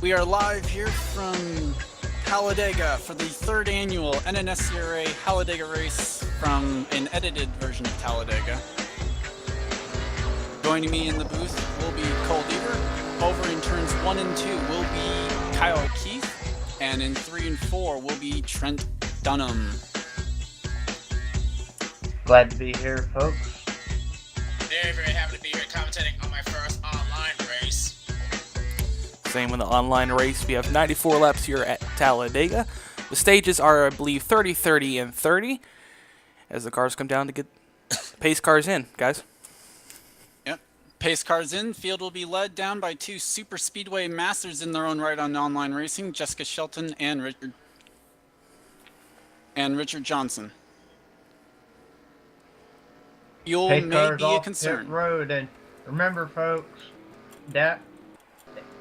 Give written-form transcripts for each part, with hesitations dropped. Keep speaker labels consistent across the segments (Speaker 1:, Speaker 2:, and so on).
Speaker 1: We are live here from Hallowdega for the third annual NNSCRA Hallowdega race from an edited version of Hallowdega. Joining me in the booth will be Cole Deaver. Over in turns 1 and 2 will be Kyle Keith. And in 3 and 4 will be Trent Dunham.
Speaker 2: Glad to be here, folks.
Speaker 3: Very, very happy to be here commentating on my first online race.
Speaker 4: Same with the online race. We have 94 laps here at Talladega. The stages are, I believe, 30, 30, and 30 as the cars come down to get pace cars in, guys.
Speaker 1: Yep. Pace cars in. Field will be led down by two super speedway masters in their own right on online racing, Jessica Shelton and Richard Johnson. Fuel
Speaker 2: Pace
Speaker 1: may
Speaker 2: cars
Speaker 1: be a
Speaker 2: off
Speaker 1: concern.
Speaker 2: pit road, and remember, folks, that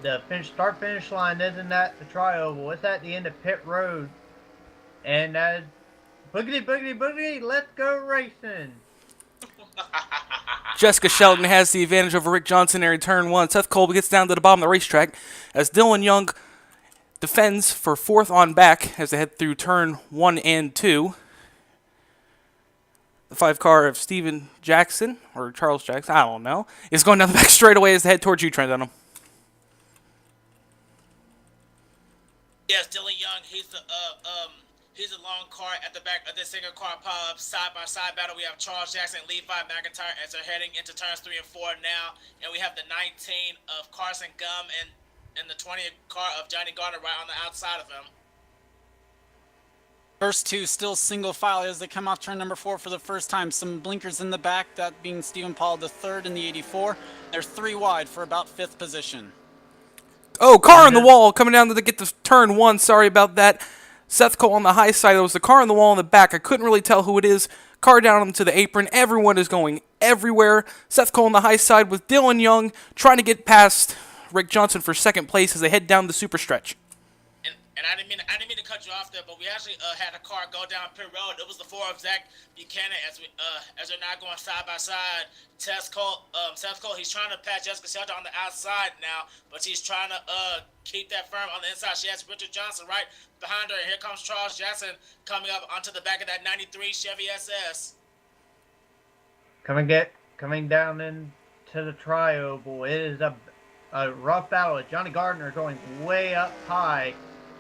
Speaker 2: the start-finish line isn't at the tri-oval. It's at the end of pit road. And boogity, boogity, boogity, let's go racing.
Speaker 4: Jessica Shelton has the advantage over Rick Johnson in turn 1. Seth Cole gets down to the bottom of the racetrack as Dylan Young defends for 4th on back as they head through turn 1 and 2. The 5 car of Steven Jackson, or Charles Jackson, I don't know, is going down the back straightaway as they head towards you, Trent Dunham.
Speaker 3: Yes, Dylan Young, he's the long car at the back of this single car pile-up side-by-side battle. We have Charles Jackson and Levi McIntyre as they're heading into turns 3 and 4 now. And we have the 19 of Carson Gum and the 20 car of Johnny Gardner right on the outside of him.
Speaker 1: First two still single file as they come off turn number 4 for the first time. Some blinkers in the back, that being Stephen Paul the third in the 84. They're 3 wide for about 5th position.
Speaker 4: Oh, car on the wall coming down to get to turn 1. Sorry about that. Seth Cole on the high side. There was the car on the wall in the back. I couldn't really tell who it is. Car down onto the apron. Everyone is going everywhere. Seth Cole on the high side with Dylan Young trying to get past Rick Johnson for 2nd place as they head down the super stretch.
Speaker 3: And I didn't mean to cut you off there, but we actually had a car go down pit road. It was the 4 of Zach Buchanan as they're now going side by side. Seth Cole, he's trying to pass Jessica Shelton on the outside now, but he's trying to keep that firm on the inside. She has Richard Johnson right behind her, and here comes Charles Jackson coming up onto the back of that 93 Chevy SS.
Speaker 2: Coming down into the tri-oval. It is a rough battle. Johnny Gardner going way up high.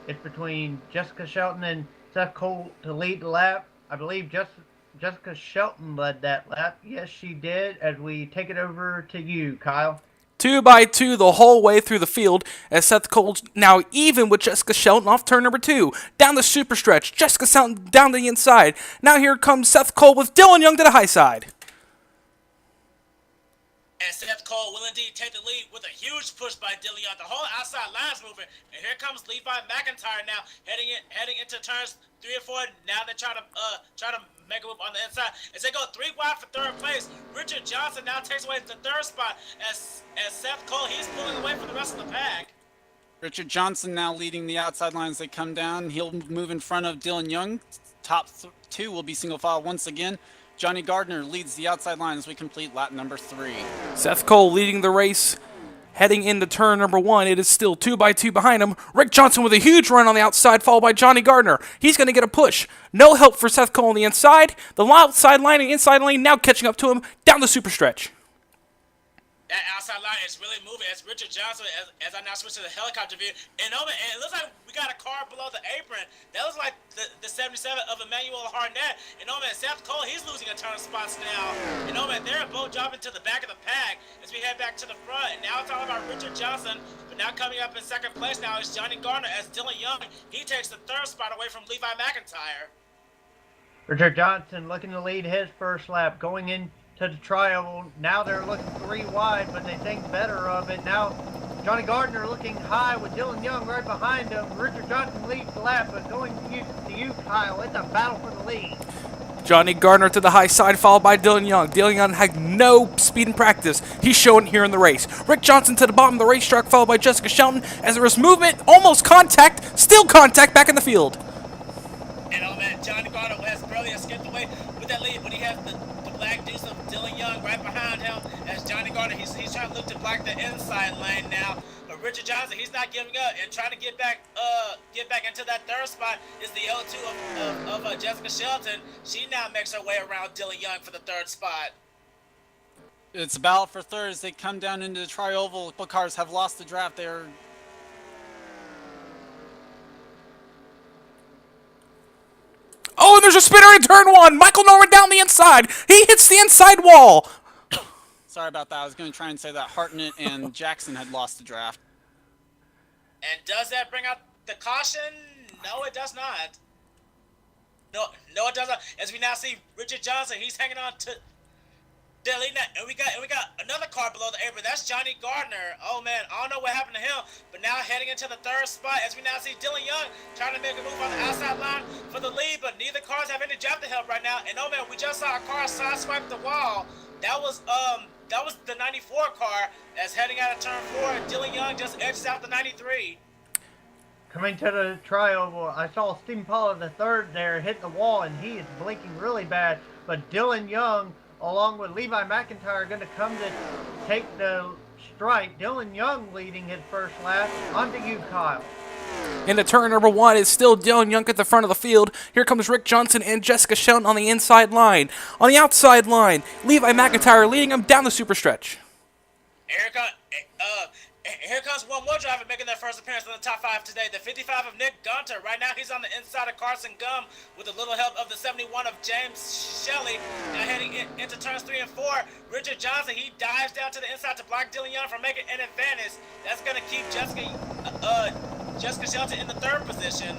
Speaker 2: It's between Jessica Shelton and Seth Cole to lead the lap. I believe Jessica Shelton led that lap. Yes, she did. As we take it over to you, Kyle.
Speaker 4: 2 by 2 the whole way through the field as Seth Cole's now even with Jessica Shelton off turn number 2. Down the super stretch. Jessica Shelton down the inside. Now here comes Seth Cole with Dylan Young to the high side.
Speaker 3: And Seth Cole will indeed take the lead with a huge push by Dylan Young. The whole outside line's moving. And here comes Levi McIntyre now heading into turns 3 and 4. Now they're trying to make a move on the inside. As they go 3 wide for 3rd place, Richard Johnson now takes away the 3rd spot as Seth Cole, he's pulling away from the rest of the pack.
Speaker 1: Richard Johnson now leading the outside lines. They come down. He'll move in front of Dylan Young. Top 2 will be single file once again. Johnny Gardner leads the outside line as we complete lap number 3.
Speaker 4: Seth Cole leading the race. Heading into turn number 1, it is still 2 by 2 behind him. Rick Johnson with a huge run on the outside, followed by Johnny Gardner. He's going to get a push. No help for Seth Cole on the inside. The outside line and inside lane now catching up to him down the super stretch.
Speaker 3: That outside line is really moving as Richard Johnson, as I now switch to the helicopter view. And it looks like we got a car below the apron. That looks like the 77 of Emmanuel Harnett. And Seth Cole, he's losing a ton of spots now. And they're both dropping to the back of the pack as we head back to the front. And now it's all about Richard Johnson. But now coming up in 2nd place now is Johnny Gardner as Dylan Young. He takes the 3rd spot away from Levi McIntyre.
Speaker 2: Richard Johnson looking to lead his first lap going in to the tri-oval. Now they're looking 3 wide, but they think better of it. Now Johnny Gardner looking high with Dylan Young right behind him. Richard Johnson leads the lap, but going to you, Kyle. It's a battle for the lead.
Speaker 4: Johnny Gardner to the high side, followed by Dylan Young. Dylan Young had no speed in practice. He's showing here in the race. Rick Johnson to the bottom of the racetrack, followed by Jessica Shelton. As there was movement, almost contact, still contact back in the field.
Speaker 3: And oh man, Johnny Gardner has barely escaped away with that lead, but he has the black deuce of Dylan Young right behind him. As Johnny Gardner, he's trying to look to block the inside lane now. But Richard Johnson, he's not giving up and trying to get back into that third spot is the L2 of Jessica Shelton. She now makes her way around Dylan Young for the third spot.
Speaker 1: It's a battle for third as they come down into the tri-oval. But cars have lost the draft. They're
Speaker 4: Oh, and there's a spinner in turn one. Michael Norman down the inside. He hits the inside wall.
Speaker 1: sorry about that. I was going to try and say that Hartnett and Jackson had lost the draft.
Speaker 3: And does that bring out the caution? No, it does not. No, it does not. As we now see Richard Johnson, he's hanging on to the lead now, and we got another car below the apron. That's Johnny Gardner. Oh man, I don't know what happened to him, but now heading into the third spot as we now see Dylan Young trying to make a move on the outside line for the lead, but neither cars have any drafting help right now. And oh man, we just saw a car sideswipe the wall. That was the 94 car as heading out of turn 4. Dylan Young just edges out the 93.
Speaker 2: Coming to the tri-oval, I saw Stephen Pollard the third there hit the wall, and he is blinking really bad. But Dylan Young, along with Levi McIntyre, are going to come to take the strike. Dylan Young leading his first lap. On to you, Kyle.
Speaker 4: Into turn number 1 is still Dylan Young at the front of the field. Here comes Rick Johnson and Jessica Shelton on the inside line. On the outside line, Levi McIntyre leading him down the super stretch.
Speaker 3: Here comes one more driver making their first appearance in the top 5 today. The 55 of Nick Gunter. Right now he's on the inside of Carson Gum with a little help of the 71 of James Shelley. Now heading into turns 3 and 4, Richard Johnson, he dives down to the inside to block Dylan Young from making an advantage. That's going to keep Jessica Shelton in the third position.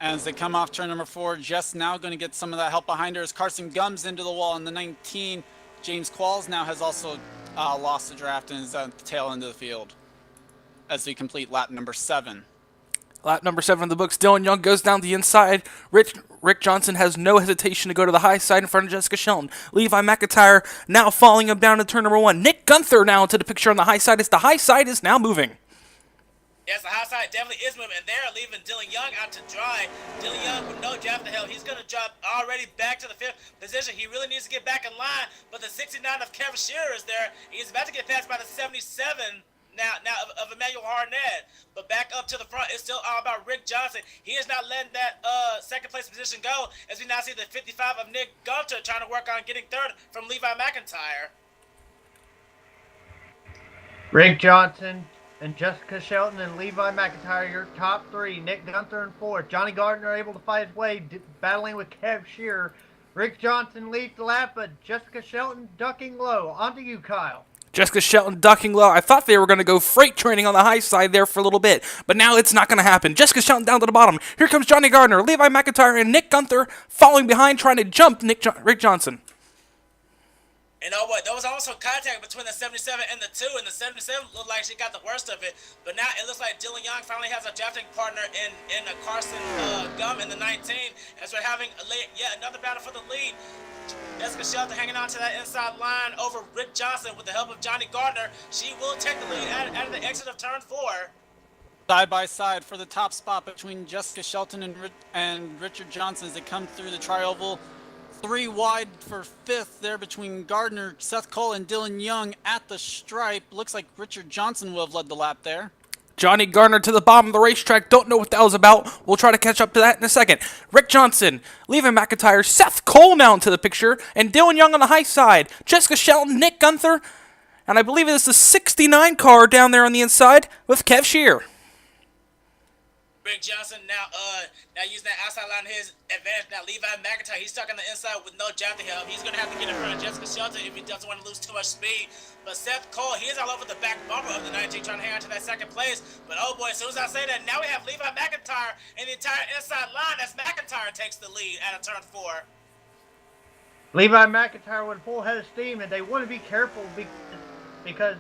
Speaker 1: As they come off turn number 4, Jess now going to get some of that help behind her as Carson Gums into the wall in the 19. James Qualls now has also lost the draft and is at the tail end of the field as we complete lap number 7.
Speaker 4: Lap number 7 in the books. Dylan Young goes down the inside. Rick Johnson has no hesitation to go to the high side in front of Jessica Shelton. Levi McIntyre now following him down to turn number 1. Nick Gunther now into the picture on the high side as the high side is now moving.
Speaker 3: Yes, the high side definitely is moving, and they're leaving Dylan Young out to dry. Dylan Young with no draft to help. He's going to drop already back to the 5th position. He really needs to get back in line, but the 69 of Kevin Shearer is there. He's about to get passed by the 77 now of Emmanuel Harnett. But back up to the front, it's still all about Rick Johnson. He is not letting that second place position go, as we now see the 55 of Nick Gunter trying to work on getting third from Levi McIntyre.
Speaker 2: Rick Johnson and Jessica Shelton and Levi McIntyre, your top 3. Nick Gunther in 4th. Johnny Gardner able to fight his way, battling with Kev Shearer. Rick Johnson leads the lap, but Jessica Shelton ducking low. On to you, Kyle.
Speaker 4: Jessica Shelton ducking low. I thought they were going to go freight training on the high side there for a little bit, but now it's not going to happen. Jessica Shelton down to the bottom. Here comes Johnny Gardner, Levi McIntyre, and Nick Gunther following behind, trying to jump Rick Johnson.
Speaker 3: And oh boy, there was also contact between the 77 and the 2, and the 77 looked like she got the worst of it. But now it looks like Dylan Young finally has a drafting partner in Carson Gum in the 19, as we're having yet another battle for the lead. Jessica Shelton hanging on to that inside line over Rick Johnson with the help of Johnny Gardner. She will take the lead out of the exit of turn 4.
Speaker 1: Side by side for the top spot between Jessica Shelton and Richard Johnson as they come through the tri-oval. 3 wide for 5th there between Gardner, Seth Cole, and Dylan Young at the stripe. Looks like Richard Johnson will have led the lap there.
Speaker 4: Johnny Gardner to the bottom of the racetrack. Don't know what that was about. We'll try to catch up to that in a second. Rick Johnson, Levi McIntyre, Seth Cole now into the picture, and Dylan Young on the high side. Jessica Shelton, Nick Gunther, and I believe it's the 69 car down there on the inside with Kev Shearer.
Speaker 3: Rick Johnson now using that outside line to his advantage. Now Levi McIntyre, he's stuck on the inside with no job to help. He's going to have to get in front of Jessica Shelton if he doesn't want to lose too much speed. But Seth Cole, he is all over the back bumper of the 19 trying to hang on to that second place. But oh boy, as soon as I say that, now we have Levi McIntyre and the entire inside line as McIntyre takes the lead out of turn 4.
Speaker 2: Levi McIntyre with full head of steam, and they want to be careful because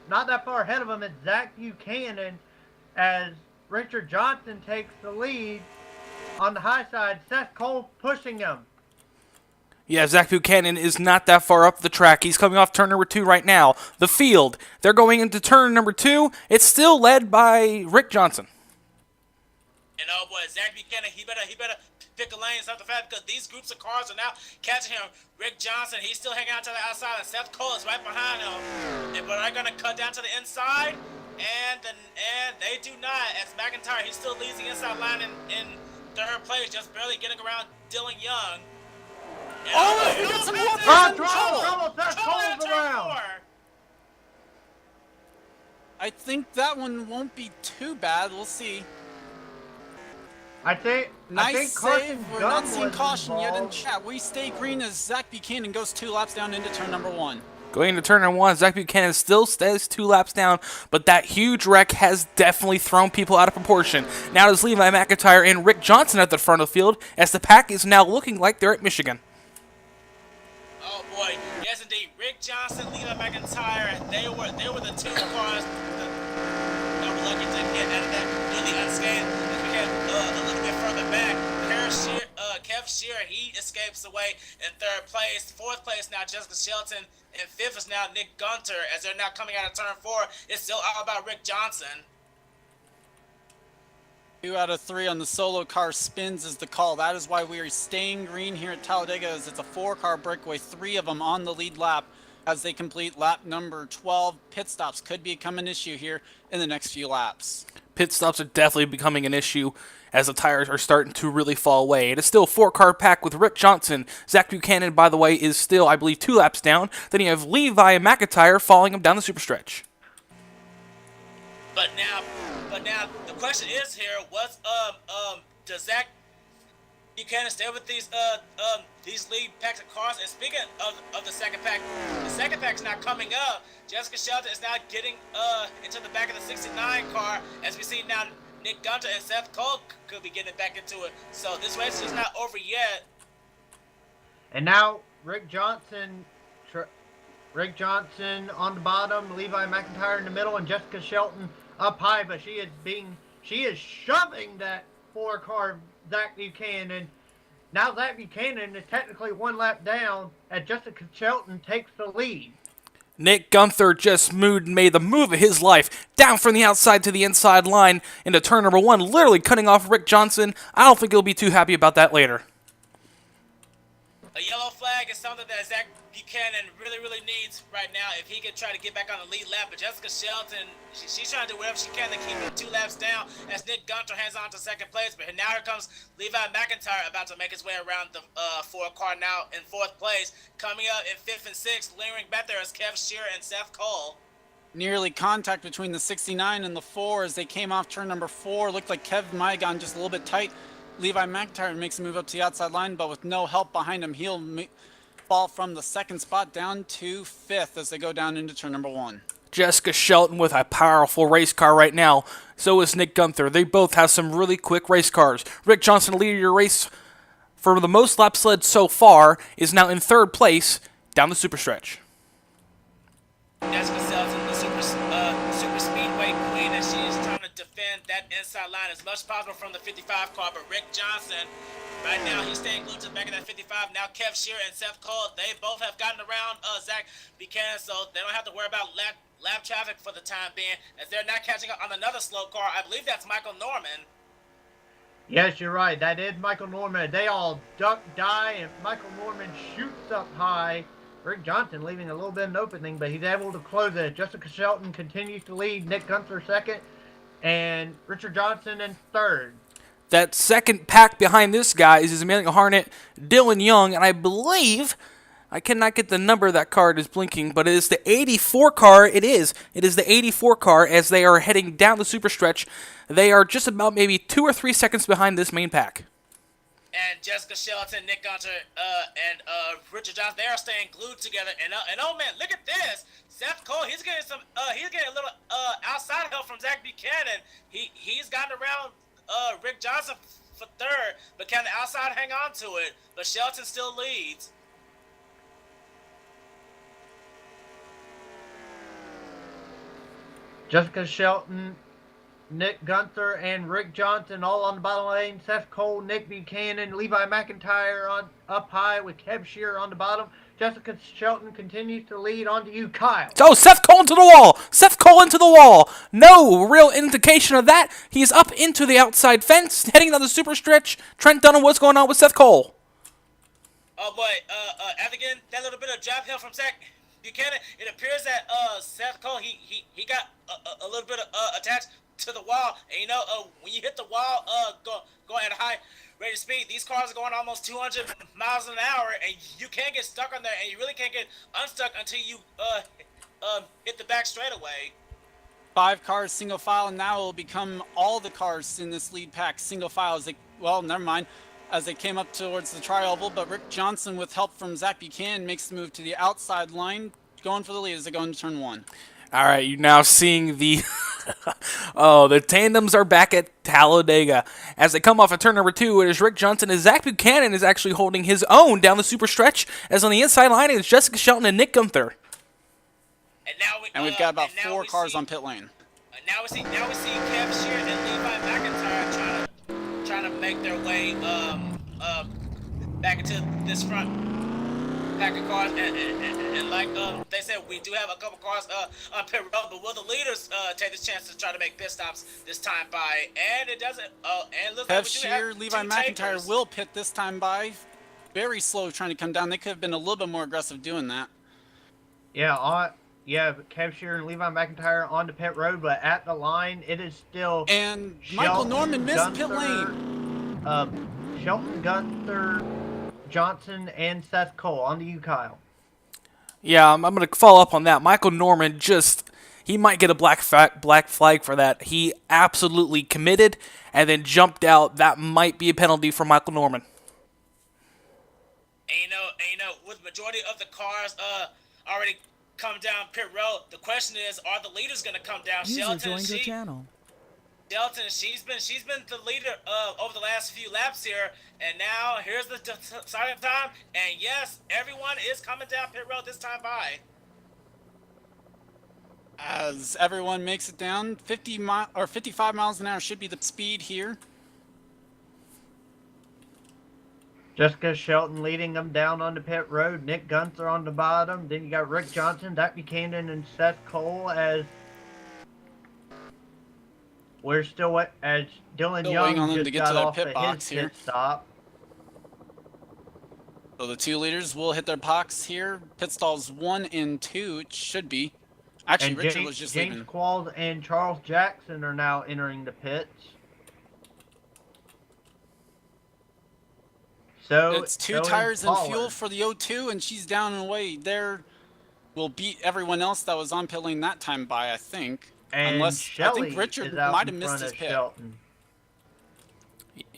Speaker 2: not that far ahead of him, it's Zach Buchanan as Richard Johnson takes the lead on the high side. Seth Cole pushing him.
Speaker 4: Yeah, Zach Buchanan is not that far up the track. He's coming off turn number 2 right now. The field, they're going into turn number 2. It's still led by Rick Johnson.
Speaker 3: And oh boy, Zach Buchanan, he better pick a lane something fast because these groups of cars are now catching him. Rick Johnson, he's still hanging out to the outside, and Seth Cole is right behind him. But they're gonna cut down to the inside, and they do not. As McIntyre, he still leads the inside line in third place, just barely getting around Dylan Young. And
Speaker 1: he gets some more
Speaker 2: trouble. Seth Cole's around.
Speaker 1: I think that one won't be too bad. We'll see.
Speaker 2: I think
Speaker 1: Nice
Speaker 2: Carson
Speaker 1: save. We're
Speaker 2: Gunn
Speaker 1: not seeing
Speaker 2: was
Speaker 1: caution yet in
Speaker 2: involved.
Speaker 1: chat. We stay green as Zach Buchanan goes 2 laps down into turn number 1.
Speaker 4: Going into turn number 1, Zach Buchanan still stays 2 laps down, but that huge wreck has definitely thrown people out of proportion. Now it's Levi McIntyre and Rick Johnson at the front of the field, as the pack is now looking like they're at Michigan.
Speaker 3: Oh boy, yes indeed. Rick Johnson, Levi McIntyre, they were the 2 cars that were lucky to get out of that really unscathed. As we get a little bit further back, Kev Shearer, he escapes away in 3rd place. 4th place now, Jessica Shelton. And 5th is now Nick Gunter. As they're now coming out of turn 4, it's still all about Rick Johnson.
Speaker 1: 2 out of 3 on the solo car spins is the call. That is why we are staying green here at Hallowdega, as it's a 4-car breakaway, 3 of them on the lead lap as they complete lap number 12. Pit stops could become an issue here in the next few laps.
Speaker 4: Pit stops are definitely becoming an issue as the tires are starting to really fall away. It is still a 4-car pack with Rick Johnson. Zach Buchanan, by the way, is still, I believe, 2 laps down. Then you have Levi and McIntyre following him down the superstretch.
Speaker 3: But now the question is here: does Zach Buchanan stay with these lead packs of cars? And speaking of the second pack's not coming up. Jessica Shelton is now getting into the back of the 69 car, as we see now. Nick Gunter and Seth Cole could be getting back into it. So this race is not over yet.
Speaker 2: And now Rick Johnson on the bottom, Levi McIntyre in the middle, and Jessica Shelton up high. But she is shoving that 4-car Zach Buchanan. Now Zach Buchanan is technically 1 lap down, and Jessica Shelton takes the lead.
Speaker 4: Nick Gunther just made the move of his life, down from the outside to the inside line into turn number 1, literally cutting off Rick Johnson. I don't think he'll be too happy about that later.
Speaker 3: A yellow flag is something that Zach Buchanan really needs right now if he could try to get back on the lead lap. But Jessica Shelton, she's trying to do whatever she can to keep him 2 laps down as Nick Gunter hands on to 2nd place. But now here comes Levi McIntyre about to make his way around the 4-car now in 4th place. Coming up in 5th and 6th, lingering back there is Kev Shearer and Seth Cole.
Speaker 1: Nearly contact between the 69 and the 4 as they came off turn number 4. Looked like Kev might have gone just a little bit tight. Levi McIntyre makes a move up to the outside line, but with no help behind him, he'll fall from the 2nd spot down to 5th as they go down into turn number 1.
Speaker 4: Jessica Shelton with a powerful race car right now. So is Nick Gunther. They both have some really quick race cars. Rick Johnson, leader of your race for the most laps led so far, is now in 3rd place down the superstretch.
Speaker 3: Jessica Shelton, the super speedway queen, and she is trying to defend that inside line as much as possible from the 55 car. But Rick Johnson, right now, he's staying glued to the back of that 55. Now Kev Shearer and Seth Cole, they both have gotten around Zach Buchanan, so they don't have to worry about lap traffic for the time being, as they're not catching up on another slow car. I believe that's Michael Norman.
Speaker 2: Yes, you're right. That is Michael Norman. They all duck, die, and Michael Norman shoots up high. Rick Johnson leaving a little bit of an opening, but he's able to close it. Jessica Shelton continues to lead. Nick Gunther 2nd, and Richard Johnson in 3rd.
Speaker 4: That 2nd pack behind this guy is his Emmanuel Harnett, Dylan Young, and I believe, I cannot get the number, that card is blinking, but it is the 84 car. It is the 84 car as they are heading down the superstretch. They are just about maybe 2 or 3 seconds behind this main pack.
Speaker 3: And Jessica Shelton, Nick Gunter, and Richard Johnson, they are staying glued together. And oh man, look at this! Seth Cole, he's getting a little outside help from Zach Buchanan. He's gotten around Rick Johnson for 3rd, but can the outside hang on to it? But Shelton still leads.
Speaker 2: Jessica Shelton, Nick Gunther, and Rick Johnson all on the bottom lane. Seth Cole, Nick Buchanan, Levi McIntyre on up high with Kev Shearer on the bottom. Jessica Shelton continues to lead. On to you, Kyle.
Speaker 4: Oh, Seth Cole into the wall. Seth Cole into the wall. No real indication of that. He's up into the outside fence, heading down the super stretch. Trent Dunham, what's going on with Seth Cole?
Speaker 3: Oh boy, after getting that little bit of drop hill from Zach Buchanan, it appears that Seth Cole he got a little bit of attached to the wall, and you know when you hit the wall go at a high rate of speed, these cars are going almost 200 miles an hour, and you can't get stuck on there, and you really can't get unstuck until you hit the back straightaway.
Speaker 1: 5 cars single file, and now it will become all the cars in this lead pack single file as they, well, never mind, as they came up towards the tri-oval, but Rick Johnson, with help from Zach Buchanan, makes the move to the outside line, going for the lead as they go into turn 1.
Speaker 4: All right, you're now seeing the the tandems are back at Hallowdega. As they come off of turn number 2, it is Rick Johnson, and Zach Buchanan is actually holding his own down the super stretch, as on the inside line it is Jessica Shelton and Nick Gunther.
Speaker 3: And
Speaker 1: we've got about 4 cars on pit lane.
Speaker 3: Now we see Kev Shearer and Levi McIntyre trying to make their way back into this front pack of cars, and like they said, we do have a couple cars on pit road, but will the leaders take this chance to try to make pit stops this time by? And it doesn't. And look,
Speaker 1: Kev Shearer, Levi McIntyre will pit this time by. Very slow trying to come down. They could have been a little bit more aggressive doing that.
Speaker 2: Yeah, but Kev Shearer and Levi McIntyre on the pit road, but at the line, it is still
Speaker 1: And
Speaker 2: Shelton,
Speaker 1: Michael Norman missed
Speaker 2: Gunther,
Speaker 1: pit lane.
Speaker 2: Shelton, Gunther, Johnson, and Seth Cole. On to you, Kyle.
Speaker 4: Yeah, I'm going to follow up on that. Michael Norman he might get a black flag for that. He absolutely committed and then jumped out. That might be a penalty for Michael Norman.
Speaker 3: And you know, with majority of the cars already come down pit road, the question is, are the leaders going to come down?
Speaker 5: User joined your channel.
Speaker 3: Shelton, she's been the leader over the last few laps here, and now here's the deciding time, and yes, everyone is coming down pit road this time by.
Speaker 1: As everyone makes it down, 55 miles an hour should be the speed here.
Speaker 2: Jessica Shelton leading them down on the pit road. Nick Gunther on the bottom. Then you got Rick Johnson, Zach Buchanan, and Seth Cole as we're still as Dylan
Speaker 1: Still
Speaker 2: Young
Speaker 1: waiting on them
Speaker 2: just
Speaker 1: to get
Speaker 2: got
Speaker 1: to their
Speaker 2: off
Speaker 1: pit
Speaker 2: of
Speaker 1: box
Speaker 2: his
Speaker 1: here.
Speaker 2: pit stop.
Speaker 1: So the 2 leaders will hit their box here. Pit stalls 1 and 2, it should be. Actually,
Speaker 2: And
Speaker 1: Richard was just
Speaker 2: James
Speaker 1: leaving.
Speaker 2: Qualls and Charles Jackson are now entering the pits. So
Speaker 1: It's 2 tires and fuel for the O2, and she's down and away. There will beat everyone else that was on pit lane that time by, I think.
Speaker 2: And
Speaker 1: Unless
Speaker 2: Shelley
Speaker 1: I think Richard
Speaker 2: is out
Speaker 1: might
Speaker 2: in
Speaker 1: have missed
Speaker 2: front
Speaker 1: his
Speaker 2: of
Speaker 1: pit.
Speaker 2: Shelton.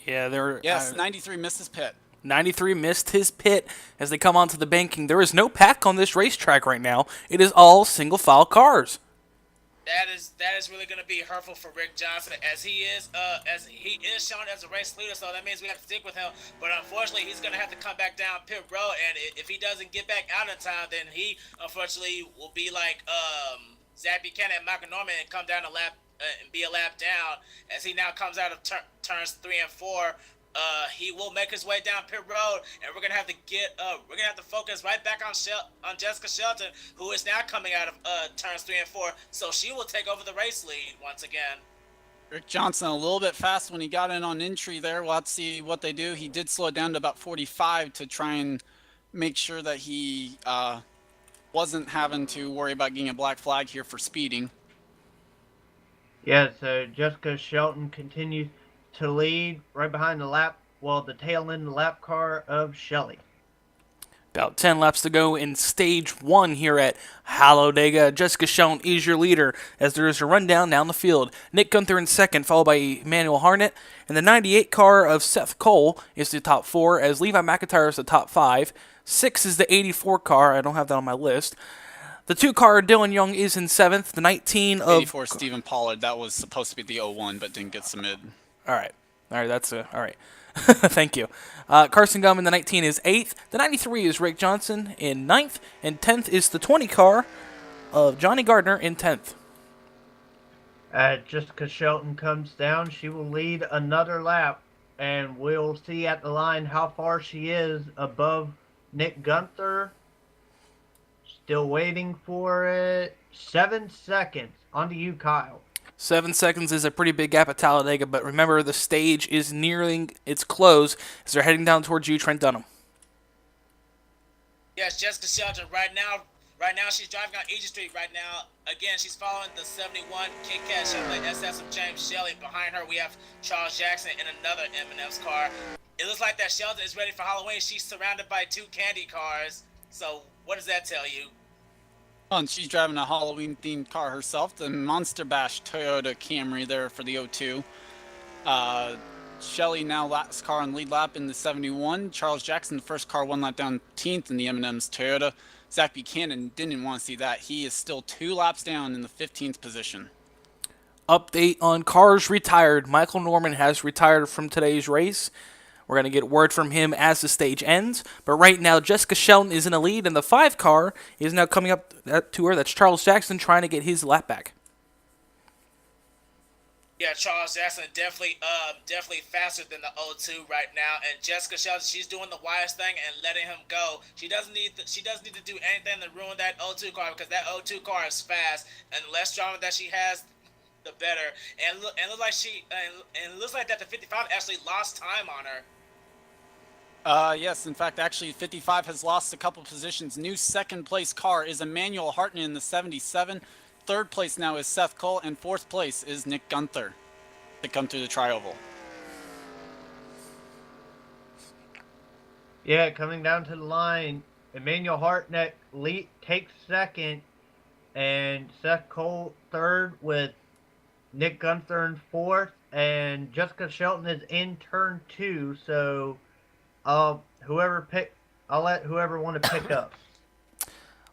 Speaker 4: Yeah, they're
Speaker 1: Yes, 93 missed his pit.
Speaker 4: 93 missed his pit as they come onto the banking. There is no pack on this racetrack right now. It is all single file cars.
Speaker 3: That is really going to be hurtful for Rick Johnson, as he is shown as a race leader. So that means we have to stick with him. But unfortunately, he's going to have to come back down pit road, and if he doesn't get back out in time, then he unfortunately will be like Zach Buchanan and Michael Norman and come down a lap and be a lap down. As he now comes out of turns 3 and 4. He will make his way down pit road, and we're gonna have to focus right back on Jessica Shelton, who is now coming out of turns 3 and 4. So she will take over the race lead once again.
Speaker 1: Rick Johnson a little bit fast when he got in on entry there. We'll have to see what they do. He did slow it down to about 45 to try and make sure that he wasn't having to worry about getting a black flag here for speeding.
Speaker 2: Yeah, so Jessica Shelton continues to lead right behind the tail end of the lap car of Shelley.
Speaker 4: About 10 laps to go in stage 1 here at Hallowdega. Jessica Shelton is your leader as there is a rundown down the field. Nick Gunther in second, followed by Emmanuel Harnett. And the 98 car of Seth Cole is the top 4, as Levi McIntyre is the top 5. 6 is the 84 car. I don't have that on my list. The 2 car, Dylan Young, is in 7th. The 19 of...
Speaker 1: 84 Stephen Pollard. That was supposed to be the 01, but didn't get submitted.
Speaker 4: All right, that's all right. Thank you. Carson Gum in the 19 is 8th. The 93 is Rick Johnson in 9th. And 10th is the 20 car of Johnny Gardner in 10th.
Speaker 2: Just because Shelton comes down, she will lead another lap, and we'll see at the line how far she is above Nick Gunther. Still waiting for it. 7 seconds. On to you, Kyle.
Speaker 4: 7 seconds is a pretty big gap at Talladega, but remember the stage is nearing its close as they're heading down towards you, Trent Dunham.
Speaker 3: Yes, Jessica Shelton right now she's driving on Egypt Street right now. Again, she's following the 71 Kit Kat Chevrolet SS of James Shelley. Behind her, we have Charles Jackson in another M&M's car. It looks like that Shelton is ready for Halloween. She's surrounded by 2 candy cars. So, what does that tell you?
Speaker 1: Oh, and she's driving a Halloween-themed car herself, the Monster Bash Toyota Camry there for the 02. Shelley now last car on lead lap in the 71. Charles Jackson, the first car, 1 lap down 10th in the M&M's Toyota. Zach Buchanan didn't want to see that. He is still 2 laps down in the 15th position.
Speaker 4: Update on cars retired. Michael Norman has retired from today's race. We're going to get word from him as the stage ends. But right now, Jessica Shelton is in the lead, and the 5 car is now coming up to her. That's Charles Jackson trying to get his lap back.
Speaker 3: Yeah, Charles Jackson definitely faster than the 02 right now, and Jessica Shelton, she's doing the wise thing and letting him go. She doesn't need to do anything to ruin that 02 car, because that 02 car is fast, and the less drama that she has, the better. And it looks like that the 55 actually lost time on her.
Speaker 1: Yes, in fact, actually, 55 has lost a couple positions. New second-place car is Emmanuel Hartnett in the 77. Third place now is Seth Cole, and 4th place is Nick Gunther to come through the tri-oval.
Speaker 2: Yeah, coming down to the line, Emmanuel Hartnett takes second, and Seth Cole third with Nick Gunther in 4th, and Jessica Shelton is in turn 2, so I'll let whoever want to pick up.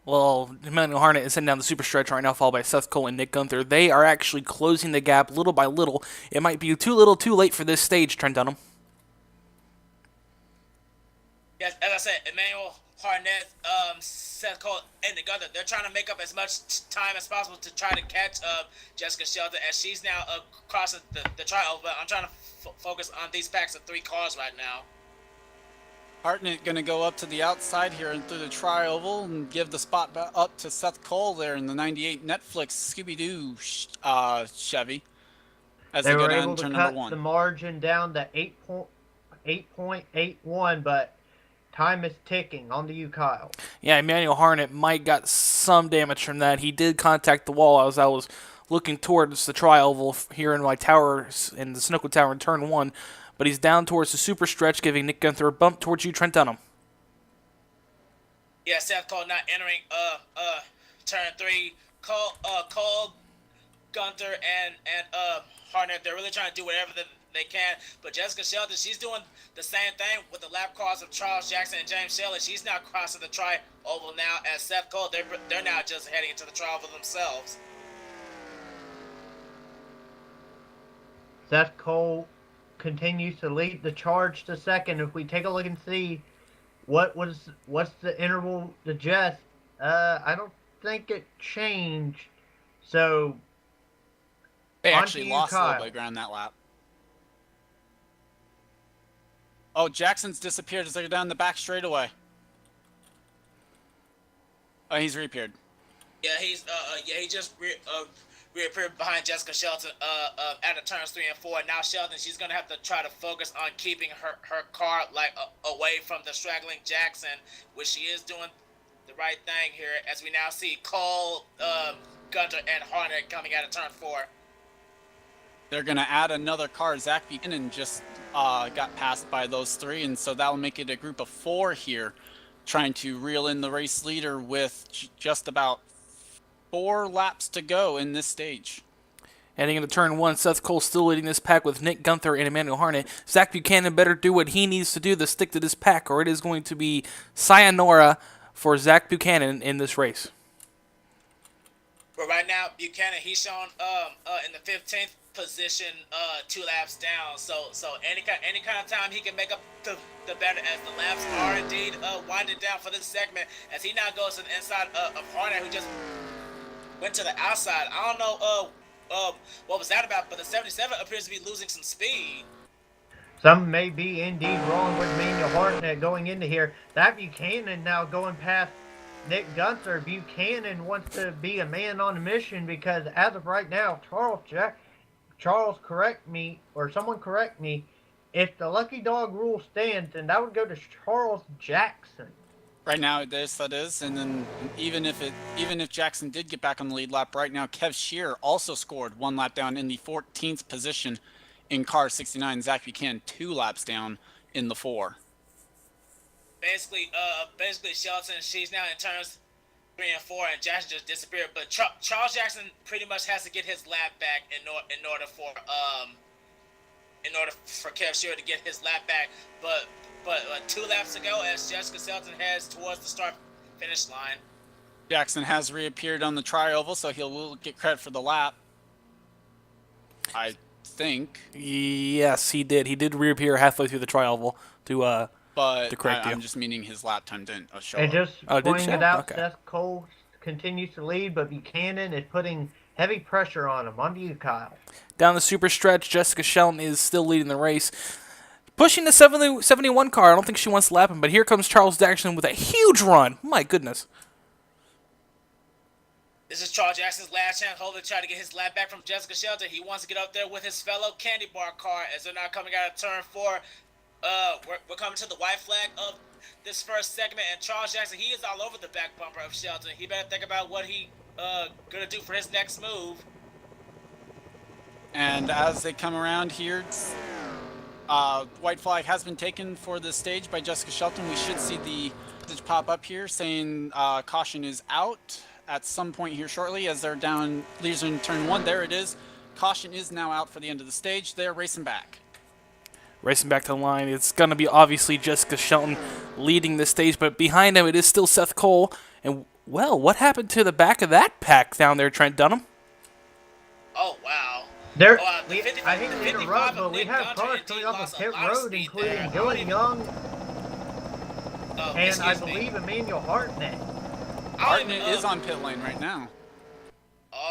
Speaker 4: Well, Emmanuel Hartnett is heading down the super stretch right now, followed by Seth Cole and Nick Gunther. They are actually closing the gap little by little. It might be too little too late for this stage, Trent Dunham.
Speaker 3: Yes, as I said, Emmanuel Hartnett, Seth Cole, and Nick Gunther, they're trying to make up as much time as possible to try to catch Jessica Shelton, as she's now crossing the tri-oval. But I'm trying to focus on these packs of 3 cars right now.
Speaker 1: Hartnett going to go up to the outside here and through the tri-oval and give the spot up to Seth Cole there in the 98 Netflix Scooby-Doo Chevy as they go down turn number 1.
Speaker 2: The margin down to 8.81, but time is ticking. On to you, Kyle.
Speaker 4: Yeah, Emmanuel Hartnett might got some damage from that. He did contact the wall as I was looking towards the tri-oval here in my tower, in the Sunoco Tower in turn 1. But he's down towards the super stretch, giving Nick Gunther a bump towards you, Trent Dunham.
Speaker 3: Yeah, Seth Cole not entering turn 3. Cole, Gunther, and Hartnett, they're really trying to do whatever they can. But Jessica Shelton, she's doing the same thing with the lap cars of Charles Jackson and James Shelley. She's now crossing the tri-oval now, as Seth Cole, they're now just heading into the tri-oval themselves.
Speaker 2: Seth Cole continues to lead the charge to second. If we take a look and see what's the interval to Jess, I don't think it changed. So
Speaker 1: they actually lost a little bit of ground that lap. Oh, Jackson's disappeared as they go down the back straightaway. Oh, he's reappeared.
Speaker 3: Yeah, he just reappeared behind Jessica Shelton at the turns 3 and 4. Now Shelton, she's gonna have to try to focus on keeping her car away from the straggling Jackson, which she is doing the right thing here, as we now see Cole, Gunther, and Hartnett coming out of turn 4.
Speaker 1: They're gonna add another car. Zach Buchanan just got passed by those 3, and so that'll make it a group of 4 here, trying to reel in the race leader with just about 4 laps to go in this stage.
Speaker 4: Heading into turn 1, Seth Cole still leading this pack with Nick Gunther and Emmanuel Hartnett. Zach Buchanan better do what he needs to do to stick to this pack, or it is going to be sayonara for Zach Buchanan in this race.
Speaker 3: But right now, Buchanan, he's shown in the 15th position, 2 laps down. So any kind of time he can make up, the better, as the laps are indeed winding down for this segment, as he now goes to the inside of Hartnett, who just went to the outside. I don't know what was that about, but the 77 appears to be losing some speed.
Speaker 2: Some may be indeed wrong with Manuel Hartnett going into here. That Buchanan now going past Nick Gunther. Buchanan wants to be a man on a mission because as of right now, Charles, correct me, or someone correct me, if the lucky dog rule stands, then that would go to Charles Jackson.
Speaker 1: Right now, that is, and then even if Jackson did get back on the lead lap, right now Kev Shear also scored 1 lap down in the 14th position in car 69. Zach Buchanan 2 laps down in the 4.
Speaker 3: Basically, Shelton, she's now in turns 3 and 4, and Jackson just disappeared. But Charles Jackson pretty much has to get his lap back in order for Kev Shear to get his lap back. But 2 laps to go as Jessica Shelton heads towards the start-finish line.
Speaker 1: Jackson has reappeared on the tri-oval, so will get credit for the lap. I think.
Speaker 4: Yes, he did. He did reappear halfway through the tri-oval to correct you.
Speaker 1: I'm just meaning his lap time didn't show
Speaker 2: And
Speaker 1: up.
Speaker 2: just pointing it out, okay. Seth Cole continues to lead, but Buchanan is putting heavy pressure on him. On to you, Kyle.
Speaker 4: Down the super stretch, Jessica Shelton is still leading the race. Pushing the 71 car. I don't think she wants to lap him, but here comes Charles Jackson with a huge run. My goodness.
Speaker 3: This is Charles Jackson's last chance, hoping to try to get his lap back from Jessica Shelton. He wants to get up there with his fellow Candy Bar car as they're now coming out of turn 4. We're coming to the white flag of this first segment, and Charles Jackson, he is all over the back bumper of Shelton. He better think about what he gonna do for his next move.
Speaker 1: And as they come around here, white flag has been taken for this stage by Jessica Shelton. We should see the message pop up here saying caution is out at some point here shortly as they're down leaders in turn 1. There it is. Caution is now out for the end of the stage. They're racing back.
Speaker 4: Racing back to the line. It's going to be obviously Jessica Shelton leading this stage, but behind him it is still Seth Cole. And, well, what happened to the back of that pack down there, Trent Dunham?
Speaker 3: Oh, wow.
Speaker 2: I hate to interrupt, but we have cars coming off of pit road, including Dylan Young and I believe Emmanuel Hartnett.
Speaker 1: Hartnett is on pit lane right now.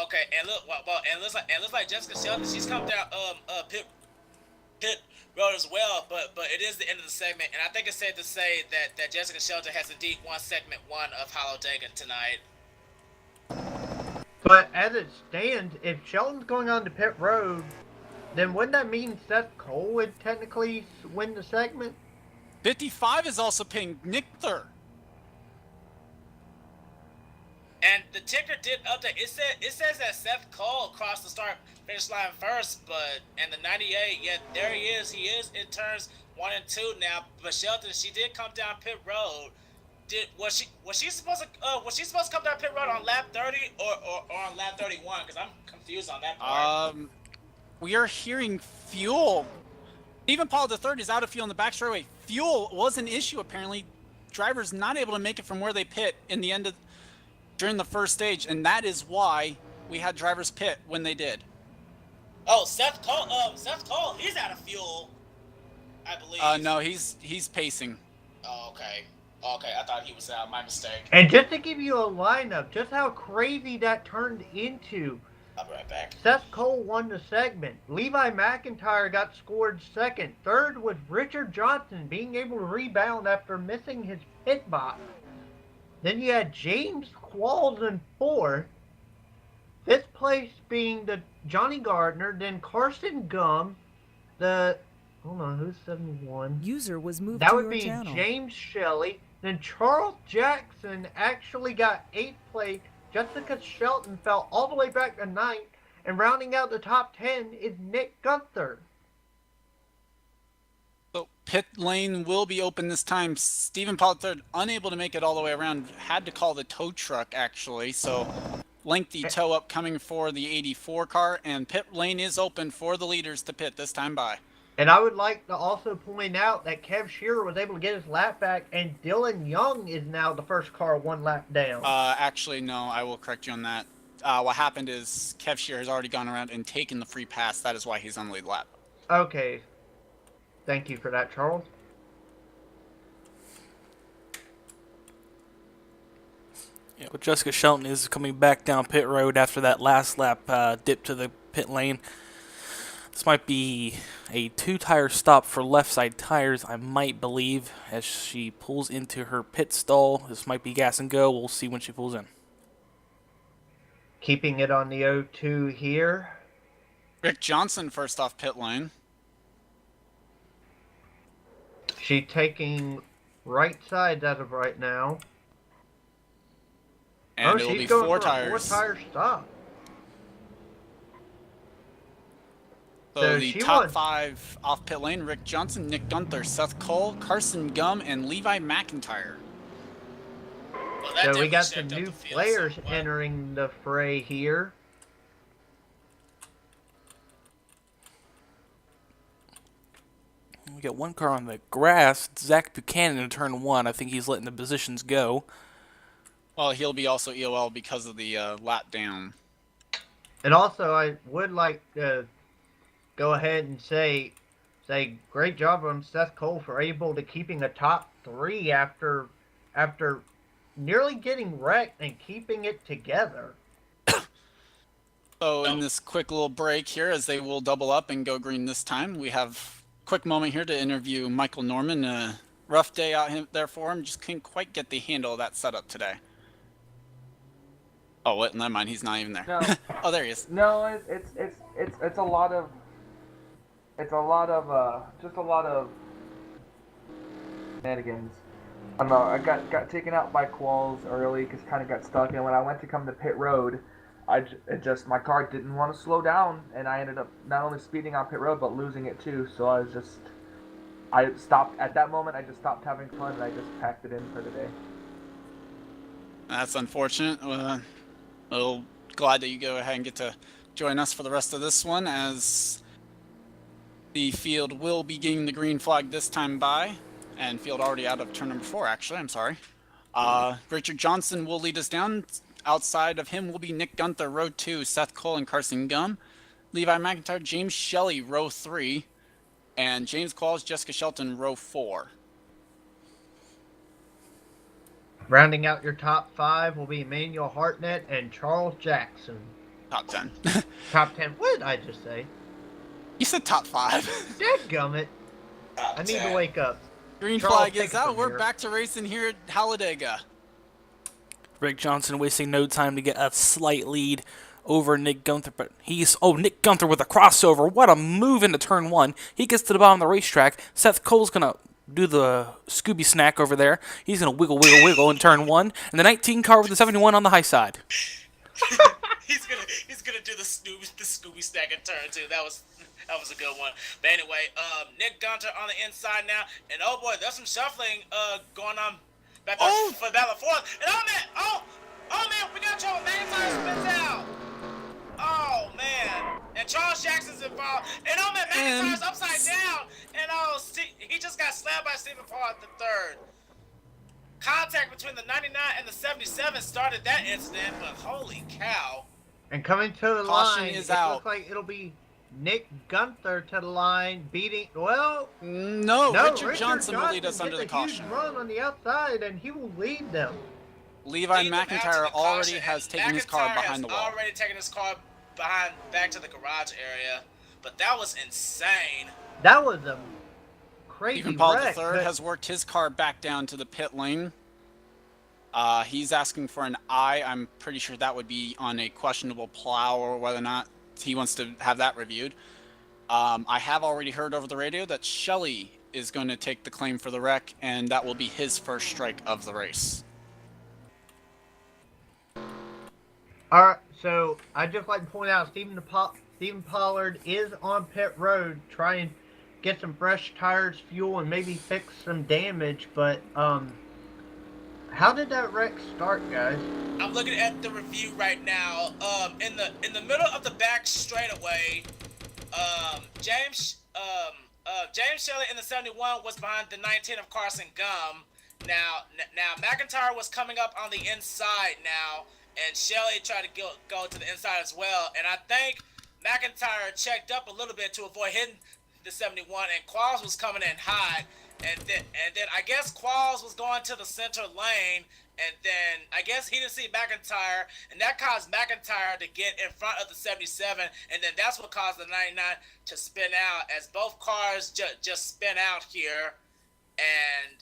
Speaker 3: Okay, and look, and it looks like Jessica Shelton, she's come down pit road as well, but it is the end of the segment, and I think it's safe to say that Jessica Shelton has indeed won segment 1 of Hallowdega tonight.
Speaker 2: But as it stands, if Shelton's going on to pit road, then wouldn't that mean Seth Cole would technically win the segment?
Speaker 1: 55 is also ping Nick Thur.
Speaker 3: And the ticker did update. It says that Seth Cole crossed the start finish line first, and the 98, yet there he is. He is in turns 1 and 2 now. But Shelton, she did come down pit road. Was she supposed to come down pit road on lap 30 or on lap 31? Because I'm confused on that part.
Speaker 1: We are hearing fuel. Even Paul III is out of fuel in the back straightaway. Fuel was an issue apparently. Drivers not able to make it from where they pit in the end of during the first stage, and that is why we had drivers pit when they did.
Speaker 3: Oh, Seth Cole, he's out of fuel, I believe.
Speaker 1: No, he's pacing.
Speaker 3: Oh, okay, I thought he was out. My mistake.
Speaker 2: And just to give you a lineup, just how crazy that turned into.
Speaker 3: I'll be right back.
Speaker 2: Seth Cole won the segment. Levi McIntyre got scored second. Third was Richard Johnson being able to rebound after missing his pit box. Then you had James Qualls in 4th. 5th place being the Johnny Gardner. Then Carson Gum. Hold on, who's 71?
Speaker 5: User was moved
Speaker 2: that
Speaker 5: to
Speaker 2: would
Speaker 5: your
Speaker 2: be
Speaker 5: channel.
Speaker 2: James Shelley. Then Charles Jackson actually got 8th place. Jessica Shelton fell all the way back to 9th. And rounding out the top 10 is Nick Gunther.
Speaker 1: So pit lane will be open this time. Stephen Pollard, unable to make it all the way around, had to call the tow truck actually. So lengthy tow up coming for the 84 car, and pit lane is open for the leaders to pit this time by.
Speaker 2: And I would like to also point out that Kev Shearer was able to get his lap back, and Dylan Young is now the first car 1 lap down.
Speaker 1: Actually, no, I will correct you on that. What happened is Kev Shearer has already gone around and taken the free pass. That is why he's on the lead lap.
Speaker 2: Okay. Thank you for that, Charles.
Speaker 4: Yeah, but Jessica Shelton is coming back down pit road after that last lap dip to the pit lane. This might be a 2-tire stop for left side tires, I might believe, as she pulls into her pit stall. This might be gas and go. We'll see when she pulls in.
Speaker 2: Keeping it on the O2 here.
Speaker 1: Rick Johnson first off pit lane.
Speaker 2: She taking right sides as of right now.
Speaker 1: And it will
Speaker 2: she's
Speaker 1: be
Speaker 2: going
Speaker 1: 4
Speaker 2: for a
Speaker 1: tires.
Speaker 2: 4-tire stop.
Speaker 1: So
Speaker 2: So
Speaker 1: the
Speaker 2: she
Speaker 1: top
Speaker 2: won.
Speaker 1: 5 off pit lane: Rick Johnson, Nick Gunther, Seth Cole, Carson Gum, and Levi McIntyre.
Speaker 3: Well, that
Speaker 2: So we
Speaker 3: definitely
Speaker 2: got some
Speaker 3: shaped up
Speaker 2: new
Speaker 3: the field
Speaker 2: players
Speaker 3: somewhat.
Speaker 2: entering the fray here.
Speaker 4: We got one car on the grass. It's Zach Buchanan in turn 1. I think he's letting the positions go.
Speaker 1: Well, he'll be also EOL because of the lap down.
Speaker 2: And also, I would like to go ahead and say great job on Seth Cole for able to keeping a top 3 after nearly getting wrecked and keeping it together.
Speaker 1: So in this quick little break here, as they will double up and go green this time, we have a quick moment here to interview Michael Norman. A rough day out there for him. Just couldn't quite get the handle of that setup today. Oh, what? Never mind. He's not even there.
Speaker 5: No.
Speaker 1: Oh, there he is.
Speaker 5: No, it's a lot of just a lot of shenanigans. I don't know. I got taken out by quals early because kind of got stuck, and when I went to come to pit road, my car didn't want to slow down, and I ended up not only speeding on pit road but losing it too. So I stopped at that moment. I just stopped having fun, and I just packed it in for the day.
Speaker 1: That's unfortunate. Well, glad that you go ahead and get to join us for the rest of this one, as the field will be getting the green flag this time by, and field already out of turn number 4, actually. I'm sorry. Richard Johnson will lead us down. Outside of him will be Nick Gunther, row 2, Seth Cole and Carson Gum, Levi McIntyre, James Shelley, row 3, and James Qualls, Jessica Shelton, row 4.
Speaker 2: Rounding out your top 5 will be Emmanuel Hartnett and Charles Jackson.
Speaker 1: Top 10.
Speaker 2: Top 10. What did I just say?
Speaker 1: You said top 5.
Speaker 2: Dadgummit. I need to wake up.
Speaker 1: Green
Speaker 2: Charles,
Speaker 1: flag
Speaker 2: take
Speaker 1: is
Speaker 2: it
Speaker 1: out.
Speaker 2: from
Speaker 1: We're
Speaker 2: here.
Speaker 1: back to racing here at Hallowdega.
Speaker 4: Rick Johnson wasting no time to get a slight lead over Nick Gunther, but Nick Gunther with a crossover. What a move into turn 1. He gets to the bottom of the racetrack. Seth Cole's going to do the Scooby snack over there. He's going to wiggle, wiggle, wiggle in turn 1. And the 19 car with the 71 on the high side.
Speaker 3: he's gonna do the Scooby snack in turn 2. That was a good one. But anyway, Nick Gunther on the inside now, and oh boy, there's some shuffling going on back there for Battle of Fourth. And oh man, we got Charles McIntyre spins out. Oh man, and Charles Jackson's involved, and oh man, McIntyre's upside down, and he just got slammed by Stephen Paul at the 3rd. Contact between the 99 and the 77 started that incident, but holy cow.
Speaker 2: And coming to the
Speaker 1: Caution
Speaker 2: line,
Speaker 1: is
Speaker 2: it
Speaker 1: out.
Speaker 2: looks like it'll be Nick Gunther to the line, beating. Well,
Speaker 1: No,
Speaker 2: no,
Speaker 1: Richard Johnson will lead us
Speaker 2: gets
Speaker 1: under the
Speaker 2: a
Speaker 1: caution.
Speaker 2: huge run on the outside, and he will lead them.
Speaker 1: Levi
Speaker 3: Lead them out to
Speaker 1: McIntyre
Speaker 3: the
Speaker 1: already
Speaker 3: caution,
Speaker 1: has
Speaker 3: and
Speaker 1: taken his car
Speaker 3: McIntyre
Speaker 1: behind the
Speaker 3: has
Speaker 1: wall.
Speaker 3: already taken his car back to the garage area, but that was insane.
Speaker 2: That was a crazy
Speaker 1: Stephen Paul
Speaker 2: wreck.
Speaker 1: III
Speaker 2: but
Speaker 1: has worked his car back down to the pit lane. He's asking for an I. I'm pretty sure that would be on a questionable plow, or whether or not he wants to have that reviewed. I have already heard over the radio that Shelley is going to take the claim for the wreck, and that will be his first strike of the race.
Speaker 2: All right, so I'd just like to point out Stephen Pollard is on pit road trying to get some fresh tires, fuel, and maybe fix some damage. But how did that wreck start, guys?
Speaker 3: I'm looking at the review right now. In the middle of the back straightaway, James Shelley in the 71 was behind the 19 of Carson Gum. Now McIntyre was coming up on the inside now, and Shelley tried to go to the inside as well. And I think McIntyre checked up a little bit to avoid hitting the 71, and Qualls was coming in high. and then I guess Qualls was going to the center lane, and then I guess he didn't see McIntyre, and that caused McIntyre to get in front of the 77, and then that's what caused the 99 to spin out, as both cars just spin out here, and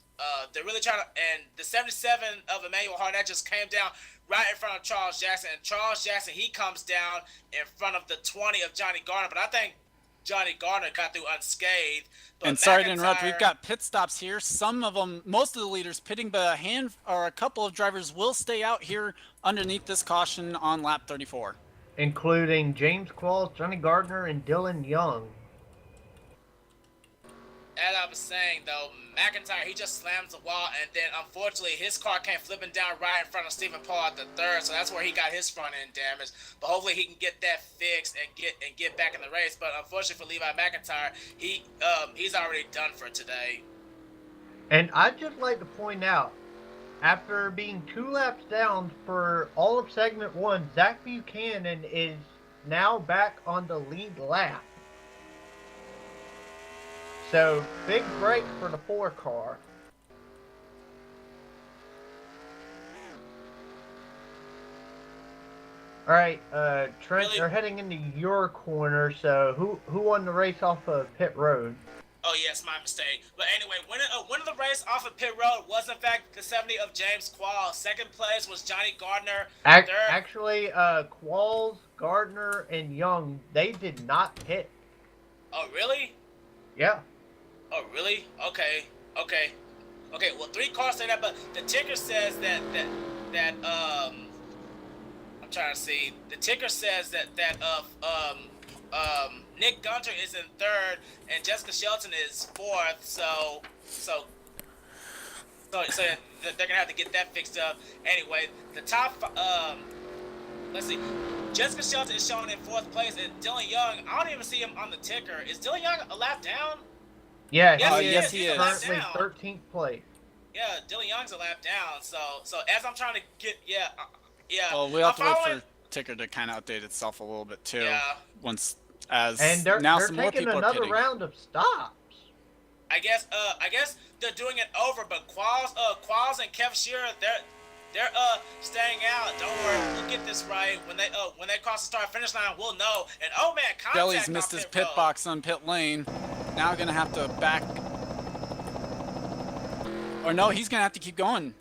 Speaker 3: they're really trying to, and the 77 of Emmanuel Harnett just came down right in front of Charles Jackson, and Charles Jackson, he comes down in front of the 20 of Johnny Garner, but I think Johnny Garner got through unscathed. But
Speaker 1: and sorry to interrupt, we've got pit stops here. Some of them, most of the leaders pitting, but a couple of drivers will stay out here underneath this caution on lap 34.
Speaker 2: Including James Qualls, Johnny Gardner, and Dylan Young.
Speaker 3: As I was saying, though, McIntyre, he just slams the wall, and then unfortunately his car came flipping down right in front of Stephen Paul at the third, so that's where he got his front end damage. But hopefully he can get that fixed and get back in the race. But unfortunately for Levi McIntyre, he's already done for today.
Speaker 2: And I'd just like to point out, after being 2 laps down for all of segment 1, Zach Buchanan is now back on the lead lap. So, big break for the 4 car. Alright, Trent,
Speaker 3: Really?
Speaker 2: they're heading into your corner, so who won the race off of pit road?
Speaker 3: Oh yes, my mistake. But anyway, winning the race off of pit road was in fact the 70 of James Qualls. Second place was Johnny Gardner. Third,
Speaker 2: Actually, Qualls, Gardner, and Young, they did not pit.
Speaker 3: oh really?
Speaker 2: Yeah.
Speaker 3: Oh, really? Okay. Well, 3 cars say that, but the ticker says that I'm trying to see. The ticker says that Nick Gunter is in 3rd and Jessica Shelton is 4th. So they're gonna have to get that fixed up. Anyway, the top. Let's see. Jessica Shelton is shown in 4th place, and Dylan Young. I don't even see him on the ticker. Is Dylan Young a lap down?
Speaker 2: Yeah,
Speaker 3: Yes,
Speaker 1: he is.
Speaker 2: Currently 13th place.
Speaker 3: Yeah, Dylan Young's a lap down. So as I'm trying to get, yeah.
Speaker 1: Well, we have to wait
Speaker 3: following-
Speaker 1: for ticker to kind of update itself a little bit too.
Speaker 3: Yeah.
Speaker 1: Once as
Speaker 2: And they're
Speaker 1: some more
Speaker 2: taking
Speaker 1: people are
Speaker 2: another
Speaker 1: pitting.
Speaker 2: round of stops.
Speaker 3: I guess they're doing it over, but Qualls and Kev Shearer, they're staying out. Don't worry, we'll get this right. When they cross the start finish line, we'll know. And oh man, contact
Speaker 1: Shelly's
Speaker 3: on
Speaker 1: missed his
Speaker 3: pit
Speaker 1: pit
Speaker 3: road.
Speaker 1: box on pit lane. Now gonna have to back. Or no, he's gonna have to keep going.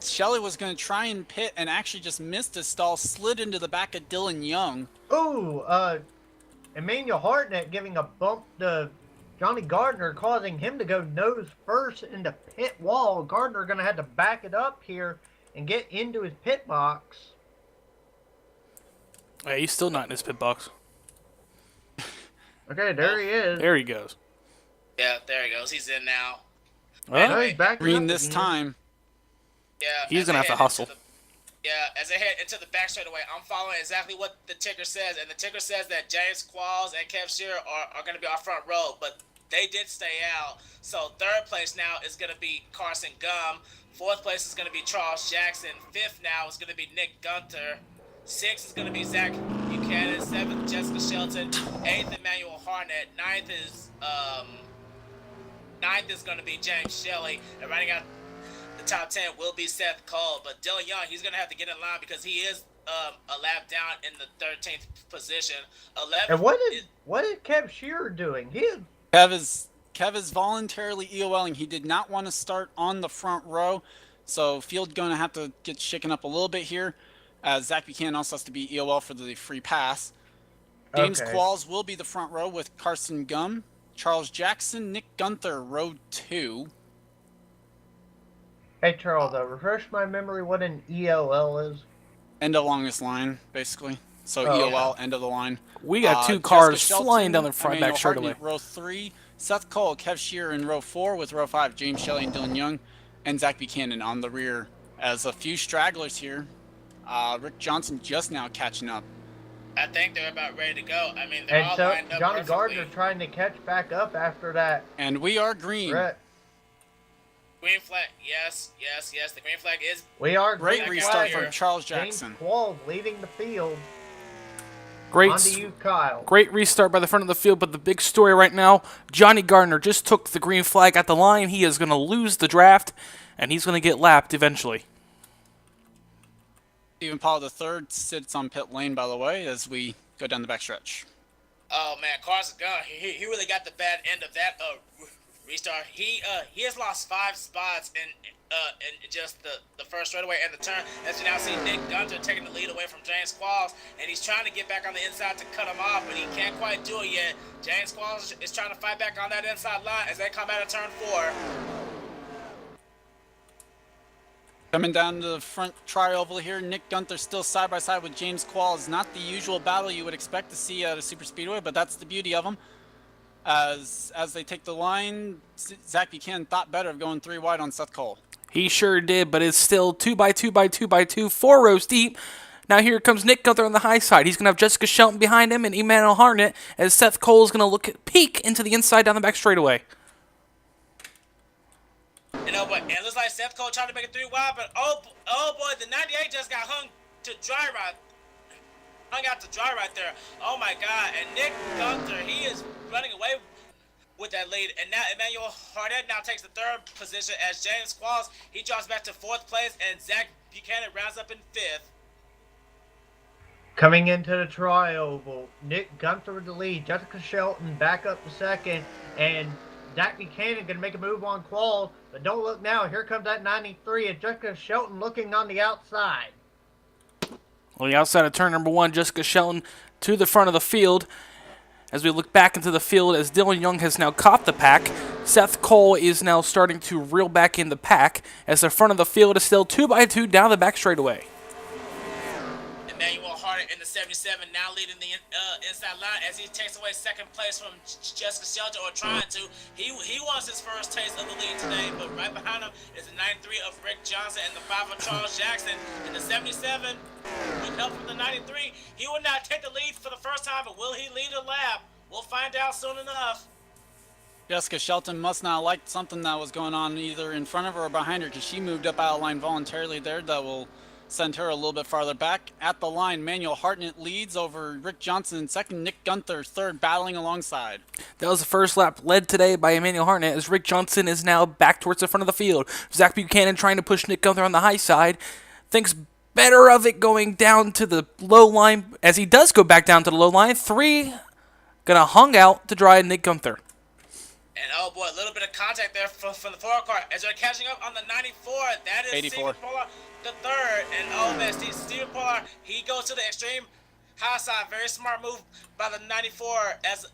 Speaker 1: Shelly was gonna try and pit and actually just missed his stall, slid into the back of Dylan Young.
Speaker 2: Ooh, Emmanuel Hartnett giving a bump to Johnny Gardner, causing him to go nose first into pit wall. Gardner gonna have to back it up here and get into his pit box.
Speaker 4: Yeah, he's still not in his pit box.
Speaker 2: Okay, there he is.
Speaker 4: There he goes.
Speaker 3: Yeah, there he goes. He's in now.
Speaker 4: Well,
Speaker 2: No, he's backing
Speaker 1: Green
Speaker 2: up
Speaker 1: this
Speaker 2: again.
Speaker 1: time.
Speaker 3: Yeah,
Speaker 4: he's
Speaker 3: as
Speaker 4: gonna
Speaker 3: they
Speaker 4: have to
Speaker 3: head
Speaker 4: hustle.
Speaker 3: into as they head into the back straightaway, I'm following exactly what the ticker says, and the ticker says that James Qualls and Kev Shearer are going to be our front row, but they did stay out. So 3rd place now is going to be Carson Gum. 4th place is going to be Charles Jackson. 5th now is going to be Nick Gunter. 6th is going to be Zach Buchanan. 7th, Jessica Shelton. 8th, Emmanuel Harnett. 9th is going to be James Shelley. And running out the top 10 will be Seth Cole. But Dylan Young, he's going to have to get in line because he is a lap down in the 13th position. 11th.
Speaker 2: And what is Kev Shearer doing?
Speaker 1: Kev is voluntarily EOLing. He did not want to start on the front row, so field going to have to get shaken up a little bit here. Zach Buchanan also has to be EOL for the free pass. James
Speaker 2: Okay.
Speaker 1: Qualls will be the front row with Carson Gum, Charles Jackson, Nick Gunther, row 2.
Speaker 2: Hey Charles, refresh my memory what an ELL is.
Speaker 1: End of longest line, basically. So
Speaker 2: Oh,
Speaker 1: EOL, end of the line.
Speaker 4: We got 2
Speaker 1: Jessica
Speaker 4: cars
Speaker 1: Shelton,
Speaker 4: flying down the front
Speaker 1: Emmanuel
Speaker 4: back straightaway.
Speaker 1: Hartnett, row 3. Seth Cole, Kev Shearer in row 4 with row 5, James Shelley and Dylan Young, and Zach Buchanan on the rear. As a few stragglers here. Rick Johnson just now catching up.
Speaker 3: I think they're about ready to go. I mean, they're
Speaker 2: And
Speaker 3: all
Speaker 2: so
Speaker 3: lined up
Speaker 2: Johnny
Speaker 3: perfectly.
Speaker 2: Gardner trying to catch back up after that
Speaker 1: And we are green.
Speaker 2: wreck.
Speaker 3: Green flag, yes. The green flag is.
Speaker 2: We are
Speaker 1: Great
Speaker 2: green
Speaker 1: restart
Speaker 2: flag.
Speaker 1: from Charles
Speaker 2: James
Speaker 1: Jackson.
Speaker 2: Qualls leading the field.
Speaker 4: Great,
Speaker 2: On to you, Kyle.
Speaker 4: great restart by the front of the field, but the big story right now, Johnny Gardner just took the green flag at the line. He is going to lose the draft, and he's going to get lapped eventually.
Speaker 1: Stephen Paul III sits on pit lane, by the way, as we go down the backstretch.
Speaker 3: Oh man, Carson Gunn, he really got the bad end of that restart. He has lost 5 spots in just the first straightaway and the turn. As you now see Nick Gunter taking the lead away from James Qualls, and he's trying to get back on the inside to cut him off, but he can't quite do it yet. James Qualls is trying to fight back on that inside line as they come out of turn 4.
Speaker 1: Coming down to the front tri-oval here, Nick Gunther still side by side with James Qualls. Not the usual battle you would expect to see at a super speedway, but that's the beauty of them. As they take the line, Zach Buchanan thought better of going 3 wide on Seth Cole.
Speaker 4: He sure did, but it's still 2x2x2x2, 4 rows deep. Now here comes Nick Gunther on the high side. He's going to have Jessica Shelton behind him and Emmanuel Harnett as Seth Cole is going to look at peek into the inside down the back straightaway.
Speaker 3: You know, but it looks like Seth Cole trying to make it 3 wide, but oh boy, the 98 just got hung out to dry right there. Oh my God! And Nick Gunther, he is running away with that lead, and now Emmanuel Harnett now takes the 3rd position as James Qualls, he drops back to 4th place, and Zach Buchanan rounds up in 5th.
Speaker 2: Coming into the tri-oval, Nick Gunther with the lead, Jessica Shelton back up to 2nd, and Zach Buchanan going to make a move on Qualls, but don't look now. Here comes that 93, and Jessica Shelton looking on the outside.
Speaker 4: On the outside of turn number 1, Jessica Shelton to the front of the field. As we look back into the field, as Dylan Young has now caught the pack, Seth Cole is now starting to reel back in the pack, as the front of the field is still 2x2 down the back straightaway.
Speaker 3: Emmanuel Harnett in the 77 now leading the inside line as he takes away 2nd place from Jessica Shelton, or trying to. He wants his first taste of the lead today, but right behind him is the 93 of Rick Johnson and the 5 of Charles Jackson. In the 77, with help from the 93, he will not take the lead for the first time, but will he lead a lap? We'll find out soon enough.
Speaker 1: Jessica Shelton must not like something that was going on either in front of her or behind her, because she moved up out of line voluntarily there. That will send her a little bit farther back. At the line, Manuel Hartnett leads over Rick Johnson in 2nd, Nick Gunther 3rd, battling alongside.
Speaker 4: That was the first lap led today by Emmanuel Harnett, as Rick Johnson is now back towards the front of the field. Zach Buchanan trying to push Nick Gunther on the high side. Thinks better of it going down to the low line. As he does go back down to the low line, 3 gonna hung out to dry Nick Gunther.
Speaker 3: And oh boy, a little bit of contact there from the 4 car as they're catching up on the 94. That is
Speaker 1: 84.
Speaker 3: Stephen Pollard, the 3rd. And oh man, Stephen Pollard, he goes to the extreme high side. Very smart move by the 94 as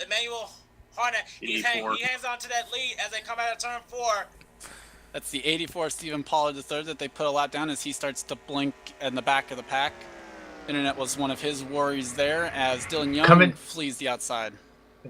Speaker 3: Emmanuel Harnett. He hangs on to that lead as they come out of turn 4.
Speaker 1: That's the 84 Stephen Pollard III that they put a lap down as he starts to blink in the back of the pack. Internet was one of his worries there as Dylan Young flees the outside.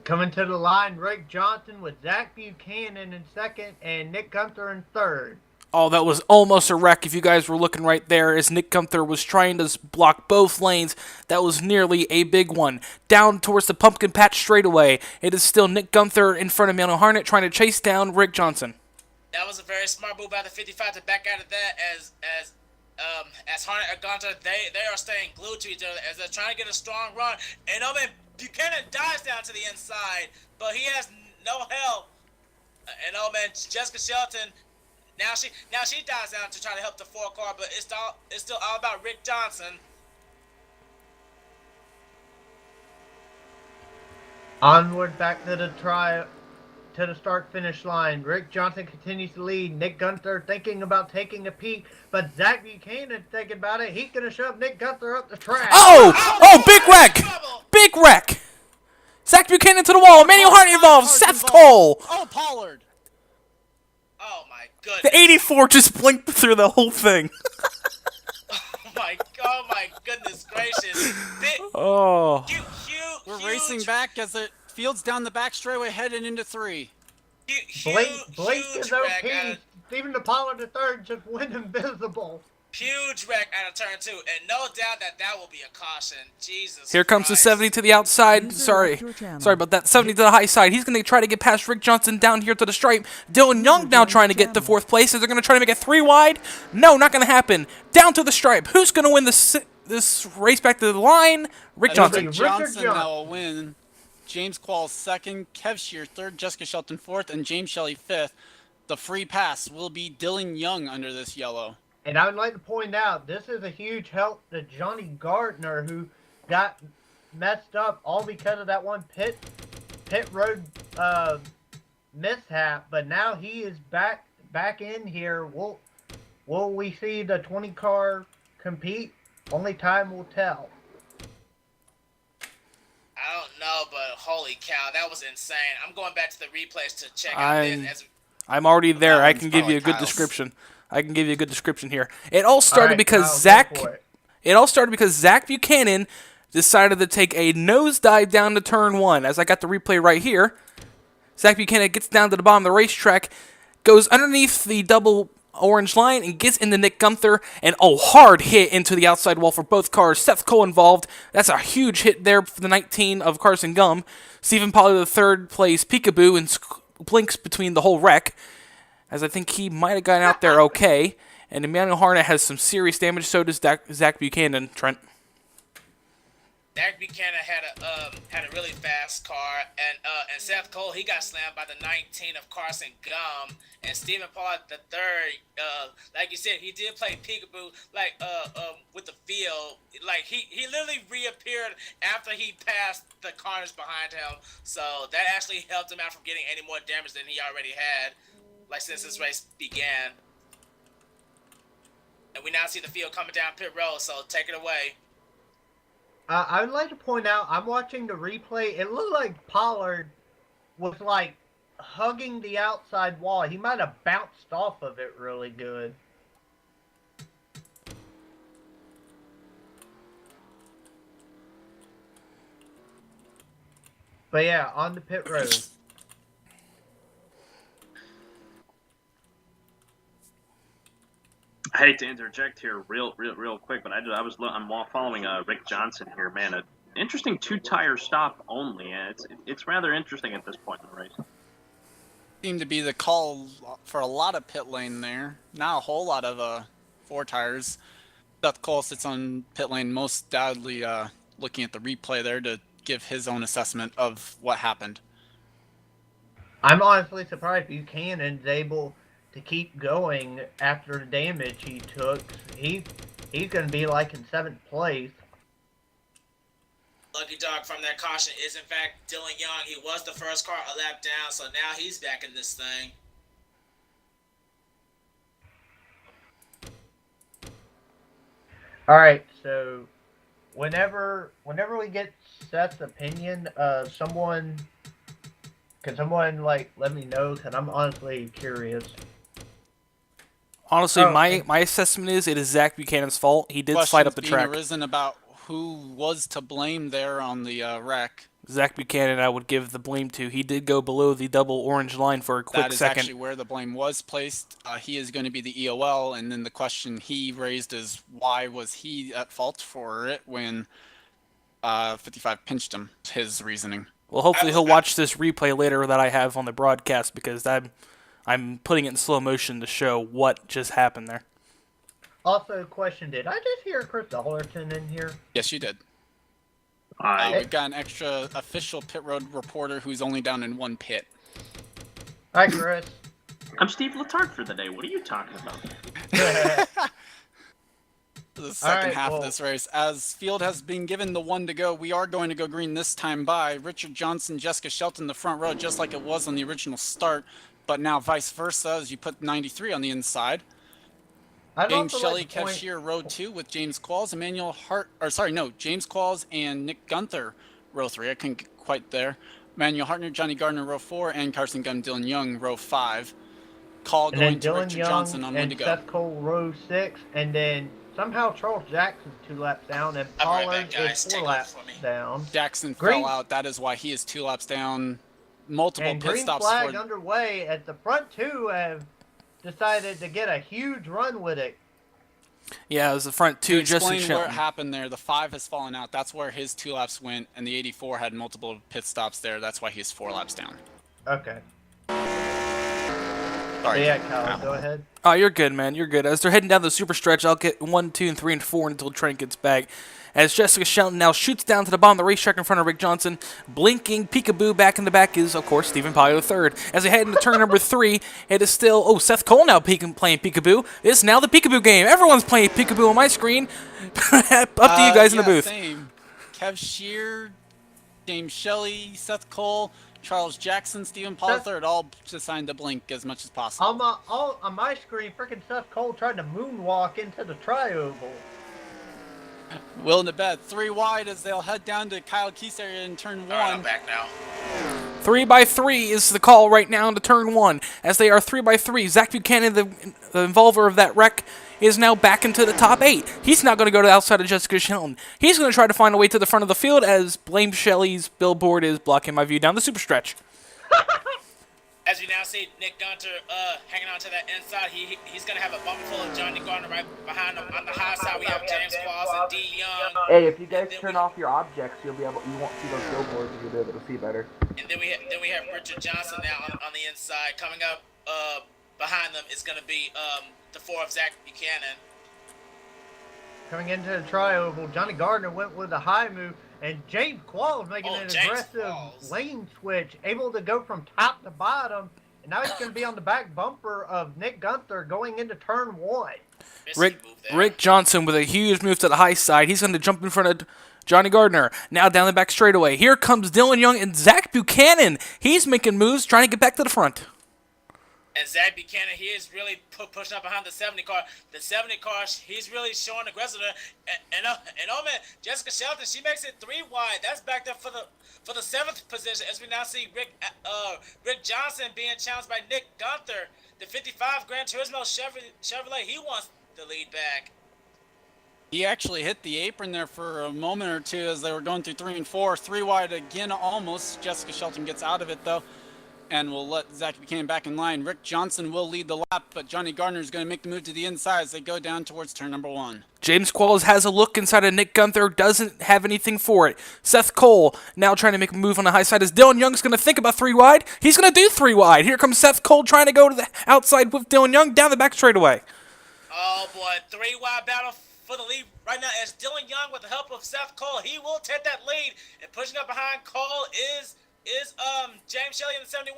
Speaker 2: Coming to the line, Rick Johnson with Zach Buchanan in 2nd and Nick Gunther in 3rd.
Speaker 4: Oh, that was almost a wreck if you guys were looking right there as Nick Gunther was trying to block both lanes. That was nearly a big one. Down towards the pumpkin patch straightaway. It is still Nick Gunther in front of Emmanuel Harnett trying to chase down Rick Johnson.
Speaker 3: That was a very smart move by the 55 to back out of that as Harnett and Gunther, they are staying glued to each other as they're trying to get a strong run. And oh man, Buchanan dives down to the inside, but he has no help. And oh man, Jessica Shelton, now she dives down to try to help the 4 car, but it's still all about Rick Johnson.
Speaker 2: Onward back to the start-finish line. Rick Johnson continues to lead. Nick Gunther thinking about taking a peek, but Zach Buchanan thinking about it. He's going to shove Nick Gunther up the track.
Speaker 4: Oh, big wreck! Big wreck! Zach Buchanan to the wall. Emmanuel Harnett involved. Seth Cole.
Speaker 1: Oh, Pollard.
Speaker 3: Oh my goodness.
Speaker 4: The 84 just blinked through the whole thing.
Speaker 3: Oh my goodness gracious.
Speaker 4: Oh.
Speaker 1: We're racing back as it fields down the back straightaway heading into 3.
Speaker 2: Blake is OP.
Speaker 3: Wreck
Speaker 2: Stephen Pollard III just went invisible.
Speaker 3: huge wreck out of turn 2, and no doubt that will be a caution. Jesus
Speaker 4: Here comes the
Speaker 3: Christ.
Speaker 4: 70 to the outside. Sorry about that. 70 to the high side. He's going to try to get past Rick Johnson down here to the stripe. Dylan Young now trying to get to 4th place. Is they're going to try to make it 3 wide? No, not going to happen. Down to the stripe. Who's going to win the this race back to the line. Rick
Speaker 1: It'll
Speaker 4: Johnson.
Speaker 1: be
Speaker 2: Richard
Speaker 1: Johnson
Speaker 2: Johnson.
Speaker 1: that will win. James Qualls second, Kev Shear third, Jessica Shelton fourth, and James Shelley fifth. The free pass will be Dylan Young under this yellow.
Speaker 2: And I would like to point out, this is a huge help to Johnny Gardner, who got messed up all because of that one pit road mishap. But now he is back in here. Will we see the 20 car compete? Only time will tell.
Speaker 3: I don't know, but holy cow, that was insane. I'm going back to the replays to check out this.
Speaker 4: I'm already there.
Speaker 1: That
Speaker 4: I
Speaker 1: one's
Speaker 4: can give you a
Speaker 1: probably
Speaker 4: good
Speaker 1: Kyle's.
Speaker 4: description. I can give you a good description here. It all started
Speaker 2: All right,
Speaker 4: because
Speaker 2: Kyle, go
Speaker 4: Zach.
Speaker 2: for it.
Speaker 4: It all started because Zach Buchanan decided to take a nosedive down to turn one. As I got the replay right here, Zach Buchanan gets down to the bottom of the racetrack, goes underneath the double orange line, and gets into Nick Gunther. And hard hit into the outside wall for both cars. Seth Cole involved. That's a huge hit there for the 19 of Carson Gum. Stephen Pollard, the third place peekaboo, and blinks between the whole wreck, as I think he might have gotten out there okay. And Emmanuel Harnett has some serious damage, so does Zach Buchanan, Trent.
Speaker 3: Zach Buchanan had a really fast car, and Seth Cole, he got slammed by the 19 of Carson Gum, and Stephen Pollard the third. Like you said, he did play peekaboo with the field. Like he literally reappeared after he passed the cars behind him, so that actually helped him out from getting any more damage than he already had, like since this race began. And we now see the field coming down pit road, so take it away.
Speaker 2: I would like to point out, I'm watching the replay. It looked like Pollard was like hugging the outside wall. He might have bounced off of it really good. But yeah, on the pit road.
Speaker 6: I hate to interject here real quick, but I'm following Rick Johnson here, man. An interesting two-tire stop only, and it's rather interesting at this point in the race.
Speaker 1: Seemed to be the call for a lot of pit lane there. Not a whole lot of 4 tires. Seth Cole sits on pit lane, most doubtly looking at the replay there to give his own assessment of what happened.
Speaker 2: I'm honestly surprised Buchanan's able to keep going after the damage he took. He's going to be like in 7th place.
Speaker 3: Lucky dog from that caution is in fact Dylan Young. He was the first car a lap down, so now he's back in this thing.
Speaker 2: All right, so whenever we get Seth's opinion, can someone like let me know? Cause I'm honestly curious.
Speaker 4: Honestly,
Speaker 2: Oh,
Speaker 4: my assessment is it is Zach Buchanan's fault. He did slide up the
Speaker 1: Questions being
Speaker 4: track.
Speaker 1: arisen about who was to blame there on the wreck.
Speaker 4: Zach Buchanan, I would give the blame to. He did go below the double orange line for a quick
Speaker 1: That is
Speaker 4: second.
Speaker 1: actually where the blame was placed. He is going to be the EOL, and then the question he raised is why was he at fault for it when 55 pinched him? His reasoning.
Speaker 4: Well, hopefully he'll watch this replay later that I have on the broadcast, because I'm putting it in slow motion to show what just happened there.
Speaker 2: Also, question: did I just hear Chris Dollerton in here?
Speaker 1: Yes, you did. We've got an extra official pit road reporter who's only down in 1 pit.
Speaker 2: Hi, Chris.
Speaker 6: I'm Steve Letarte for the day. What are you talking about?
Speaker 1: The second
Speaker 2: right,
Speaker 1: half
Speaker 2: well-
Speaker 1: of this race. As field has been given the 1 to go, we are going to go green this time by Richard Johnson, Jessica Shelton in the front row, just like it was on the original start, but now vice versa as you put 93 on the inside.
Speaker 2: I'd
Speaker 1: James
Speaker 2: also
Speaker 1: Shelley,
Speaker 2: like to
Speaker 1: Kev
Speaker 2: point-
Speaker 1: Shear, row 2 with James Qualls, James Qualls and Nick Gunther, row 3. I couldn't get quite there. Manuel Hartner, Johnny Gardner, row 4, and Carson Gum, Dylan Young, row 5. Call
Speaker 2: and
Speaker 1: going
Speaker 2: then
Speaker 1: to
Speaker 2: Dylan
Speaker 1: Richard
Speaker 2: Young
Speaker 1: Johnson on when
Speaker 2: and
Speaker 1: to go.
Speaker 2: Seth Cole row 6, and then somehow Charles Jackson's 2 laps down, and
Speaker 3: I'll be right
Speaker 2: Pollard
Speaker 3: back, guys.
Speaker 2: is
Speaker 3: Take
Speaker 2: 4
Speaker 3: over
Speaker 2: laps
Speaker 3: for me.
Speaker 2: down.
Speaker 1: Jackson
Speaker 2: Green-
Speaker 1: fell out. That is why he is 2 laps down. Multiple
Speaker 2: And
Speaker 1: pit
Speaker 2: green
Speaker 1: stops
Speaker 2: flag
Speaker 1: for
Speaker 2: underway as the front 2 have decided to get a huge run with it.
Speaker 4: Yeah, it was the front
Speaker 1: to
Speaker 4: 2, Justin
Speaker 1: explain where it
Speaker 4: Shelton.
Speaker 1: happened there. The 5 has fallen out. That's where his 2 laps went, and the 84 had multiple pit stops there. That's why he's 4 laps down.
Speaker 2: Okay.
Speaker 1: Sorry.
Speaker 2: Yeah, Kyle, go ahead.
Speaker 4: Oh, you're good, man. You're good. As they're heading down the super stretch, I'll get 1, 2, and 3, and 4 until Trent gets back. As Jessica Shelton now shoots down to the bottom of the racetrack in front of Rick Johnson, blinking peekaboo back in the back is, of course, Stephen Pyle III. As they head into turn number 3, it is still, Seth Cole now playing peekaboo. It's now the peekaboo game. Everyone's playing peekaboo on my screen. Up to you guys in the booth.
Speaker 1: Same. Kev Shear, James Shelley, Seth Cole, Charles Jackson, Stephen Paul III, all designed to blink as much as possible.
Speaker 2: On my screen, freaking Seth Cole tried to moonwalk into the tri-oval.
Speaker 1: Willing to bet 3 wide as they'll head down to Kyle Keith's area in turn 1.
Speaker 3: Alright, I'm back now.
Speaker 4: 3 by 3 is the call right now into turn 1. As they are 3 by 3, Zach Buchanan, the involver of that wreck, is now back into the top 8. He's not going to go to the outside of Jessica Shelton. He's going to try to find a way to the front of the field as Blame Shelley's billboard is blocking my view down the super stretch.
Speaker 3: As you now see Nick Gunter hanging on to that inside, he's going to have a bumper full of Johnny Gardner right behind him. On the high side, we have James Claus and D. Young.
Speaker 5: Hey, if you guys turn off your objects, you won't see those billboards, and you'll be able to see better.
Speaker 3: And then we have Richard Johnson now on the inside. Coming up behind them is going to be the 4 of Zach Buchanan.
Speaker 2: Coming into the tri-oval, Johnny Gardner went with a high move, and James Qualls making an aggressive lane switch, able to go from top to bottom, and now he's going to be on the back bumper of Nick Gunther going into turn 1.
Speaker 4: Rick Johnson with a huge move to the high side. He's going to jump in front of Johnny Gardner. Now down the back straightaway. Here comes Dylan Young and Zach Buchanan. He's making moves, trying to get back to the front.
Speaker 3: And Zach Buchanan, he is really pushing up behind the 70 car. The 70 car, he's really showing aggressiveness. And oh man, Jessica Shelton, she makes it 3 wide. That's back there for the 7th position. As we now see Rick Johnson being challenged by Nick Gunther. The 55 Gran Turismo Chevrolet, he wants the lead back.
Speaker 1: He actually hit the apron there for a moment or two as they were going through 3 and 4. 3 wide again almost. Jessica Shelton gets out of it though. And we'll let Zach Buchanan back in line. Rick Johnson will lead the lap, but Johnny Gardner is going to make the move to the inside as they go down towards turn number 1.
Speaker 4: James Qualls has a look inside of Nick Gunther, doesn't have anything for it. Seth Cole now trying to make a move on the high side as Dylan Young's going to think about 3 wide. He's going to do 3 wide. Here comes Seth Cole trying to go to the outside with Dylan Young down the back straightaway.
Speaker 3: Oh boy, 3 wide battle for the lead right now as Dylan Young with the help of Seth Cole. He will take that lead, and pushing up behind Cole is James Shelley in the 71,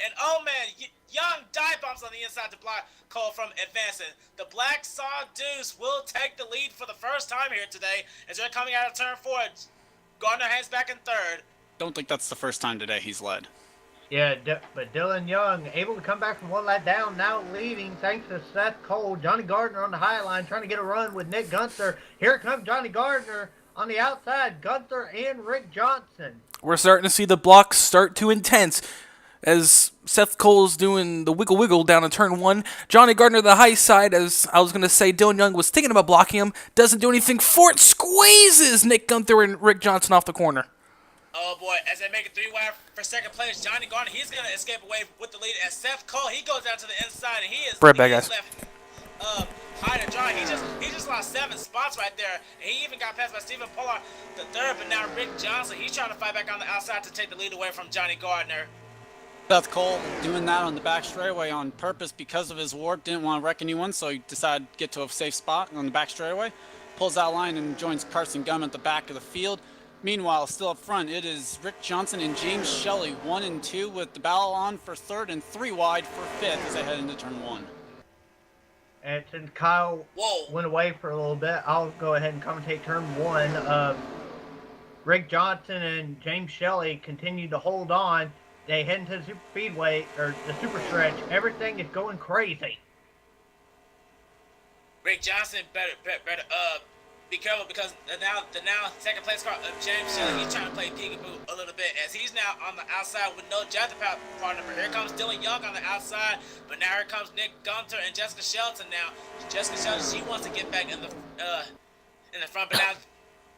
Speaker 3: and oh man, Young dive bombs on the inside to block Cole from advancing. The Black Saw Deuce will take the lead for the first time here today as they're coming out of turn 4. Gardner hands back in 3rd.
Speaker 1: Don't think that's the first time today he's led.
Speaker 2: Yeah, but Dylan Young able to come back from 1 lap down, now leading thanks to Seth Cole. Johnny Gardner on the high line trying to get a run with Nick Gunther. Here comes Johnny Gardner on the outside, Gunther and Rick Johnson.
Speaker 4: We're starting to see the blocks start to intense as Seth Cole's doing the wiggle down in turn 1. Johnny Gardner the high side, as I was going to say, Dylan Young was thinking about blocking him, doesn't do anything for it, squeezes Nick Gunther and Rick Johnson off the corner.
Speaker 3: Oh boy, as they make it 3 wide for second place, Johnny Gardner, he's going to escape away with the lead as Seth Cole, he goes down to the inside and he is left high to dry. He just lost 7 spots right there, and he even got passed by Stephen Pollard the 3rd, but now Rick Johnson, he's trying to fight back on the outside to take the lead away from Johnny Gardner.
Speaker 1: Seth Cole doing that on the back straightaway on purpose because of his warp. Didn't want to wreck anyone, so he decided to get to a safe spot on the back straightaway. Pulls out line and joins Carson Gum at the back of the field. Meanwhile, still up front, it is Rick Johnson and James Shelley, 1 and 2, with the battle on for 3rd and 3 wide for 5th as they head into turn 1.
Speaker 2: And since Kyle went away for a little bit, I'll go ahead and commentate turn 1. Rick Johnson and James Shelley continue to hold on. They head into the super speedway, or the super stretch. Everything is going crazy.
Speaker 3: Rick Johnson better be careful because the now second place car of James Shelley, he's trying to play peekaboo a little bit as he's now on the outside with no Jazzy partner. Here comes Dylan Young on the outside, but now here comes Nick Gunther and Jessica Shelton now. Jessica Shelton, she wants to get back in the front, but now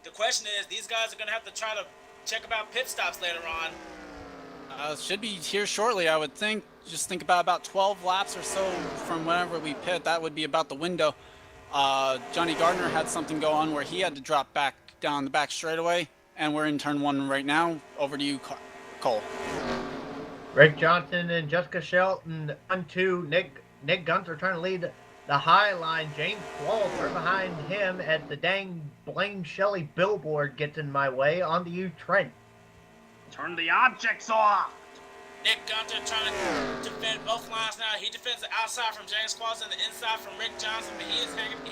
Speaker 3: the question is, these guys are going to have to try to check about pit stops later on.
Speaker 1: Should be here shortly, I would think. Just think about 12 laps or so from whenever we pit. That would be about the window. Johnny Gardner had something go on where he had to drop back down the back straightaway, and we're in turn 1 right now. Over to you, Cole.
Speaker 2: Rick Johnson and Jessica Shelton on two. Nick Gunther trying to lead the high line. James Qualls right behind him at the dang Blame Shelley billboard gets in my way on the U Trent.
Speaker 6: Turn the objects off.
Speaker 3: Nick Gunther trying to defend both lines now. He defends the outside from James Qualls and the inside from Rick Johnson, but he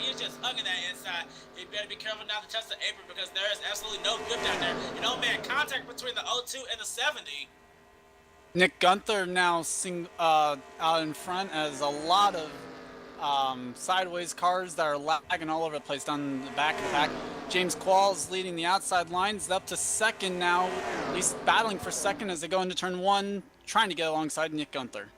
Speaker 3: is just hugging that inside. He better be careful not to touch the apron because there is absolutely no grip down there. You know, man, contact between the 02 and the 70.
Speaker 1: Nick Gunther now out in front as a lot of sideways cars that are lagging all over the place down the back of the pack. James Qualls leading the outside lines up to second now, at least battling for second as they go into turn one, trying to get alongside Nick Gunther.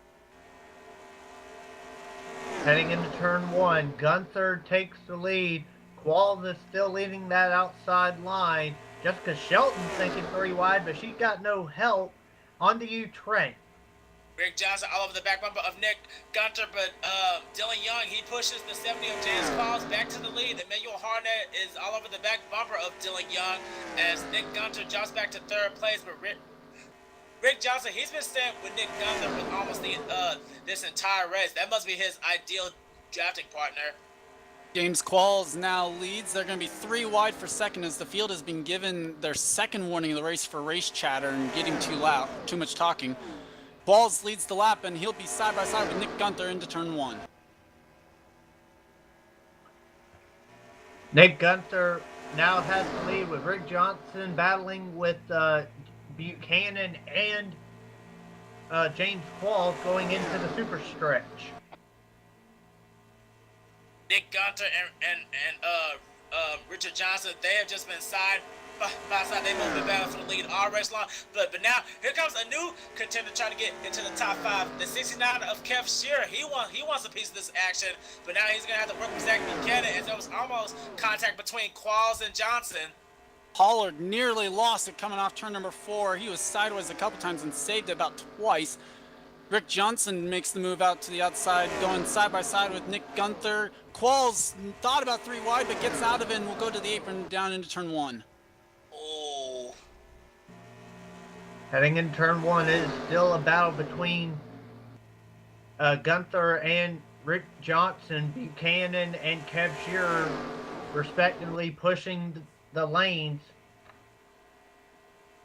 Speaker 2: Heading into turn one, Gunther takes the lead. Qualls is still leading that outside line. Jessica Shelton's thinking 3 wide, but she's got no help on the U Trent.
Speaker 3: Rick Johnson all over the back bumper of Nick Gunther, but Dylan Young, he pushes the 70 of James Qualls back to the lead. Emmanuel Harnett is all over the back bumper of Dylan Young as Nick Gunther jumps back to third place, but Rick Johnson, he's been staying with Nick Gunther with almost this entire race. That must be his ideal drafting partner.
Speaker 1: James Qualls now leads. They're going to be 3 wide for second as the field has been given their second warning of the race for race chatter and getting too loud, too much talking. Qualls leads the lap, and he'll be side by side with Nick Gunther into turn one.
Speaker 2: Nick Gunther now has the lead with Rick Johnson battling with Buchanan and James Qualls going into the super stretch.
Speaker 3: Nick Gunther and Richard Johnson, they have just been side by side. They've both been battling for the lead all race long. But now here comes a new contender trying to get into the top 5. The 69 of Kev Shearer. He wants a piece of this action, but now he's gonna have to work with Zach Buchanan, as there was almost contact between Qualls and Johnson.
Speaker 1: Pollard nearly lost it coming off turn number 4. He was sideways a couple times and saved it about twice. Rick Johnson makes the move out to the outside, going side by side with Nick Gunther. Qualls thought about 3 wide, but gets out of it and will go to the apron down into turn 1.
Speaker 3: Oh.
Speaker 2: Heading into turn one, it is still a battle between Gunther and Rick Johnson, Buchanan and Kev Shearer, respectively, pushing the lanes.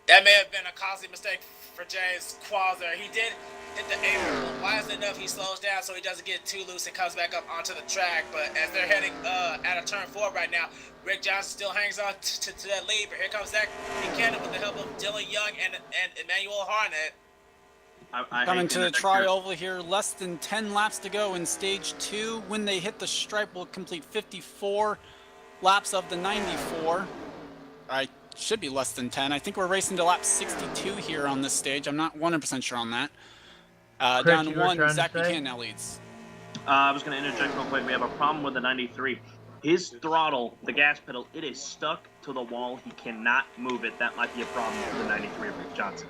Speaker 3: That may have been a costly mistake for James Qualls there. He did hit the apron. Wise enough, he slows down so he doesn't get too loose and comes back up onto the track. But as they're heading out of turn 4 right now, Rick Johnson still hangs on to that lead. But here comes Zach Buchanan with the help of Dylan Young and Emmanuel Harnett.
Speaker 1: Coming to the tri-oval here, less than 10 laps to go in stage 2. When they hit the stripe, we'll complete 54 laps of the 94. I should be less than 10. I think we're racing to lap 62 here on this stage. I'm not 100% sure on that. Down to 1, Zach Buchanan now leads.
Speaker 6: I was going to interject real quick. We have a problem with the 93. His throttle, the gas pedal, it is stuck to the wall. He cannot move it. That might be a problem with the 93 of Rick Johnson.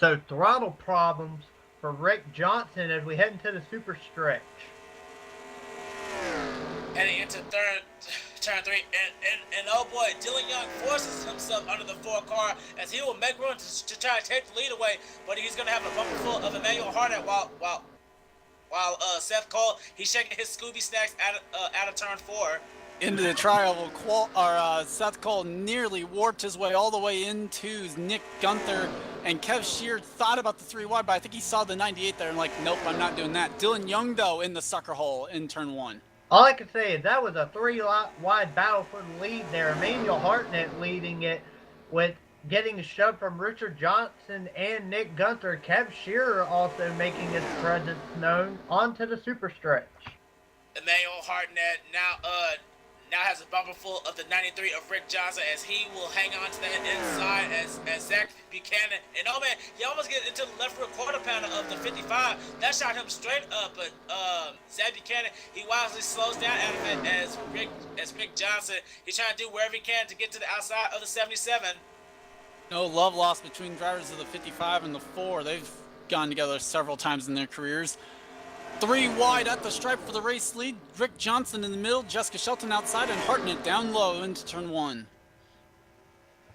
Speaker 2: So throttle problems for Rick Johnson as we head into the super stretch.
Speaker 3: Heading into turn 3, and oh boy, Dylan Young forces himself under the 4 car as he will make room to try to take the lead away, but he's going to have a bumper full of Emmanuel Harnett while Seth Cole, he's shaking his Scooby snacks out of turn 4.
Speaker 1: Into the tri-oval, Seth Cole nearly warped his way all the way into Nick Gunther, and Kev Shearer thought about the 3 wide, but I think he saw the 98 there and like, nope, I'm not doing that. Dylan Young, though, in the sucker hole in turn 1.
Speaker 2: All I can say is that was a 3 wide battle for the lead there. Emmanuel Hartnett leading it with getting a shove from Richard Johnson and Nick Gunther. Kev Shearer also making his presence known onto the super stretch.
Speaker 3: Emmanuel Hartnett now has a bumper full of the 93 of Rick Johnson as he will hang on to that inside as Zach Buchanan. And oh man, he almost gets into the left rear quarter pounder of the 55. That shot him straight up, but Zach Buchanan, he wisely slows down out of it as Rick Johnson, he's trying to do wherever he can to get to the outside of the 77.
Speaker 1: No love lost between drivers of the 55 and the 4. They've gone together several times in their careers. 3 wide at the stripe for the race lead. Rick Johnson in the middle, Jessica Shelton outside, and Hartnett down low into turn 1.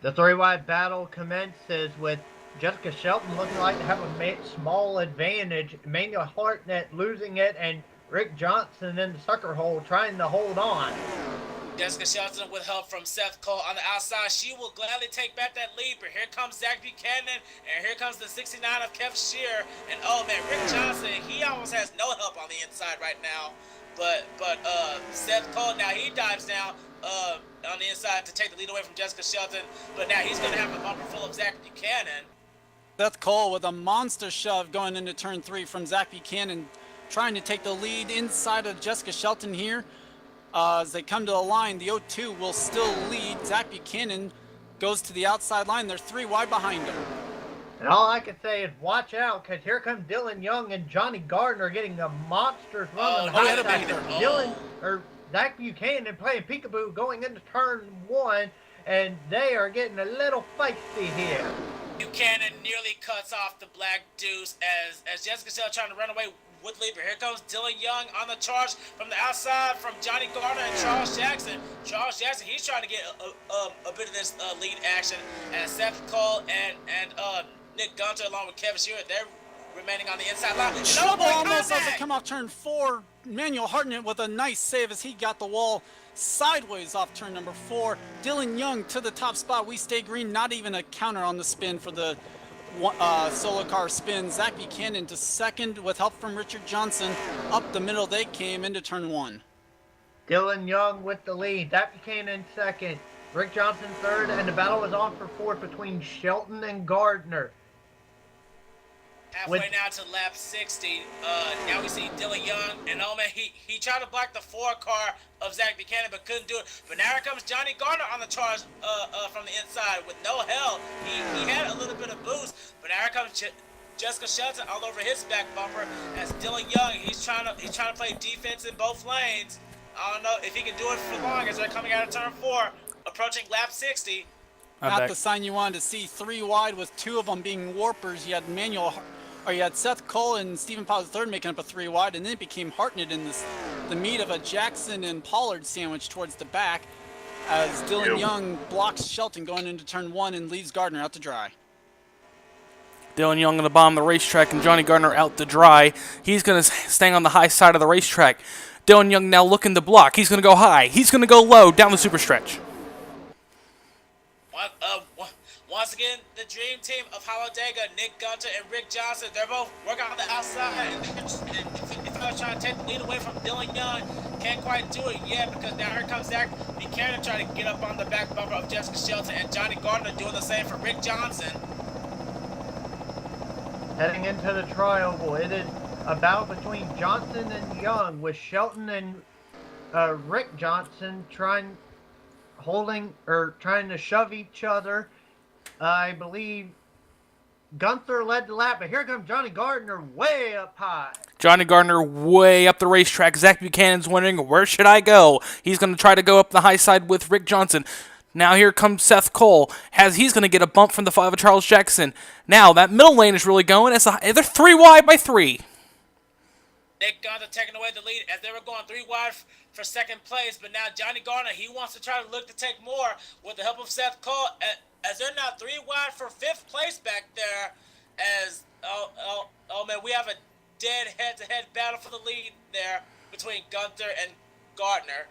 Speaker 2: The 3 wide battle commences with Jessica Shelton looking like to have a small advantage. Emmanuel Hartnett losing it, and Rick Johnson in the sucker hole trying to hold on.
Speaker 3: Jessica Shelton with help from Seth Cole on the outside. She will gladly take back that lead, but here comes Zach Buchanan, and here comes the 69 of Kev Shear. And oh man, Rick Johnson, he almost has no help on the inside right now. But Seth Cole, now he dives down on the inside to take the lead away from Jessica Shelton. But now he's going to have a bumper full of Zach Buchanan.
Speaker 1: Seth Cole with a monster shove going into turn 3 from Zach Buchanan, trying to take the lead inside of Jessica Shelton here. As they come to the line, the 0-2 will still lead. Zach Buchanan goes to the outside line. They're 3 wide behind him.
Speaker 2: And all I can say is watch out, because here come Dylan Young and Johnny Gardner getting the monsters running
Speaker 1: he had a
Speaker 2: high.
Speaker 1: beater.
Speaker 2: Zach Buchanan playing peekaboo going into turn 1, and they are getting a little feisty here.
Speaker 3: Buchanan nearly cuts off the Black Deuce as Jessica Shelton trying to run away with lead. Here comes Dylan Young on the charge from the outside from Johnny Gardner and Charles Jackson. Charles Jackson, he's trying to get a bit of this lead action. And Seth Cole and Nick Gunter along with Kevin Shearer, they're remaining on the inside line.
Speaker 1: Trouble almost as they come off turn 4. Manuel Hartnett with a nice save as he got the wall sideways off turn number 4. Dylan Young to the top spot. We stay green. Not even a counter on the spin for the solo car spin. Zach Buchanan to second with help from Richard Johnson. Up the middle they came into turn 1.
Speaker 2: Dylan Young with the lead. Zach Buchanan second. Rick Johnson third, and the battle is on for fourth between Shelton and Gardner.
Speaker 3: Halfway now to lap 60. Now we see Dylan Young, and oh man, he tried to block the 4 car of Zach Buchanan, but couldn't do it. But now here comes Johnny Gardner on the charge from the inside with no help. He had a little bit of boost, but now here comes Jessica Shelton all over his back bumper as Dylan Young. He's trying to play defense in both lanes. I don't know if he can do it for long as they're coming out of turn 4, approaching lap 60.
Speaker 1: Not the sign you wanted to see. 3 wide with 2 of them being warpers. You had Seth Cole and Stephen Potts III making up a 3 wide, and then it became Hartnett in the meat of a Jackson and Pollard sandwich towards the back as Dylan Young blocks Shelton going into turn 1 and leaves Gardner out to dry.
Speaker 4: Dylan Young on the bottom of the racetrack and Johnny Gardner out to dry. He's going to stay on the high side of the racetrack. Dylan Young now looking to block. He's going to go high. He's going to go low down the super stretch.
Speaker 3: Once again, the dream team of Hallowdega, Nick Gunter and Rick Johnson, they're both working on the outside. And if I was trying to take the lead away from Dylan Young, can't quite do it yet because now here comes Zach Buchanan trying to get up on the back bumper of Jessica Shelton and Johnny Gardner doing the same for Rick Johnson.
Speaker 2: Heading into the tri-oval, it is a battle between Johnson and Young with Shelton and Rick Johnson trying to shove each other. I believe Gunther led the lap, but here comes Johnny Gardner way up high.
Speaker 4: Johnny Gardner way up the racetrack. Zach Buchanan's wondering, where should I go? He's going to try to go up the high side with Rick Johnson. Now here comes Seth Cole. He's going to get a bump from the 5 of Charles Jackson. Now that middle lane is really going. They're 3 wide by 3.
Speaker 3: Nick Gunter taking away the lead as they were going 3 wide for second place, but now Johnny Gardner, he wants to try to look to take more with the help of Seth Cole, as they're now 3 wide for 5th place back there. As oh man, we have a dead head-to-head battle for the lead there between Gunter and Gardner.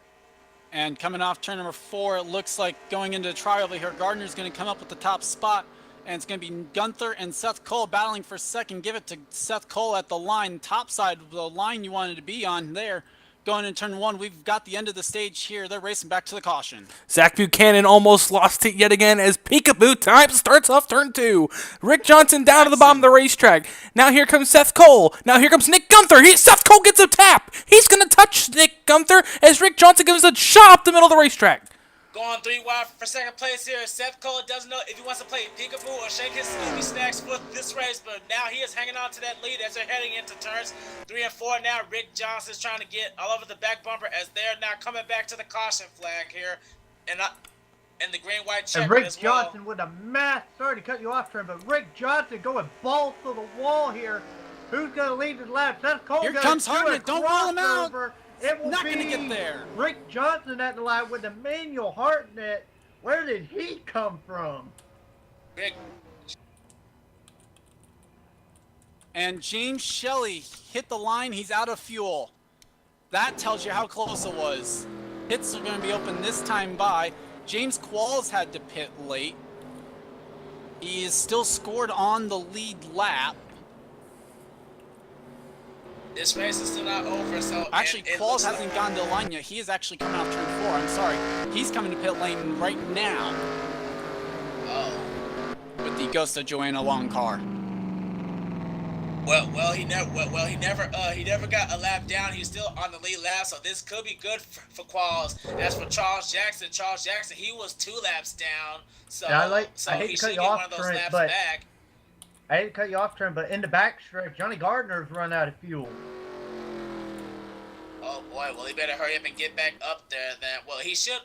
Speaker 1: And coming off turn number 4, it looks like going into the trial here, Gardner's going to come up with the top spot. And it's going to be Gunther and Seth Cole battling for second. Give it to Seth Cole at the line, top side of the line you wanted to be on there. Going in turn 1, we've got the end of the stage here. They're racing back to the caution.
Speaker 4: Zach Buchanan almost lost it yet again as peekaboo time starts off turn 2. Rick Johnson down to the bottom of the racetrack. Now here comes Seth Cole. Now here comes Nick Gunther. Seth Cole gets a tap. He's going to touch Nick Gunther as Rick Johnson gives a shot up the middle of the racetrack.
Speaker 3: Going 3 wide for second place here. Seth Cole doesn't know if he wants to play peekaboo or shake his Scooby Snacks for this race, but now he is hanging on to that lead as they're heading into turns 3 and 4. Now Rick Johnson's trying to get all over the back bumper as they're now coming back to the caution flag here, and the green-white check.
Speaker 2: And Rick
Speaker 3: as well.
Speaker 2: Johnson with a sorry to cut you off, Trent, but Rick Johnson going balls to the wall here. Who's going to lead the lap? Seth Cole.
Speaker 1: Here comes Hartnett. Don't roll him out.
Speaker 2: It will
Speaker 1: Not
Speaker 2: be
Speaker 1: going to get there.
Speaker 2: Rick Johnson at the line with Emmanuel Hartnett. Where did he come from?
Speaker 3: Rick
Speaker 1: And James Shelley hit the line. He's out of fuel. That tells you how close it was. Pits are going to be open this time by. James Qualls had to pit late. He is still scored on the lead lap.
Speaker 3: This race is still not over, so
Speaker 1: Actually,
Speaker 3: it
Speaker 1: Qualls
Speaker 3: looks
Speaker 1: hasn't gone to the line yet. He is actually coming off turn 4. I'm sorry. He's coming to pit lane right now
Speaker 3: Oh.
Speaker 1: with the Ghost of Joanna Long car.
Speaker 3: He never got a lap down. He's still on the lead lap, so this could be good for Qualls. As for Charles Jackson, he was 2 laps down, so
Speaker 2: Yeah, I hate
Speaker 3: he
Speaker 2: to
Speaker 3: should
Speaker 2: cut you
Speaker 3: get
Speaker 2: off,
Speaker 3: one of those
Speaker 2: Trent,
Speaker 3: laps
Speaker 2: but
Speaker 3: back.
Speaker 2: I hate to cut you off, Trent, but in the backstretch, Johnny Gardner's run out of fuel.
Speaker 3: Oh boy, well he better hurry up and get back up there then. Well, he should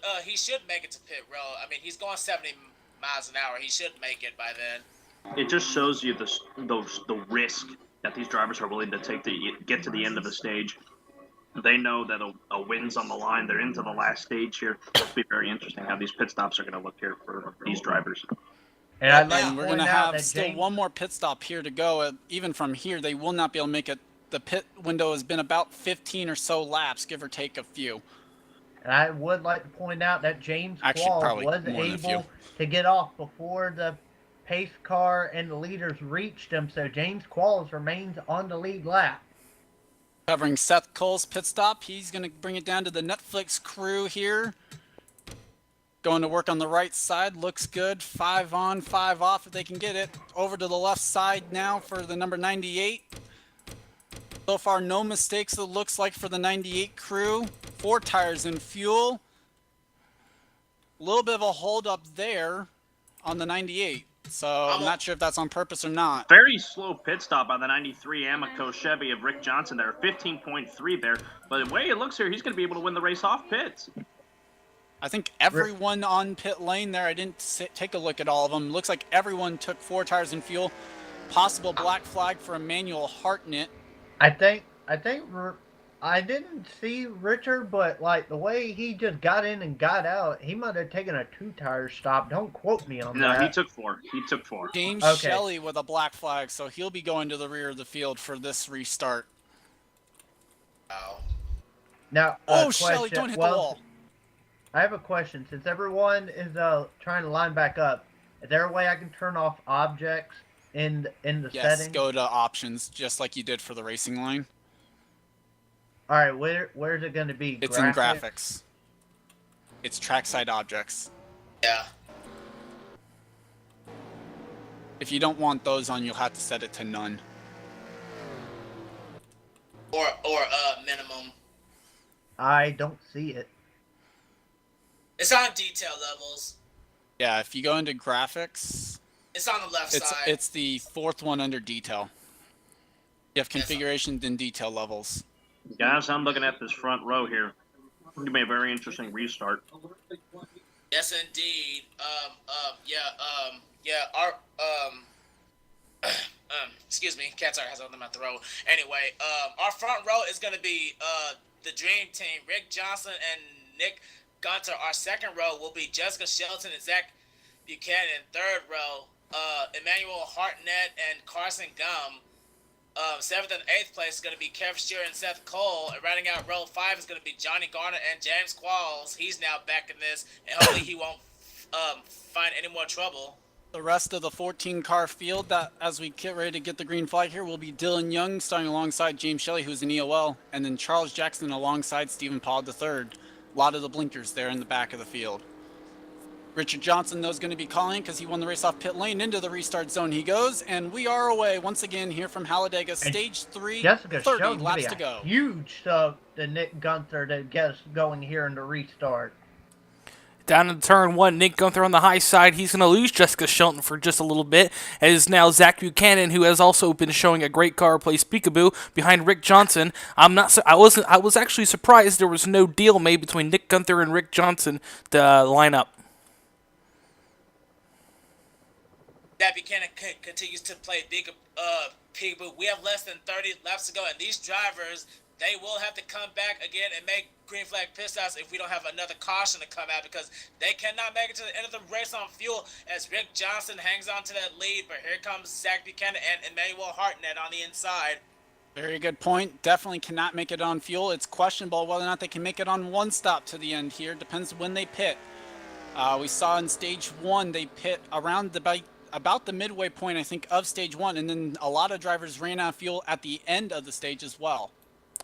Speaker 3: make it to pit road. I mean, he's going 70 miles an hour. He should make it by then.
Speaker 6: It just shows you the risk that these drivers are willing to take to get to the end of the stage. They know that a win's on the line. They're into the last stage here. It'll be very interesting how these pit stops are going to look here for these drivers.
Speaker 2: And I'd like
Speaker 1: And
Speaker 2: to
Speaker 1: we're going
Speaker 2: point
Speaker 1: to
Speaker 2: out
Speaker 1: have
Speaker 2: that
Speaker 1: still
Speaker 2: James,
Speaker 1: one more pit stop here to go. Even from here, they will not be able to make it. The pit window has been about 15 or so laps, give or take a few.
Speaker 2: and I would like to point out that James
Speaker 1: Actually,
Speaker 2: Qualls
Speaker 1: probably
Speaker 2: was
Speaker 1: more than a few.
Speaker 2: able to get off before the pace car and the leaders reached him, so James Qualls remains on the lead lap.
Speaker 1: Covering Seth Cole's pit stop. He's going to bring it down to the Netflix crew here. Going to work on the right side. Looks good. 5 on, 5 off if they can get it. Over to the left side now for the number 98. So far, no mistakes it looks like for the 98 crew. 4 tires in fuel. A little bit of a hold up there on the 98. So I'm not sure if that's on purpose or not.
Speaker 6: Very slow pit stop by the 93 Amoco Chevy of Rick Johnson there. 15.3 there. But the way it looks here, he's going to be able to win the race off pits.
Speaker 1: I think everyone on pit lane there, I didn't take a look at all of them. Looks like everyone took 4 tires in fuel. Possible black flag for Emmanuel Hartnett.
Speaker 2: I think I didn't see Richard, but like the way he just got in and got out, he might have taken a 2-tire stop. Don't quote me on that.
Speaker 6: No, he took 4. He took 4.
Speaker 1: James
Speaker 2: Okay.
Speaker 1: Shelley with a black flag, so he'll be going to the rear of the field for this restart.
Speaker 3: Wow.
Speaker 2: Now,
Speaker 1: Shelley, don't hit the wall.
Speaker 2: I have a question. Since everyone is trying to line back up, is there a way I can turn off objects in the
Speaker 1: Yes,
Speaker 2: settings?
Speaker 1: go to options, just like you did for the racing line.
Speaker 2: All right, where's it going to be?
Speaker 1: It's in graphics. It's trackside objects.
Speaker 3: Yeah.
Speaker 1: If you don't want those on, you'll have to set it to none.
Speaker 3: Or minimum.
Speaker 2: I don't see it.
Speaker 3: It's on detail levels.
Speaker 1: Yeah, if you go into graphics,
Speaker 3: It's on the left side.
Speaker 1: it's the 4th one under detail. You have configuration, then detail levels.
Speaker 6: Guys, I'm looking at this front row here. It's going to be a very interesting restart.
Speaker 3: Yes, indeed. Excuse me, cat's already has something in my throat. Anyway, our front row is going to be the Dream Team, Rick Johnson and Nick Gunter. Our second row will be Jessica Shelton and Zach Buchanan. Third row, Emmanuel Hartnett and Carson Gum. 7th and 8th place is going to be Kev Shearer and Seth Cole. And rounding out row 5 is going to be Johnny Garner and James Qualls. He's now back in this, and hopefully he won't find any more trouble.
Speaker 1: The rest of the 14-car field, that as we get ready to get the green flag here, will be Dylan Young starting alongside James Shelley, who's an EOL, and then Charles Jackson alongside Stephen Podd III. A lot of the blinkers there in the back of the field. Richard Johnson, though, is going to be calling because he won the race off pit lane. Into the restart zone he goes, and we are away once again here from Hallowdega, stage 3,
Speaker 2: Jessica
Speaker 1: 30
Speaker 2: Shelton's
Speaker 1: laps
Speaker 2: gonna
Speaker 1: to
Speaker 2: be a
Speaker 1: go.
Speaker 2: huge sub to Nick Gunther to get us going here in the restart.
Speaker 4: Down in turn 1, Nick Gunther on the high side. He's going to lose Jessica Shelton for just a little bit. As now Zach Buchanan, who has also been showing a great car, plays peekaboo behind Rick Johnson. I was actually surprised there was no deal made between Nick Gunther and Rick Johnson to line up.
Speaker 3: That Buchanan continues to play peekaboo. We have less than 30 laps to go, and these drivers, they will have to come back again and make green flag pit stops if we don't have another caution to come out, because they cannot make it to the end of the race on fuel as Rick Johnson hangs on to that lead. But here comes Zach Buchanan and Emmanuel Hartnett on the inside.
Speaker 1: Very good point. Definitely cannot make it on fuel. It's questionable whether or not they can make it on one stop to the end here. Depends when they pit. We saw in stage 1 they pit around about the midway point, I think, of stage 1, and then a lot of drivers ran out of fuel at the end of the stage as well.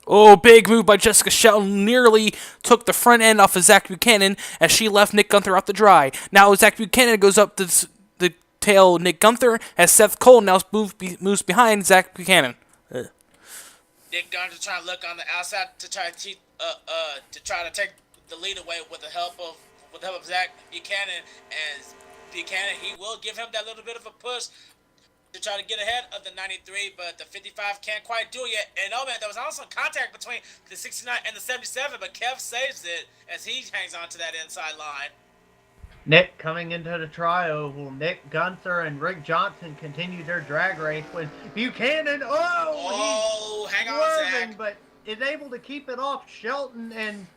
Speaker 4: Oh, big move by Jessica Shelton. Nearly took the front end off of Zach Buchanan as she left Nick Gunther out to dry. Now Zach Buchanan goes up to the tail Nick Gunther as Seth Cole now moves behind Zach Buchanan.
Speaker 3: Nick Gunther trying to look on the outside to try to take the lead away with the help of Zach Buchanan. And Buchanan, he will give him that little bit of a push to try to get ahead of the 93, but the 55 can't quite do it yet. And oh man, there was also contact between the 69 and the 77, but Kev saves it as he hangs on to that inside line.
Speaker 2: Nick coming into the tri-oval. Nick Gunther and Rick Johnson continue their drag race with Buchanan. He's
Speaker 3: hang on,
Speaker 2: swerving,
Speaker 3: Zach.
Speaker 2: but is able to keep it off Shelton and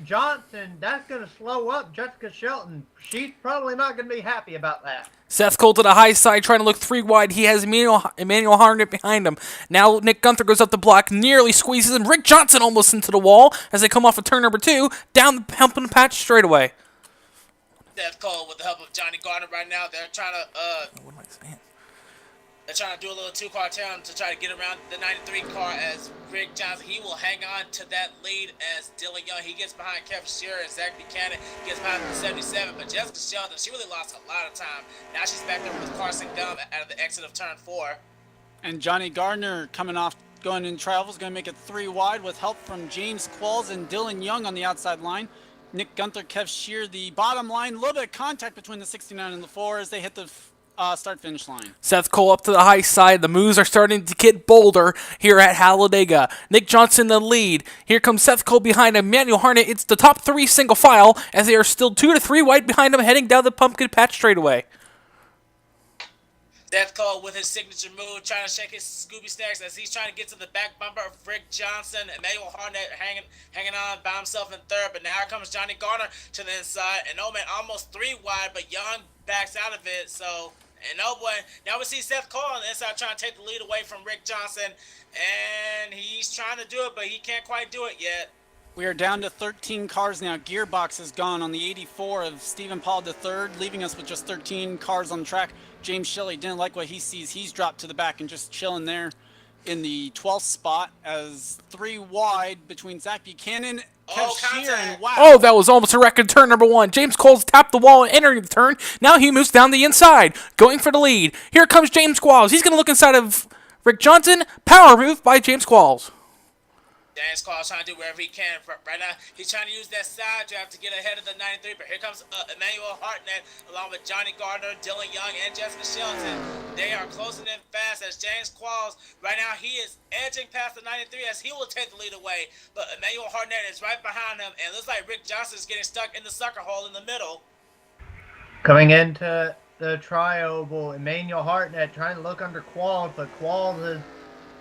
Speaker 2: Johnson. That's going to slow up Jessica Shelton. She's probably not going to be happy about that.
Speaker 4: Seth Cole to the high side, trying to look 3 wide. He has Emmanuel Harnett behind him. Now Nick Gunther goes up the block, nearly squeezes him. Rick Johnson almost into the wall as they come off of turn number 2, down the pumping patch straightaway.
Speaker 3: Seth Cole with the help of Johnny Gardner right now. They're trying to
Speaker 4: What am I saying?
Speaker 3: They're trying to do a little two-car turn to try to get around the 93 car as Rick Johnson, he will hang on to that lead as Dylan Young, he gets behind Kevin Shearer, and Zach Buchanan gets behind the 77. But Jessica Shelton, she really lost a lot of time. Now she's back there with Carson Gum out of the exit of turn 4.
Speaker 1: And Johnny Gardner coming off, going in travel, is going to make it 3 wide with help from James Qualls and Dylan Young on the outside line. Nick Gunther, Kev Shear, the bottom line. A little bit of contact between the 69 and the 4 as they hit the start-finish line.
Speaker 4: Seth Cole up to the high side. The moves are starting to get bolder here at Hallowdega. Nick Johnson the lead. Here comes Seth Cole behind him. Emmanuel Harnett. It's the top 3 single file as they are still 2 to 3 wide behind him, heading down the pumpkin patch straightaway.
Speaker 3: Seth Cole with his signature move, trying to shake his Scooby Snacks as he's trying to get to the back bumper of Rick Johnson. Emmanuel Harnett hanging on by himself in third, but now here comes Johnny Garner to the inside, and oh man, almost 3 wide, but Young backs out of it. So, and oh boy, now we see Seth Cole on the inside trying to take the lead away from Rick Johnson, and he's trying to do it, but he can't quite do it yet.
Speaker 1: We are down to 13 cars now. Gearbox is gone on the 84 of Stephen Paul III, leaving us with just 13 cars on the track. James Shelley didn't like what he sees. He's dropped to the back and just chilling there in the 12th spot as 3 wide between Zach Buchanan, Kev Shear, and wow.
Speaker 4: Oh, that was almost a wreck in turn number 1. James Cole's tapped the wall and entering the turn. Now he moves down the inside, going for the lead. Here comes James Qualls. He's going to look inside of Rick Johnson. Power move by James Qualls.
Speaker 3: James Qualls trying to do wherever he can. Right now, he's trying to use that side draft to get ahead of the 93. But here comes Emmanuel Hartnett along with Johnny Gardner, Dylan Young, and Jessica Shelton. They are closing in fast as James Qualls, right now, he is edging past the 93 as he will take the lead away. But Emmanuel Hartnett is right behind him, and it looks like Rick Johnson is getting stuck in the sucker hole in the middle.
Speaker 2: Coming into the tri-oval, Emmanuel Hartnett trying to look under Qualls, but Qualls is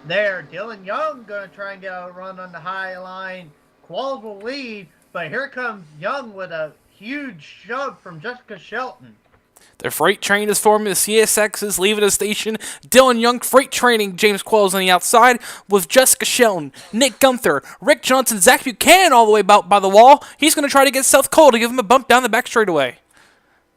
Speaker 2: there. Dylan Young going to try and get a run on the high line. Qualls will lead, but here comes Young with a huge shove from Jessica Shelton.
Speaker 4: Their freight train is forming. The CSX is leaving the station. Dylan Young freight training James Qualls on the outside with Jessica Shelton, Nick Gunther, Rick Johnson, Zach Buchanan all the way about by the wall. He's going to try to get Seth Cole to give him a bump down the back straightaway.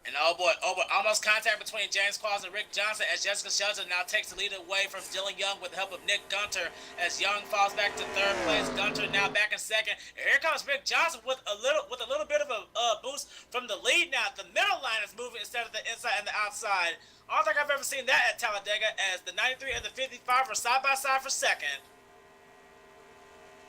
Speaker 3: And oh boy, almost contact between James Qualls and Rick Johnson as Jessica Shelton now takes the lead away from Dylan Young with the help of Nick Gunther as Young falls back to third place. Gunter now back in second. And here comes Rick Johnson with a little bit of a boost from the lead now. The middle line is moving instead of the inside and the outside. I don't think I've ever seen that at Talladega as the 93 and the 55 are side by side for second.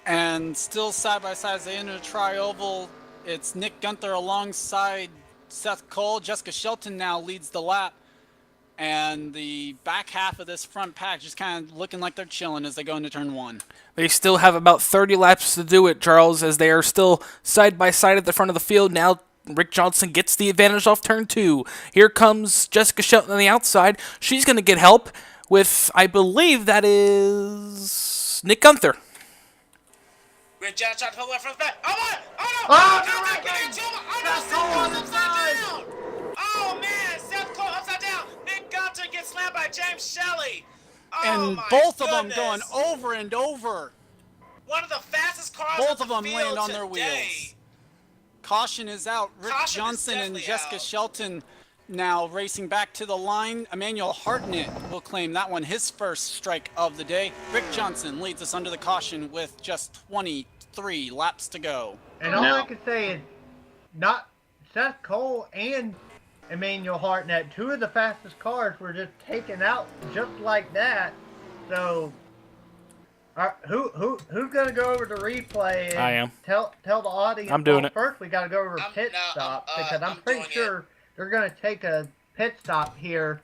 Speaker 1: And still side by side as they enter the tri-oval, it's Nick Gunther alongside Seth Cole. Jessica Shelton now leads the lap, and the back half of this front pack just kind of looking like they're chilling as they go into turn 1.
Speaker 4: They still have about 30 laps to do it, Charles, as they are still side by side at the front of the field. Now Rick Johnson gets the advantage off turn 2. Here comes Jessica Shelton on the outside. She's going to get help with, I believe that is Nick Gunther.
Speaker 3: Rick Johnson tried to pull away from the back. Oh my! Oh no!
Speaker 2: Oh,
Speaker 3: Contact
Speaker 2: no,
Speaker 3: getting to him! Oh no!
Speaker 2: Seth
Speaker 3: Seth
Speaker 2: Cole
Speaker 3: Cole's
Speaker 2: on
Speaker 3: upside
Speaker 2: the
Speaker 3: down! Oh man! Seth Cole upside down! Nick Gunter gets slammed by James Shelley. Oh
Speaker 1: And
Speaker 3: my
Speaker 1: both of
Speaker 3: goodness.
Speaker 1: them going over and over.
Speaker 3: One of the fastest cars
Speaker 1: Both
Speaker 3: on
Speaker 1: of
Speaker 3: the
Speaker 1: them
Speaker 3: field
Speaker 1: land on
Speaker 3: today.
Speaker 1: their wheels. Caution is out. Rick
Speaker 3: Caution is
Speaker 1: Johnson and
Speaker 3: definitely
Speaker 1: Jessica
Speaker 3: out.
Speaker 1: Shelton now racing back to the line. Emmanuel Hartnett will claim that one his first strike of the day. Rick Johnson leads us under the caution with just 23 laps to go.
Speaker 2: And all
Speaker 6: Now-
Speaker 2: I can say is, not Seth Cole and Emmanuel Hartnett, two of the fastest cars, were just taken out just like that. So, who's gonna go over the replay? And
Speaker 4: I am.
Speaker 2: Tell the audience.
Speaker 4: I'm doing
Speaker 2: well,
Speaker 4: it.
Speaker 2: First, we gotta go over a
Speaker 3: I'm-
Speaker 2: pit
Speaker 3: no,
Speaker 2: stop
Speaker 3: I'm
Speaker 2: because I'm
Speaker 3: doing
Speaker 2: pretty
Speaker 3: it.
Speaker 2: sure they're gonna take a pit stop here.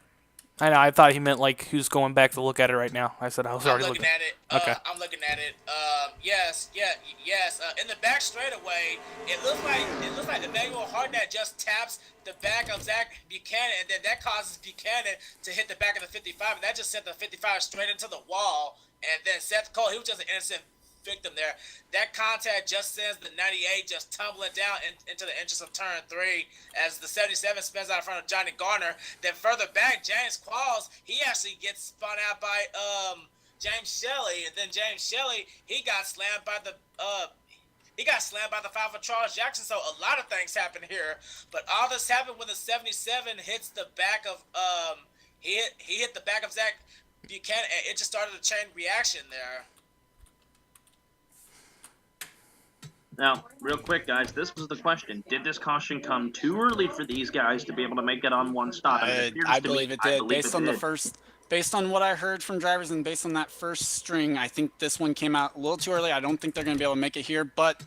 Speaker 4: I know. I thought he meant like who's going back to look at it right now. I said I was
Speaker 3: I'm
Speaker 4: already
Speaker 3: looking
Speaker 4: looking.
Speaker 3: at it.
Speaker 4: Okay.
Speaker 3: I'm looking at it. Yes. In the back straightaway, it looks like Emmanuel Hartnett just taps the back of Zach Buchanan, and then that causes Buchanan to hit the back of the 55, and that just sent the 55 straight into the wall. And then Seth Cole, he was just an innocent victim there. That contact just sends the 98 just tumbling down into the entrance of turn 3 as the 77 spins out in front of Johnny Garner. Then further back, James Qualls, he actually gets spun out by James Shelley, and then James Shelley, he got slammed by the 5 of Charles Jackson. So a lot of things happen here, but all this happened when the 77 hits the back of he hit the back of Zach Buchanan, and it just started a chain reaction there.
Speaker 6: Now, real quick, guys, this was the question. Did this caution come too early for these guys to be able to make it on one stop? And it appears
Speaker 1: I
Speaker 6: to
Speaker 1: believe
Speaker 6: me-
Speaker 1: it
Speaker 6: I
Speaker 1: did.
Speaker 6: believe
Speaker 1: Based
Speaker 6: it
Speaker 1: on the
Speaker 6: did.
Speaker 1: first, based on what I heard from drivers and based on that first string, I think this one came out a little too early. I don't think they're going to be able to make it here, but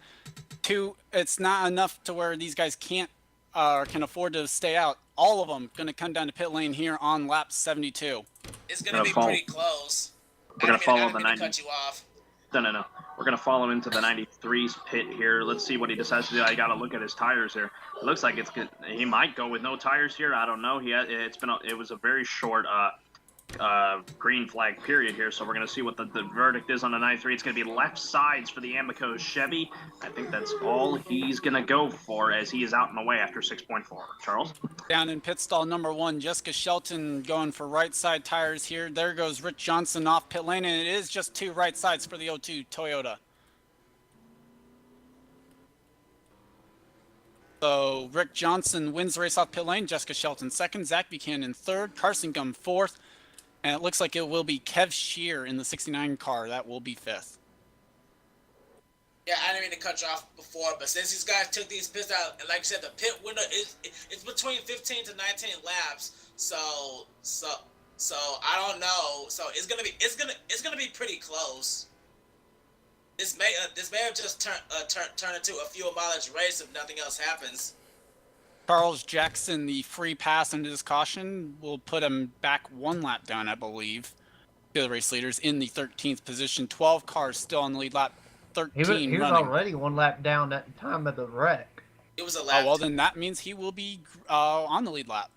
Speaker 1: it's not enough to where these guys can't or can afford to stay out. All of them going to come down to pit lane here on lap 72.
Speaker 3: It's gonna be
Speaker 6: follow-
Speaker 3: pretty close.
Speaker 6: We're gonna follow the
Speaker 3: I didn't mean
Speaker 6: 90.
Speaker 3: to cut you off.
Speaker 6: No. We're going to follow him to the 93's pit here. Let's see what he decides to do. I got to look at his tires here. It looks like it's good. He might go with no tires here. I don't know. It was a very short green flag period here, so we're going to see what the verdict is on the 93. It's going to be left sides for the Amico Chevy. I think that's all he's going to go for as he is out in the way after 6.4. Charles?
Speaker 1: Down in pit stall number 1, Jessica Shelton going for right side tires here. There goes Rick Johnson off pit lane, and it is just 2 right sides for the 02 Toyota. So Rick Johnson wins the race off pit lane. Jessica Shelton second, Zach Buchanan third, Carson Gum fourth, and it looks like it will be Kev Shear in the 69 car. That will be fifth.
Speaker 3: Yeah, I didn't mean to cut you off before, but since these guys took these pits out, and like I said, the pit window it's between 15 to 19 laps. So I don't know. So it's gonna be pretty close. This may have just turned into a fuel mileage race if nothing else happens.
Speaker 1: Charles Jackson, the free pass into this caution, will put him back 1 lap down, I believe, to the race leaders in the 13th position. 12 cars still on the lead lap. 13
Speaker 2: He was
Speaker 1: running.
Speaker 2: already 1 lap down at the time of the wreck.
Speaker 3: It was a lap.
Speaker 1: Oh, well, then that means he will be on the lead lap.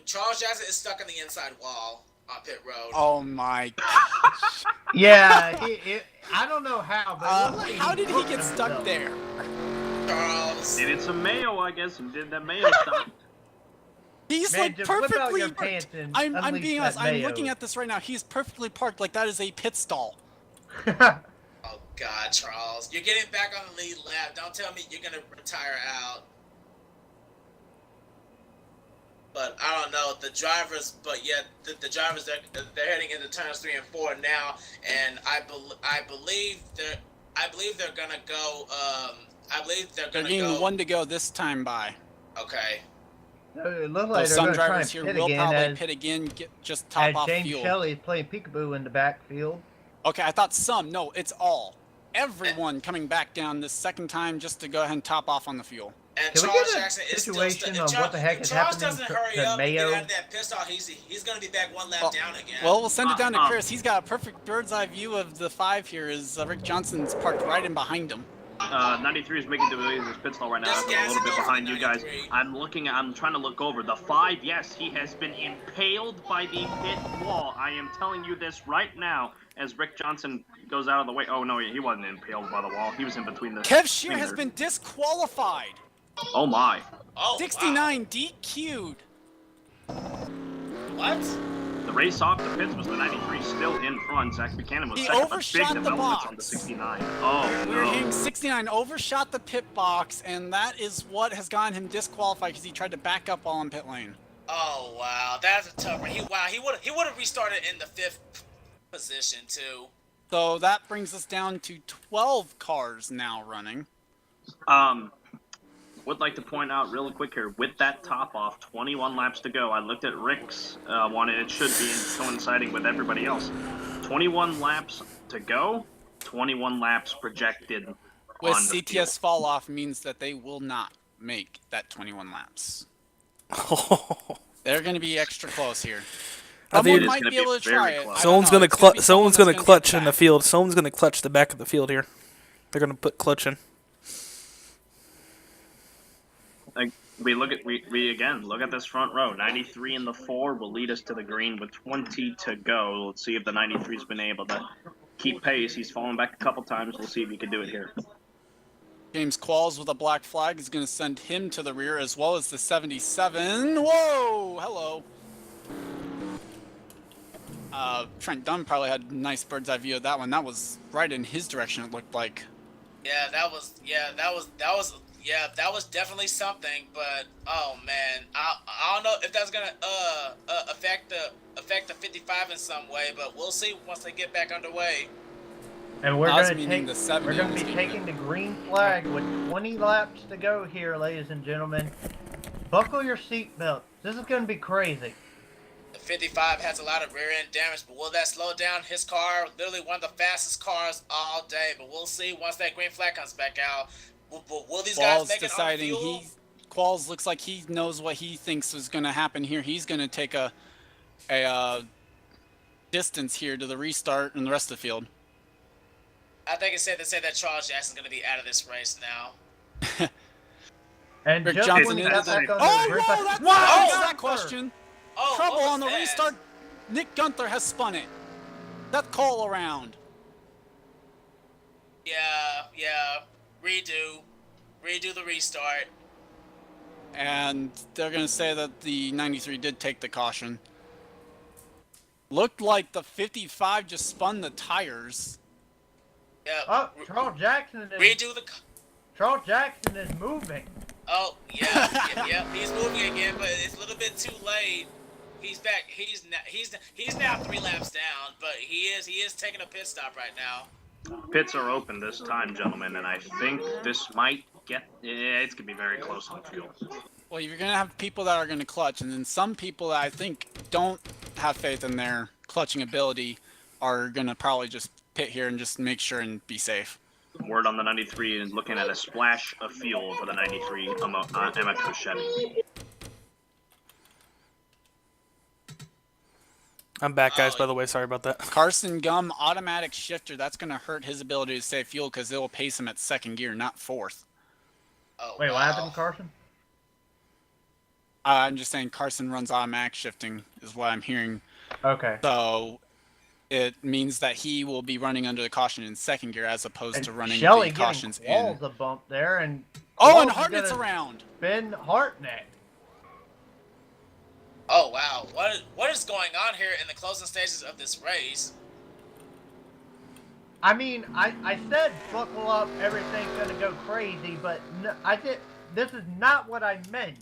Speaker 3: Charles Jackson is stuck in the inside wall on pit road.
Speaker 1: Oh, my gosh.
Speaker 2: Yeah, I don't know how, but it looks like
Speaker 1: How did he
Speaker 2: hooked
Speaker 1: get stuck
Speaker 2: himself.
Speaker 1: there?
Speaker 3: Charles.
Speaker 6: Needed some mayo, I guess, and did that mayo stuff.
Speaker 1: He's
Speaker 2: Man,
Speaker 1: like
Speaker 2: just whip out
Speaker 1: perfectly
Speaker 2: your
Speaker 1: parked.
Speaker 2: pants and
Speaker 1: I'm
Speaker 2: unleash
Speaker 1: being
Speaker 2: that
Speaker 1: honest. I'm
Speaker 2: mayo.
Speaker 1: looking at this right now. He's perfectly parked like that is a pit stall.
Speaker 3: Oh God, Charles, you're getting back on the lead lap. Don't tell me you're gonna retire out. But I don't know the drivers. But yet the drivers they're heading into turns 3 and 4 now, and I believe they're gonna go. I believe they're
Speaker 1: They're
Speaker 3: gonna
Speaker 1: getting
Speaker 3: go.
Speaker 1: 1 to go this time by.
Speaker 3: Okay.
Speaker 2: It looks
Speaker 1: So
Speaker 2: like they're
Speaker 1: some
Speaker 2: going to try
Speaker 1: drivers
Speaker 2: and
Speaker 1: here
Speaker 2: pit
Speaker 1: will
Speaker 2: again
Speaker 1: probably
Speaker 2: as,
Speaker 1: pit again, just top off
Speaker 2: James
Speaker 1: fuel.
Speaker 2: Shelley is playing peekaboo in the backfield.
Speaker 1: Okay, I thought some. No, it's all. Everyone coming back down this second time just to go ahead and top off on the fuel.
Speaker 3: And
Speaker 2: Can we
Speaker 3: Charles
Speaker 2: get a
Speaker 3: Jackson is still
Speaker 2: situation
Speaker 3: if
Speaker 2: of what the heck
Speaker 3: if
Speaker 2: is
Speaker 3: Charles
Speaker 2: happening
Speaker 3: doesn't
Speaker 2: to-
Speaker 3: hurry
Speaker 2: to
Speaker 3: up and
Speaker 2: Mayo?
Speaker 3: get out of that pit stall, he's going to be back 1 lap down again.
Speaker 1: Well, we'll send it down to
Speaker 6: Uh-huh.
Speaker 1: Chris. He's got a perfect bird's eye view of the 5 here as Rick Johnson's parked right in behind him.
Speaker 6: 93 is making his pit stall right now.
Speaker 3: Just
Speaker 6: I'm a little bit
Speaker 3: gassing
Speaker 6: behind
Speaker 3: over
Speaker 6: you guys.
Speaker 3: 93.
Speaker 6: I'm trying to look over. The 5, yes, he has been impaled by the pit wall. I am telling you this right now as Rick Johnson goes out of the way. Oh, no, he wasn't impaled by the wall. He was in between the
Speaker 1: Kev Shear has
Speaker 6: fingers.
Speaker 1: been disqualified.
Speaker 6: Oh, my.
Speaker 3: Oh,
Speaker 1: 69 DQ'd.
Speaker 3: Wow. What?
Speaker 6: The race off the pits was the 93 still in front. Zach Buchanan was
Speaker 1: He
Speaker 6: second.
Speaker 1: overshot
Speaker 6: Big
Speaker 1: the
Speaker 6: developments on the
Speaker 1: box.
Speaker 6: 69. Oh,
Speaker 1: We're
Speaker 6: no.
Speaker 1: hearing 69 overshot the pit box, and that is what has gotten him disqualified because he tried to back up while in pit lane.
Speaker 3: Oh wow, that's a tough one. He would have restarted in the 5th position too.
Speaker 1: So that brings us down to 12 cars now running.
Speaker 6: Would like to point out real quick here, with that top off, 21 laps to go. I looked at Rick's one, and it should be coinciding with everybody else. 21 laps to go, 21 laps projected
Speaker 1: With
Speaker 6: on the
Speaker 1: CTS
Speaker 6: field.
Speaker 1: fall off means that they will not make that 21 laps. They're going to be extra close here.
Speaker 4: I think
Speaker 1: Someone
Speaker 4: it is
Speaker 1: might
Speaker 6: gonna
Speaker 1: be
Speaker 6: be
Speaker 1: able to
Speaker 6: very
Speaker 1: try it.
Speaker 6: close.
Speaker 1: I don't
Speaker 4: Someone's
Speaker 1: know.
Speaker 4: gonna
Speaker 1: It's gonna be
Speaker 4: clutch.
Speaker 1: someone
Speaker 4: Someone's
Speaker 1: that's
Speaker 4: gonna
Speaker 1: get
Speaker 4: clutch in the
Speaker 1: back.
Speaker 4: field. Someone's gonna clutch the back of the field here. They're gonna put clutch in.
Speaker 6: Like, we again look at this front row. 93 in the 4 will lead us to the green with 20 to go. Let's see if the 93's been able to keep pace. He's fallen back a couple times. We'll see if he can do it here.
Speaker 1: James Qualls with a black flag is going to send him to the rear, as well as the 77. Whoa! Hello. Trent Dunn probably had a nice bird's eye view of that one. That was right in his direction, it looked like.
Speaker 3: That was definitely something. But oh man, I don't know if that's gonna affect the 55 in some way. But we'll see once they get back underway.
Speaker 2: And we're
Speaker 1: Oz
Speaker 2: going to
Speaker 1: meaning
Speaker 2: take.
Speaker 1: the 70
Speaker 2: We're going
Speaker 1: on
Speaker 2: to
Speaker 1: the
Speaker 2: be
Speaker 1: speed
Speaker 2: taking the green flag with 20 laps to go here, ladies and gentlemen. Buckle your seatbelts. This is going to be crazy.
Speaker 3: The 55 has a lot of rear end damage, but will that slow down his car? Literally one of the fastest cars all day. But we'll see once that green flag comes back out. Will these guys
Speaker 1: Qualls
Speaker 3: make it on
Speaker 1: deciding
Speaker 3: fuel?
Speaker 1: Qualls looks like he knows what he thinks is going to happen here. He's going to take a distance here to the restart and the rest of the field.
Speaker 3: I think it's safe to say that Charles Jackson's going to be out of this race now.
Speaker 2: And
Speaker 1: Rick
Speaker 2: just
Speaker 1: Johnson
Speaker 2: when he
Speaker 1: is-
Speaker 2: got back on
Speaker 1: Oh,
Speaker 2: the green
Speaker 1: whoa,
Speaker 2: flag-
Speaker 1: that's
Speaker 2: Wow!
Speaker 1: that
Speaker 2: Gunther!
Speaker 1: question.
Speaker 3: Oh,
Speaker 1: Trouble
Speaker 3: what was
Speaker 1: on the
Speaker 3: that?
Speaker 1: restart. Nick Gunther has spun it. That call around.
Speaker 3: Yeah. Redo the restart.
Speaker 1: And they're going to say that the 93 did take the caution. Looked like the 55 just spun the tires.
Speaker 3: Yeah.
Speaker 2: Oh, Charles Jackson is moving.
Speaker 3: Oh, yeah. He's moving again, but it's a little bit too late. He's back. He's now 3 laps down, but he is taking a pit stop right now.
Speaker 6: Pits are open this time, gentlemen, and I think this might get. Yeah, it's gonna be very close on fuel.
Speaker 1: Well, you're going to have people that are going to clutch, and then some people that I think don't have faith in their clutching ability are going to probably just pit here and just make sure and be safe.
Speaker 6: Word on the 93 is looking at a splash of fuel for the 93 Emma Cochetti.
Speaker 4: I'm back, guys. By the way, sorry about that.
Speaker 1: Carson Gum, automatic shifter. That's going to hurt his ability to save fuel because it will pace him at 2nd gear, not 4th.
Speaker 3: Oh,
Speaker 2: Wait,
Speaker 3: wow.
Speaker 2: what happened, Carson?
Speaker 1: I'm just saying Carson runs automatic shifting is what I'm hearing.
Speaker 2: Okay.
Speaker 1: So it means that he will be running under the caution in 2nd gear as opposed
Speaker 2: And
Speaker 1: to running
Speaker 2: Shelley
Speaker 1: the cautions
Speaker 2: getting
Speaker 1: in.
Speaker 2: Qualls a bump there, and
Speaker 1: Oh, and
Speaker 2: Qualls is
Speaker 1: Hartnett's
Speaker 2: gonna
Speaker 1: around.
Speaker 2: spin Hartnett.
Speaker 3: Oh wow, what is going on here in the closing stages of this race?
Speaker 2: I mean, I said buckle up, everything's gonna go crazy, but no, this is not what I meant.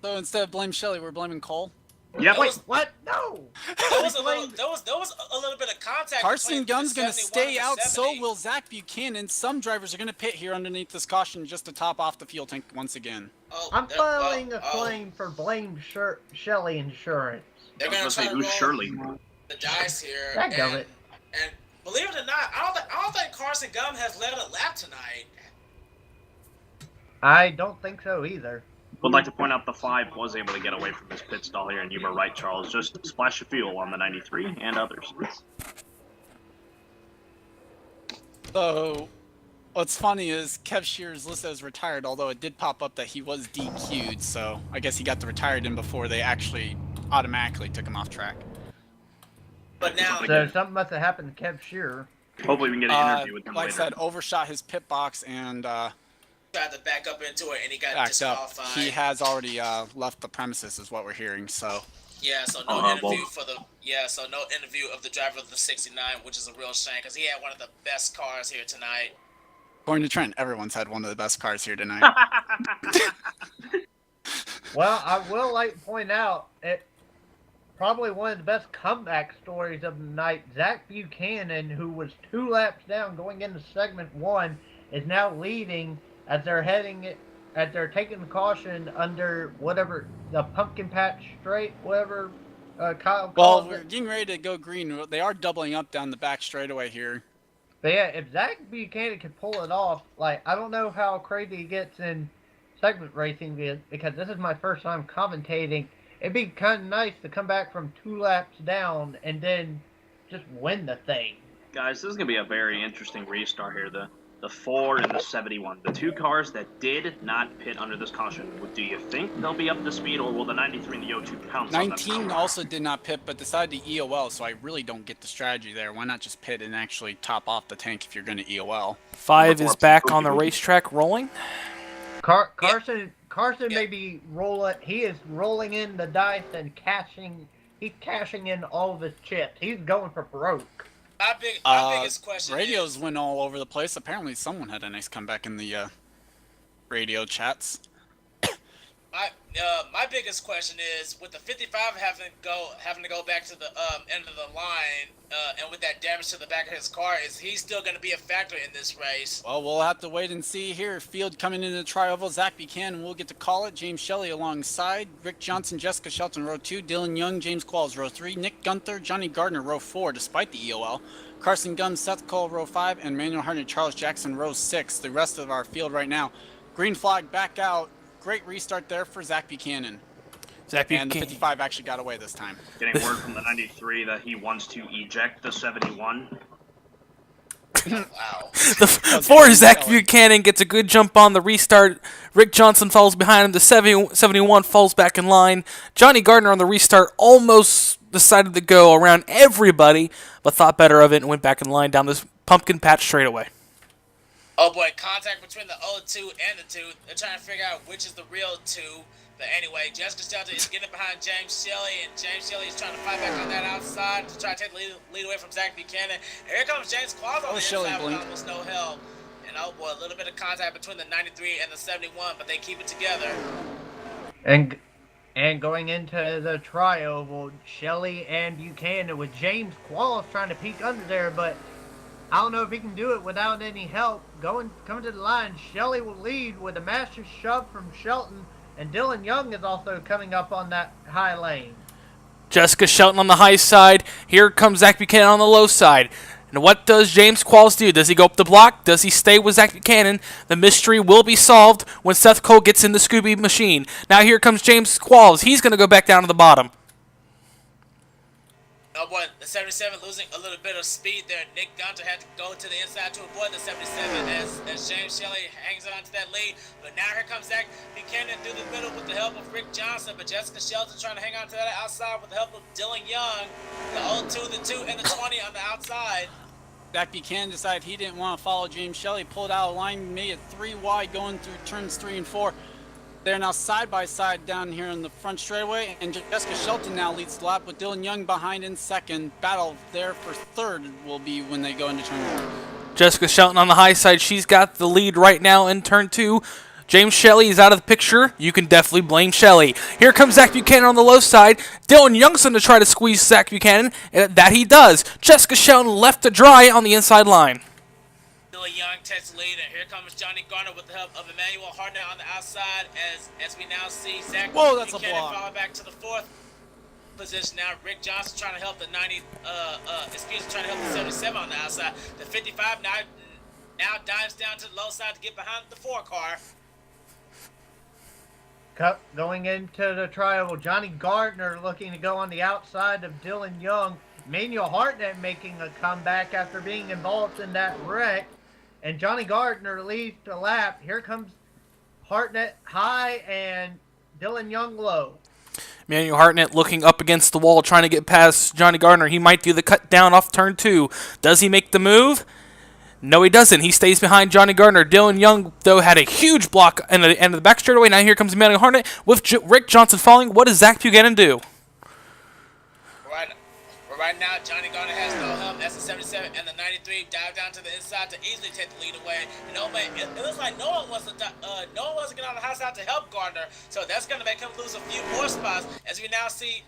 Speaker 1: So instead of blame Shelley, we're blaming Cole.
Speaker 6: Yep.
Speaker 2: Wait, what? No.
Speaker 3: There was a little bit of contact.
Speaker 1: Carson
Speaker 3: between
Speaker 1: Gunn's
Speaker 3: the
Speaker 1: going to
Speaker 3: 71
Speaker 1: stay
Speaker 3: and
Speaker 1: out,
Speaker 3: the
Speaker 1: so
Speaker 3: 70.
Speaker 1: will Zach Buchanan. Some drivers are going to pit here underneath this caution just to top off the fuel tank once again.
Speaker 3: Oh,
Speaker 2: I'm filing a
Speaker 3: oh,
Speaker 2: claim for blame Shelley Insurance.
Speaker 3: They're
Speaker 6: I
Speaker 3: going
Speaker 6: was
Speaker 3: to
Speaker 6: gonna
Speaker 3: try
Speaker 6: say,
Speaker 3: to
Speaker 6: who's
Speaker 3: roll
Speaker 6: Shirley?
Speaker 3: the dice here.
Speaker 2: Dadgummit.
Speaker 3: And believe it or not, I don't think Carson Gum has led a lap tonight.
Speaker 2: I don't think so either.
Speaker 6: Would like to point out the 5 was able to get away from his pit stall here, and you were right, Charles. Just a splash of fuel on the 93 and others.
Speaker 1: So What's funny is Kev Shears listed as retired, although it did pop up that he was DQ'd, so I guess he got the retired in before they actually automatically took him off track.
Speaker 3: But now,
Speaker 2: So something must have happened to Kev Shearer.
Speaker 6: Hopefully we can get an interview with him
Speaker 1: Like
Speaker 6: later.
Speaker 1: I said, overshot his pit box and
Speaker 3: tried to back up into it, and he got
Speaker 1: backed up.
Speaker 3: disqualified.
Speaker 1: He has already left the premises, is what we're hearing. So
Speaker 3: Yeah, so no interview so no interview of the driver of the 69, which is a real shame because he had one of the best cars here tonight.
Speaker 1: according to Trent, everyone's had one of the best cars here tonight.
Speaker 2: Well, I will like to point out it probably one of the best comeback stories of the night. Zach Buchanan, who was 2 laps down going into segment 1, is now leading as they're taking the caution under whatever the pumpkin patch straight, whatever Kyle
Speaker 1: Well,
Speaker 2: calls
Speaker 1: we're
Speaker 2: it.
Speaker 1: getting ready to go green. They are doubling up down the back straightaway here.
Speaker 2: But yeah, if Zach Buchanan could pull it off, like, I don't know how crazy it gets in segment racing because this is my first time commentating. It'd be kind of nice to come back from 2 laps down and then just win the thing.
Speaker 6: Guys, this is going to be a very interesting restart here. The 4 and the 71. The 2 cars that did not pit under this caution. Do you think they'll be up to speed, or will the 93 and the 02 pounce on them?
Speaker 1: 19 also did not pit, but decided to EOL, so I really don't get the strategy there. Why not just pit and actually top off the tank if you're going to EOL?
Speaker 4: 5 is back on the racetrack rolling.
Speaker 2: Carson may be rolling. He is rolling in the dice and cashing. He's cashing in all of his chips. He's going for broke.
Speaker 3: My biggest question
Speaker 1: Radios went all over the place. Apparently someone had a nice comeback in the radio chats.
Speaker 3: My biggest question is, with the 55 having to go back to the end of the line, and with that damage to the back of his car, is he still going to be a factor in this race?
Speaker 1: Well, we'll have to wait and see here. Field coming into the tri-oval. Zach Buchanan, we'll get to call it. James Shelley alongside. Rick Johnson, Jessica Shelton, row 2. Dylan Young, James Qualls, row 3. Nick Gunther, Johnny Gardner, row 4, despite the EOL. Carson Gums, Seth Cole, row 5. And Manuel Hartnett, Charles Jackson, row 6. The rest of our field right now. Green flag back out. Great restart there for Zach Buchanan. And the 55 actually got away this time.
Speaker 6: Getting word from the 93 that he wants to eject the 71.
Speaker 3: Wow.
Speaker 4: The 4 Zach Buchanan gets a good jump on the restart. Rick Johnson falls behind him. The 71 falls back in line. Johnny Gardner on the restart almost decided to go around everybody, but thought better of it and went back in line down this pumpkin patch straightaway.
Speaker 3: Oh boy, contact between the 02 and the 2. They're trying to figure out which is the real 2. But anyway, Jessica Shelton is getting behind James Shelley, and James Shelley is trying to fight back on that outside to try to take the lead away from Zach Buchanan. And here comes James Qualls on the inside with almost no help. And oh boy, a little bit of contact between the 93 and the 71, but they keep it together.
Speaker 2: And going into the tri-oval, Shelley and Buchanan with James Qualls trying to peek under there, but I don't know if he can do it without any help. Coming to the line, Shelley will lead with a master shove from Shelton, and Dylan Young is also coming up on that high lane.
Speaker 4: Jessica Shelton on the high side. Here comes Zach Buchanan on the low side. And what does James Qualls do? Does he go up the block? Does he stay with Zach Buchanan? The mystery will be solved when Seth Cole gets in the Scooby machine. Now here comes James Qualls. He's going to go back down to the bottom.
Speaker 3: Oh boy, the 77 losing a little bit of speed there. Nick Gunter had to go to the inside to avoid the 77 as James Shelley hangs on to that lead. But now here comes Zach Buchanan through the middle with the help of Rick Johnson. But Jessica Shelton trying to hang on to that outside with the help of Dylan Young. The 02, the 2, and the 20 on the outside.
Speaker 1: Zach Buchanan decided he didn't want to follow James Shelley. Pulled out of line, made it 3 wide going through turns 3 and 4. They're now side by side down here in the front straightaway, and Jessica Shelton now leads the lap with Dylan Young behind in second. Battle there for third will be when they go into turn 1.
Speaker 4: Jessica Shelton on the high side. She's got the lead right now in turn 2. James Shelley is out of the picture. You can definitely blame Shelley. Here comes Zach Buchanan on the low side. Dylan Youngson to try to squeeze Zach Buchanan. And that he does. Jessica Shelton left to dry on the inside line.
Speaker 3: Dylan Young takes the lead, and here comes Johnny Garner with the help of Emmanuel Hartnett on the outside as we now see Zach Buchanan fall back to the 4th position. Now Rick Johnson trying to help the 77 on the outside. The 55 now dives down to the low side to get behind the 4 car.
Speaker 2: Going into the tri-oval, Johnny Gardner looking to go on the outside of Dylan Young. Emmanuel Hartnett making a comeback after being involved in that wreck. and Johnny Gardner leads the lap. Here comes Hartnett high and Dylan Young low.
Speaker 4: Manuel Hartnett looking up against the wall, trying to get past Johnny Gardner. He might do the cut down off turn 2. Does he make the move? No, he doesn't. He stays behind Johnny Gardner. Dylan Young, though, had a huge block in the end of the back straightaway. Now here comes Manuel Hartnett with Rick Johnson falling. What does Zach Buchanan do?
Speaker 3: Right now, Johnny Gardner has no help. That's the 77 and the 93 dive down to the inside to easily take the lead away. And it looks like no one wants to get on the high side to help Gardner. So that's going to make him lose a few more spots as we now see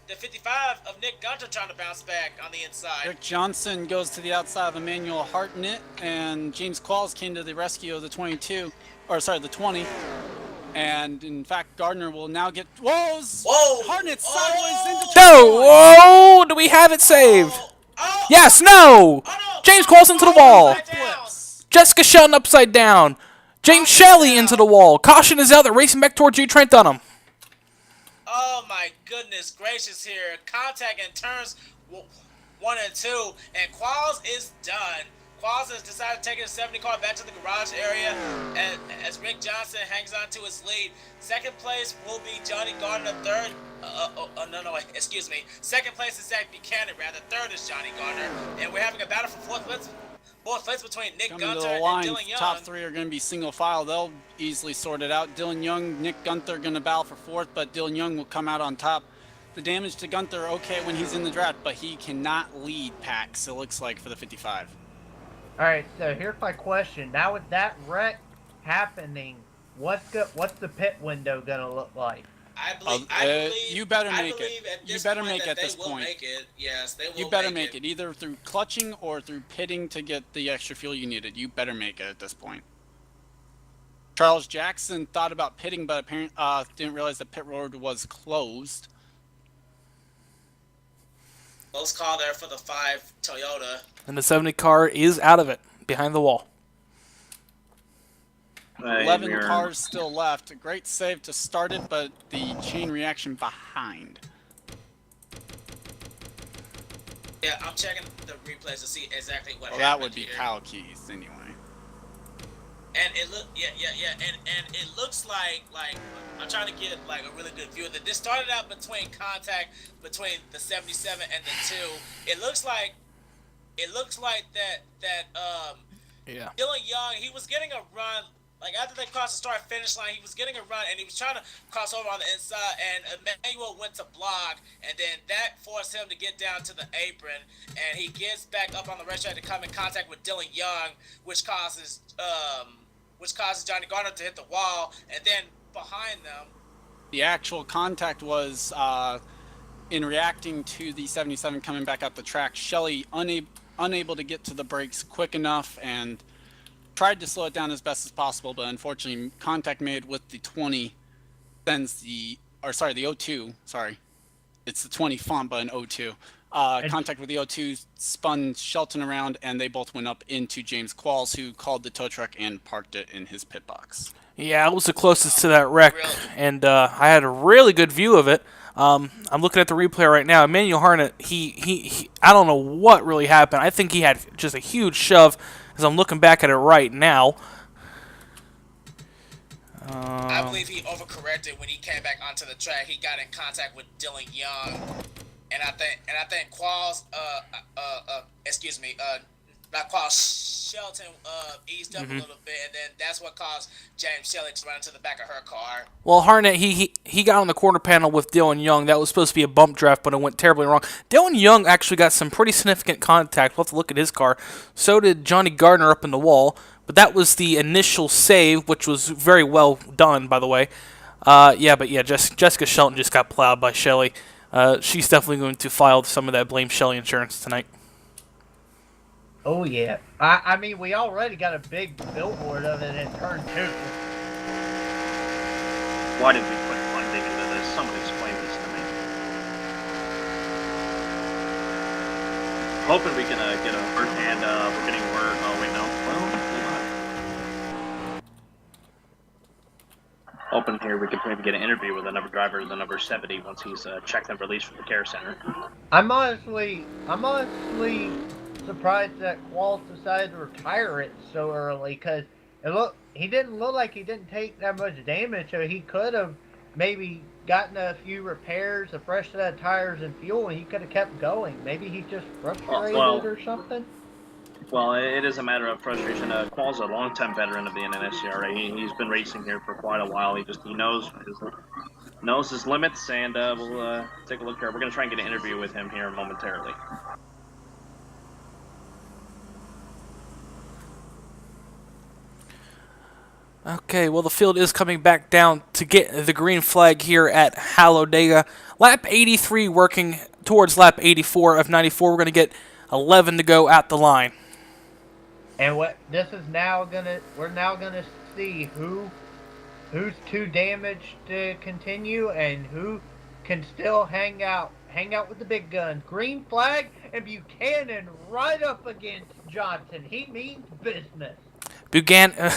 Speaker 3: the 55 of Nick Gunter trying to bounce back on the inside.
Speaker 1: Rick Johnson goes to the outside of Emmanuel Hartnett, and James Qualls came to the rescue of the 20. And in fact, Gardner will now get. Whoa! Hartnett sideways into.
Speaker 4: No! Whoa! Do we have it saved? Yes, no! James Qualls into the wall. Jessica Shelton upside down. James Shelley into the wall. Caution is out. They're racing back towards you, Trent Dunham.
Speaker 3: Oh my goodness gracious here. Contact in turns 1 and 2, and Qualls is done. Qualls has decided to take his 70 car back to the garage area as Rick Johnson hangs on to his lead. Second place will be Johnny Gardner. Excuse me. Second place is Zach Buchanan, rather. Third is Johnny Gardner. And we're having a battle for fourth place between Nick
Speaker 1: Coming
Speaker 3: Gunter
Speaker 1: to the
Speaker 3: and
Speaker 1: line,
Speaker 3: Dylan Young.
Speaker 1: top 3 are going to be single file. They'll easily sort it out. Dylan Young, Nick Gunter going to battle for 4th, but Dylan Young will come out on top. The damage to Gunter, okay, when he's in the draft, but he cannot lead packs, it looks like, for the 55.
Speaker 2: All right, so here's my question. Now with that wreck happening, what's the pit window gonna look like?
Speaker 3: I believe
Speaker 1: you better make it.
Speaker 3: You
Speaker 1: better make it at this point.
Speaker 3: Make it. Yes, they will.
Speaker 1: You better make it either through clutching or through pitting to get the extra fuel you needed. You better make it at this point. Charles Jackson thought about pitting, but apparently didn't realize the pit road was closed.
Speaker 3: Close call there for the 5 Toyota.
Speaker 4: And the 70 car is out of it, behind the wall.
Speaker 1: 11 cars still left. A great save to start it, but the chain reaction behind.
Speaker 3: Yeah, I'm checking the replays to see exactly what happened.
Speaker 1: Well, that would be
Speaker 3: here.
Speaker 1: Kyle Keith anyway.
Speaker 3: And it it looks like I'm trying to get like a really good view of it. This started out between contact between the 77 and the 2. It looks like that
Speaker 4: Yeah.
Speaker 3: Dylan Young, he was getting a run. Like, after they crossed the start-finish line, he was getting a run, and he was trying to cross over on the inside, and Emmanuel went to block, and then that forced him to get down to the apron, and he gets back up on the racetrack to come in contact with Dylan Young, which causes Johnny Gardner to hit the wall, and then behind them.
Speaker 1: The actual contact was in reacting to the 77 coming back up the track. Shelley unable to get to the brakes quick enough and tried to slow it down as best as possible, but unfortunately contact made with the 20 sends the 02, sorry. It's the 20 font, but an 02. Contact with the 02 spun Shelton around, and they both went up into James Qualls, who called the tow truck and parked it in his pit box.
Speaker 4: Yeah, I was the closest to that wreck, and I had a really good view of it. I'm looking at the replay right now. Emmanuel Hartnett, he I don't know what really happened. I think he had just a huge shove, as I'm looking back at it right now.
Speaker 3: I believe he overcorrected when he came back onto the track. He got in contact with Dylan Young, and I think Qualls, not Qualls, Shelton eased up a little bit, and then that's what caused James Shelley to run into the back of her car.
Speaker 4: Well, Hartnett, he got on the corner panel with Dylan Young. That was supposed to be a bump draft, but it went terribly wrong. Dylan Young actually got some pretty significant contact. We'll have to look at his car. So did Johnny Gardner up in the wall, but that was the initial save, which was very well done, by the way. Jessica Shelton just got plowed by Shelley. She's definitely going to file some of that blame Shelley insurance tonight.
Speaker 2: Oh, yeah. I mean, we already got a big billboard of it in turn 2.
Speaker 6: Why did we put funding into this? Someone explain this to me. Hoping we can get a first-hand, we're getting word. Oh, wait, no. Well, hoping here we could maybe get an interview with another driver, the number 70, once he's checked and released from the care center.
Speaker 2: I'm honestly surprised that Qualls decided to retire it so early because he didn't look like he didn't take that much damage, so he could have maybe gotten a few repairs, a fresh set of tires and fuel, and he could have kept going. Maybe he's just frustrated or something.
Speaker 6: Well, it is a matter of frustration. Qualls a long-time veteran of the NNSCRA. He's been racing here for quite a while. He knows his limits, and we'll take a look here. We're going to try and get an interview with him here momentarily.
Speaker 4: Okay, well, the field is coming back down to get the green flag here at Hallowdega. Lap 83 working towards lap 84 of 94. We're going to get 11 to go at the line.
Speaker 2: And we're now gonna see who's too damaged to continue and who can still hang out with the big guns. Green flag and Buchanan right up against Johnson. He means business.
Speaker 4: Buchanan,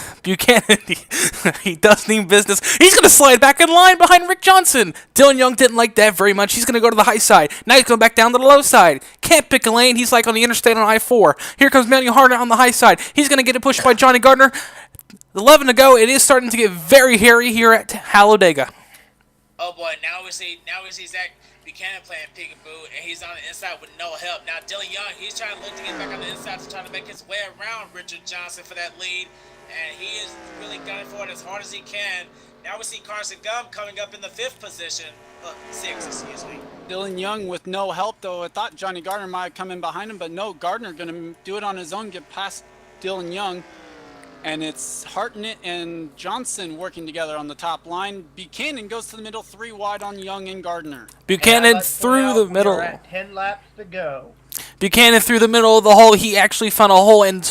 Speaker 4: he does mean business. He's going to slide back in line behind Rick Johnson. Dylan Young didn't like that very much. He's going to go to the high side. Now he's going back down to the low side. Can't pick a lane. He's like on the interstate on I-4. Here comes Manuel Harnett on the high side. He's going to get it pushed by Johnny Gardner. 11 to go. It is starting to get very hairy here at Hallowdega.
Speaker 3: Oh boy, now we see Zach Buchanan playing peekaboo, and he's on the inside with no help. Now Dylan Young, he's trying to look to get back on the inside to try to make his way around Richard Johnson for that lead, and he is really gunning for it as hard as he can. Now we see Carson Gum coming up in the 5th position. 6, excuse me.
Speaker 1: Dylan Young with no help, though. I thought Johnny Gardner might come in behind him, but no, Gardner going to do it on his own, get past Dylan Young. And it's Hartnett and Johnson working together on the top line. Buchanan goes to the middle, 3 wide on Young and Gardner.
Speaker 4: Buchanan through the middle.
Speaker 2: We're at 10 laps to go.
Speaker 4: Buchanan through the middle of the hole. He actually found a hole and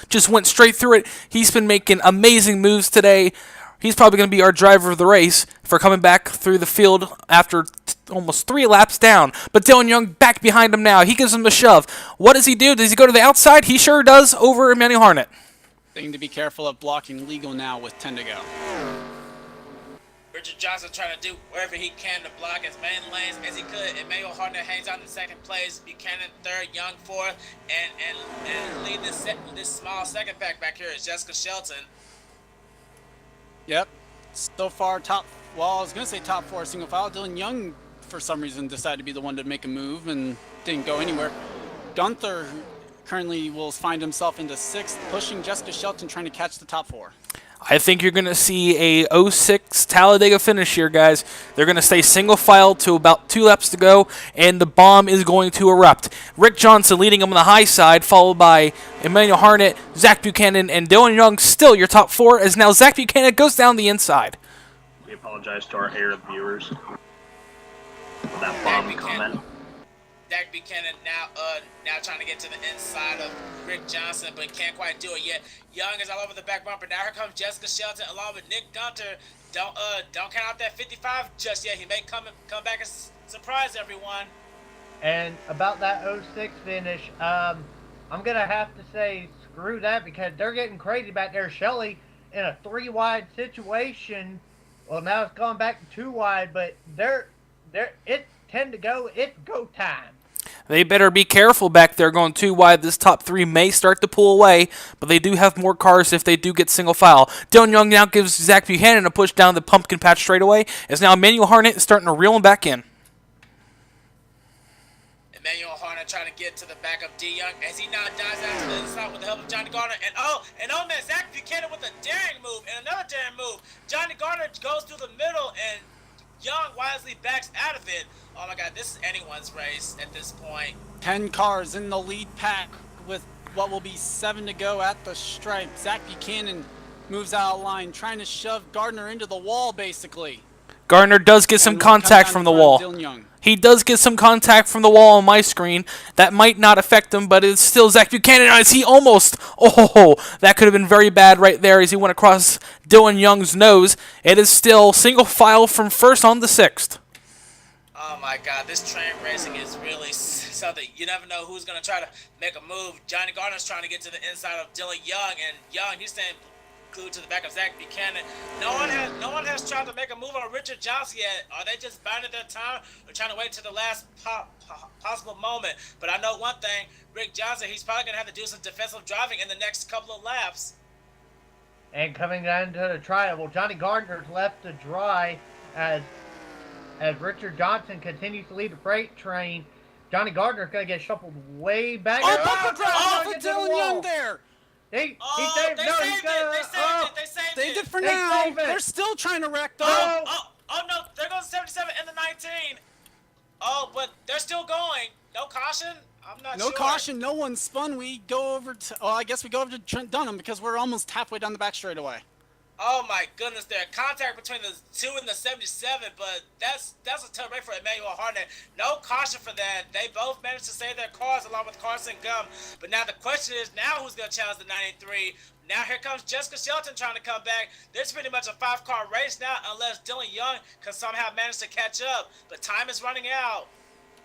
Speaker 4: just went straight through it. He's been making amazing moves today. He's probably going to be our driver of the race for coming back through the field after almost 3 laps down. But Dylan Young back behind him now. He gives him a shove. What does he do? Does he go to the outside? He sure does over Emmanuel Harnett.
Speaker 1: Thing to be careful of blocking legal now with 10 to go.
Speaker 3: Richard Johnson trying to do wherever he can to block as many lanes as he could. Emmanuel Hartnett hangs on in 2nd place. Buchanan 3rd, Young 4th, and lead this small second pack back here is Jessica Shelton.
Speaker 1: Yep. So far, I was going to say top 4 single file. Dylan Young, for some reason, decided to be the one to make a move and didn't go anywhere. Gunther currently will find himself into 6th, pushing Jessica Shelton, trying to catch the top 4.
Speaker 4: I think you're going to see a 06 Talladega finish here, guys. They're going to stay single file to about 2 laps to go, and the bomb is going to erupt. Rick Johnson leading him on the high side, followed by Emmanuel Harnett, Zach Buchanan, and Dylan Young, still your top 4, as now Zach Buchanan goes down the inside.
Speaker 6: We apologize to our Arab viewers for that bomb comment.
Speaker 3: Zach Buchanan now trying to get to the inside of Rick Johnson, but can't quite do it yet. Young is all over the back bumper. Now here comes Jessica Shelton along with Nick Gunter. Don't count out that 55 just yet. He may come back and surprise everyone.
Speaker 2: And about that 06 finish, I'm gonna have to say screw that because they're getting crazy back there. Shelley in a 3 wide situation. Well, now it's gone back to 2 wide, but it's 10 to go. It's go time.
Speaker 4: They better be careful back there going 2 wide. This top 3 may start to pull away, but they do have more cars if they do get single file. Dylan Young now gives Zach Buchanan a push down the pumpkin patch straightaway, as now Emmanuel Harnett is starting to reel him back in.
Speaker 3: Emmanuel Harnett trying to get to the back of D Young as he now dives out to the inside with the help of Johnny Gardner. And man, Zach Buchanan with a daring move and another daring move. Johnny Gardner goes through the middle and Young wisely backs out of it. Oh my God, this is anyone's race at this point.
Speaker 1: 10 cars in the lead pack with what will be 7 to go at the stripe. Zach Buchanan moves out of line, trying to shove Gardner into the wall, basically.
Speaker 4: Gardner does get some contact from the wall. He does get some contact from the wall on my screen. That might not affect him, but it's still Zach Buchanan as he almost... Oh, that could have been very bad right there as he went across Dylan Young's nose. It is still single file from 1st on the 6th.
Speaker 3: Oh my God, this train racing is really something. You never know who's going to try to make a move. Johnny Gardner's trying to get to the inside of Dylan Young, and Young, he's staying glued to the back of Zach Buchanan. No one has tried to make a move on Richard Johnson yet. Are they just biding their time or trying to wait to the last possible moment? But I know one thing, Rick Johnson, he's probably going to have to do some defensive driving in the next couple of laps.
Speaker 2: And coming down to the trial, Johnny Gardner's left to dry as Richard Johnson continues to lead the freight train. Johnny Gardner's going to get shuffled way back.
Speaker 1: Oh, bumper drive for Dylan Young there.
Speaker 2: He saved it.
Speaker 1: Saved it for
Speaker 2: They
Speaker 1: now.
Speaker 2: saved it.
Speaker 1: They're still trying to wreck though.
Speaker 3: Oh no, there goes 77 and the 19. Oh, but they're still going. No caution? I'm not sure.
Speaker 1: No caution, no one spun. We go over to, I guess we go over to Trent Dunham because we're almost halfway down the back straightaway.
Speaker 3: Oh my goodness, there's contact between the 2 and the 77, but that's a tough rate for Emmanuel Harnett. No caution for that. They both managed to save their cars along with Carson Gum. But now the question is, now who's going to challenge the 93? Now here comes Jessica Shelton trying to come back. This is pretty much a 5-car race now unless Dylan Young can somehow manage to catch up. But time is running out.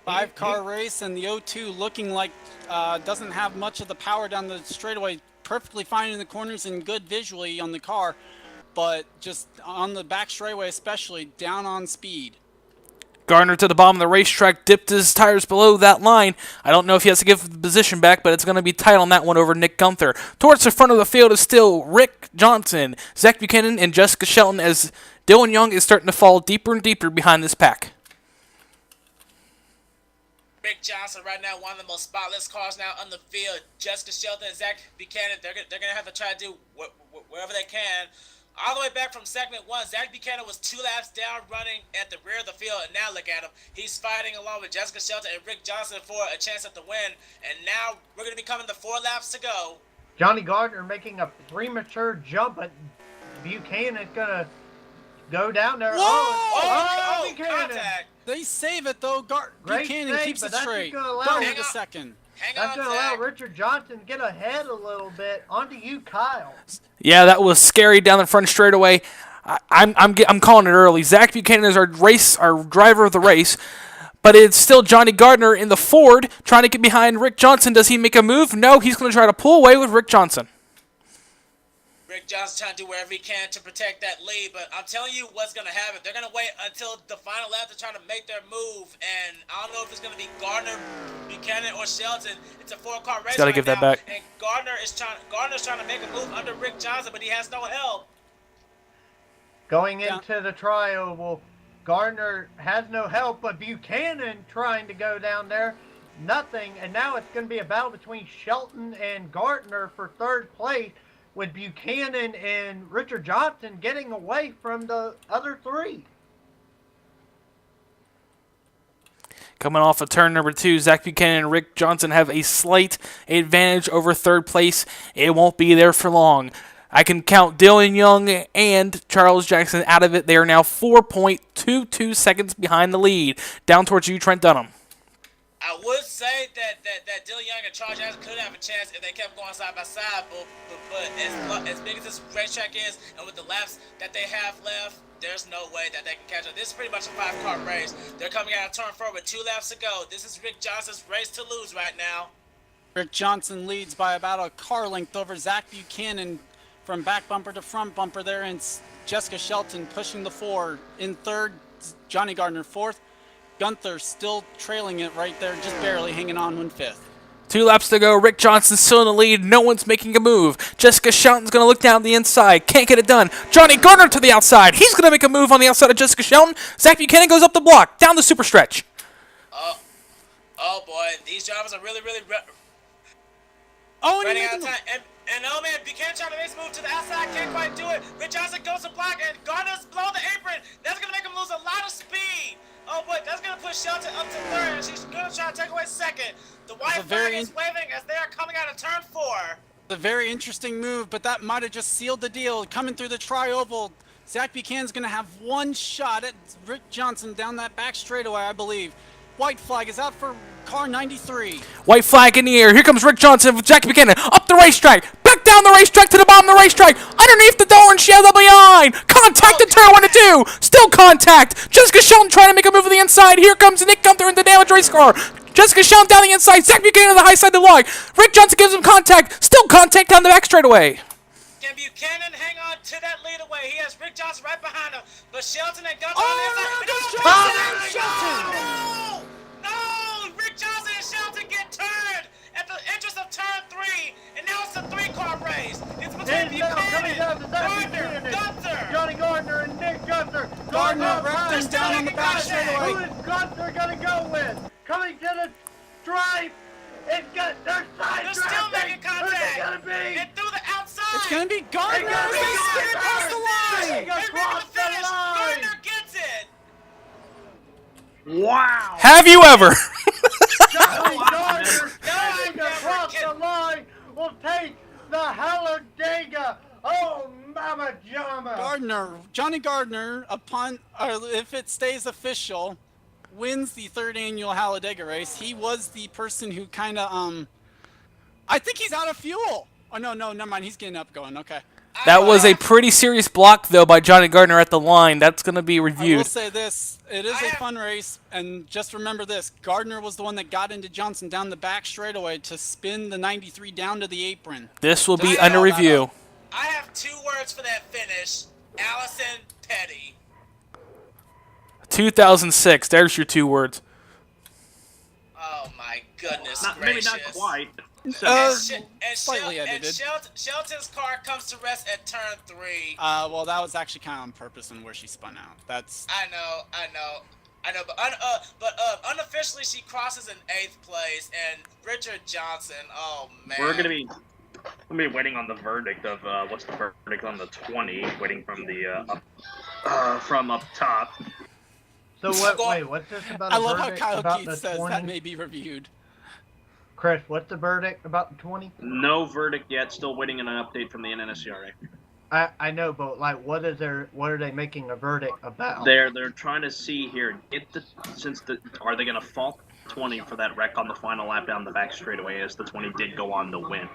Speaker 1: 5-car race, and the O2 looking like doesn't have much of the power down the straightaway. Perfectly fine in the corners and good visually on the car, but just on the back straightaway especially, down on speed.
Speaker 4: Gardner to the bottom of the racetrack, dipped his tires below that line. I don't know if he has to give the position back, but it's going to be tight on that one over Nick Gunther. Towards the front of the field is still Rick Johnson, Zach Buchanan, and Jessica Shelton as Dylan Young is starting to fall deeper and deeper behind this pack.
Speaker 3: Rick Johnson right now, one of the most spotless cars now on the field. Jessica Shelton and Zach Buchanan, they're going to have to try to do wherever they can. All the way back from segment 1, Zach Buchanan was 2 laps down running at the rear of the field, and now look at him. He's fighting along with Jessica Shelton and Rick Johnson for a chance at the win, and now we're going to be coming to 4 laps to go.
Speaker 2: Johnny Gardner making a premature jump, but Buchanan's going to go down there.
Speaker 3: Oh,
Speaker 2: Buchanan.
Speaker 3: contact.
Speaker 1: They save it though.
Speaker 2: Great
Speaker 1: Buchanan
Speaker 2: save,
Speaker 1: keeps
Speaker 2: but
Speaker 1: it
Speaker 2: that's
Speaker 1: straight.
Speaker 2: just gonna allow
Speaker 1: Gardner
Speaker 3: hang
Speaker 1: the
Speaker 3: on.
Speaker 1: second.
Speaker 3: Hang
Speaker 2: That's
Speaker 3: on,
Speaker 2: going to allow
Speaker 3: Zach.
Speaker 2: Richard Johnson to get ahead a little bit. Onto you, Kyle.
Speaker 4: Yeah, that was scary down the front straightaway. I'm calling it early. Zach Buchanan is our driver of the race, but it's still Johnny Gardner in the Ford trying to get behind Rick Johnson. Does he make a move? No, he's going to try to pull away with Rick Johnson.
Speaker 3: Rick Johnson trying to do whatever he can to protect that lead, but I'm telling you what's going to happen. They're going to wait until the final lap to try to make their move, and I don't know if it's going to be Gardner, Buchanan, or Shelton. It's a 4-car race.
Speaker 4: Got to
Speaker 3: right
Speaker 4: give that
Speaker 3: now,
Speaker 4: back.
Speaker 3: And Gardner's trying to make a move under Rick Johnson, but he has no help.
Speaker 2: Going
Speaker 1: Yeah.
Speaker 2: into the tri-oval, Gardner has no help, but Buchanan trying to go down there, nothing. And now it's going to be a battle between Shelton and Gardner for 3rd place, with Buchanan and Richard Johnson getting away from the other 3.
Speaker 4: Coming off of turn number 2, Zach Buchanan and Rick Johnson have a slight advantage over 3rd place. It won't be there for long. I can count Dylan Young and Charles Jackson out of it. They are now 4.22 seconds behind the lead. Down towards you, Trent Dunham.
Speaker 3: I would say that Dylan Young and Charles Jackson could have a chance if they kept going side by side, but as big as this racetrack is, and with the laps that they have left, there's no way that they can catch up. This is pretty much a 5-car race. They're coming out of turn 4 with 2 laps to go. This is Rick Johnson's race to lose right now.
Speaker 1: Rick Johnson leads by about a car length over Zach Buchanan from back bumper to front bumper there, and Jessica Shelton pushing the 4 in 3rd. Johnny Gardner 4th. Gunther still trailing it right there, just barely hanging on in 5th.
Speaker 4: 2 laps to go. Rick Johnson's still in the lead. No one's making a move. Jessica Shelton's going to look down the inside. Can't get it done. Johnny Gardner to the outside. He's going to make a move on the outside of Jessica Shelton. Zach Buchanan goes up the block. Down the super stretch.
Speaker 3: Oh boy, these drivers are really
Speaker 1: Oh,
Speaker 3: running out of time. And oh man, Buchanan trying to make a move to the outside, can't quite do it. Rick Johnson goes to block, and Gardner's below the apron. That's going to make him lose a lot of speed. Oh boy, that's going to push Shelton up to 3rd, and she's going to try to take away 2nd. The white flag is waving as they are coming out of turn 4.
Speaker 1: a very interesting move, but that might have just sealed the deal. Coming through the tri-oval, Zach Buchanan's going to have one shot at Rick Johnson down that back straightaway, I believe. White flag is out for car 93.
Speaker 4: White flag in the air. Here comes Rick Johnson with Jack Buchanan up the racetrack. Back down the racetrack to the bottom of the racetrack. Underneath the door and shadow behind. Contact in turn 1 and 2. Still contact. Jessica Shelton trying to make a move to the inside. Here comes Nick Gunther in the damaged race car. Jessica Shelton down the inside. Zach Buchanan on the high side of the line. Rick Johnson gives him contact. Still contact down the back straightaway.
Speaker 3: Can Buchanan hang on to that lead away? He has Rick Johnson right behind him, but Shelton and Gunther on the inside. No! Rick Johnson and Shelton get turned at the entrance of turn 3, and now it's a 3-car race. It's between
Speaker 2: And now coming down
Speaker 3: Buchanan,
Speaker 2: the
Speaker 3: Gardner,
Speaker 2: finish,
Speaker 3: Gunther.
Speaker 2: Johnny Gardner and Nick Gunther.
Speaker 1: Gardner wrecked him down on the back
Speaker 2: Who
Speaker 1: straightaway.
Speaker 2: is Gunther gonna go with? Coming to the stripe. It's got they're side
Speaker 3: They're still making
Speaker 2: drafting. Who's it
Speaker 3: contact.
Speaker 2: gonna be?
Speaker 3: And through the outside.
Speaker 1: It's gonna be Gardner.
Speaker 2: It's gonna be
Speaker 1: They skid
Speaker 2: Gardner.
Speaker 1: across the line.
Speaker 2: They got
Speaker 3: They make
Speaker 2: crossed
Speaker 3: the
Speaker 2: the
Speaker 3: finish.
Speaker 2: line.
Speaker 3: Gardner gets it.
Speaker 6: Wow.
Speaker 4: Have you ever?
Speaker 2: Johnny Gardner
Speaker 3: I've
Speaker 2: getting
Speaker 3: never
Speaker 2: across
Speaker 3: get-
Speaker 2: the line will take the Hallowdega. Oh, Mama Jama.
Speaker 1: Johnny Gardner, if it stays official, wins the 3rd annual Hallowdega race. He was the person who kind of I think he's out of fuel. Oh no, never mind. He's getting up going. Okay.
Speaker 4: That was a pretty serious block, though, by Johnny Gardner at the line. That's going to be
Speaker 1: I will
Speaker 4: reviewed.
Speaker 1: say this: it is a fun race, and just remember this: Gardner was the one that got into Johnson down the back straightaway to spin the 93 down to the apron.
Speaker 4: This will be
Speaker 1: Just
Speaker 4: under
Speaker 1: all that
Speaker 4: review.
Speaker 1: up.
Speaker 3: I have 2 words for that finish. Allison Petty.
Speaker 4: 2006. There's your 2 words.
Speaker 3: Oh my goodness
Speaker 6: Maybe
Speaker 3: gracious.
Speaker 6: not quite.
Speaker 1: Slightly edited.
Speaker 3: Shelton's car comes to rest at turn 3.
Speaker 1: Well, that was actually kind of on purpose and where she spun out. That's
Speaker 3: I know, but unofficially she crosses in 8th place, and Richard Johnson. Oh man.
Speaker 6: We're gonna be waiting on the verdict of what's the verdict on the 20? Waiting from the from up top.
Speaker 2: So what? Wait, what's this about?
Speaker 1: I
Speaker 2: a
Speaker 1: love how
Speaker 2: verdict
Speaker 1: Kyle
Speaker 2: about
Speaker 1: Keith
Speaker 2: the
Speaker 1: says
Speaker 2: 20?
Speaker 1: that may be reviewed.
Speaker 2: Chris, what's the verdict about the 20?
Speaker 6: No verdict yet. Still waiting on an update from the NNSCRA.
Speaker 2: I know, but like, what are they making a verdict about?
Speaker 6: They're trying to see here. Are they gonna fault 20 for that wreck on the final lap down the back straightaway, as the 20 did go on to win?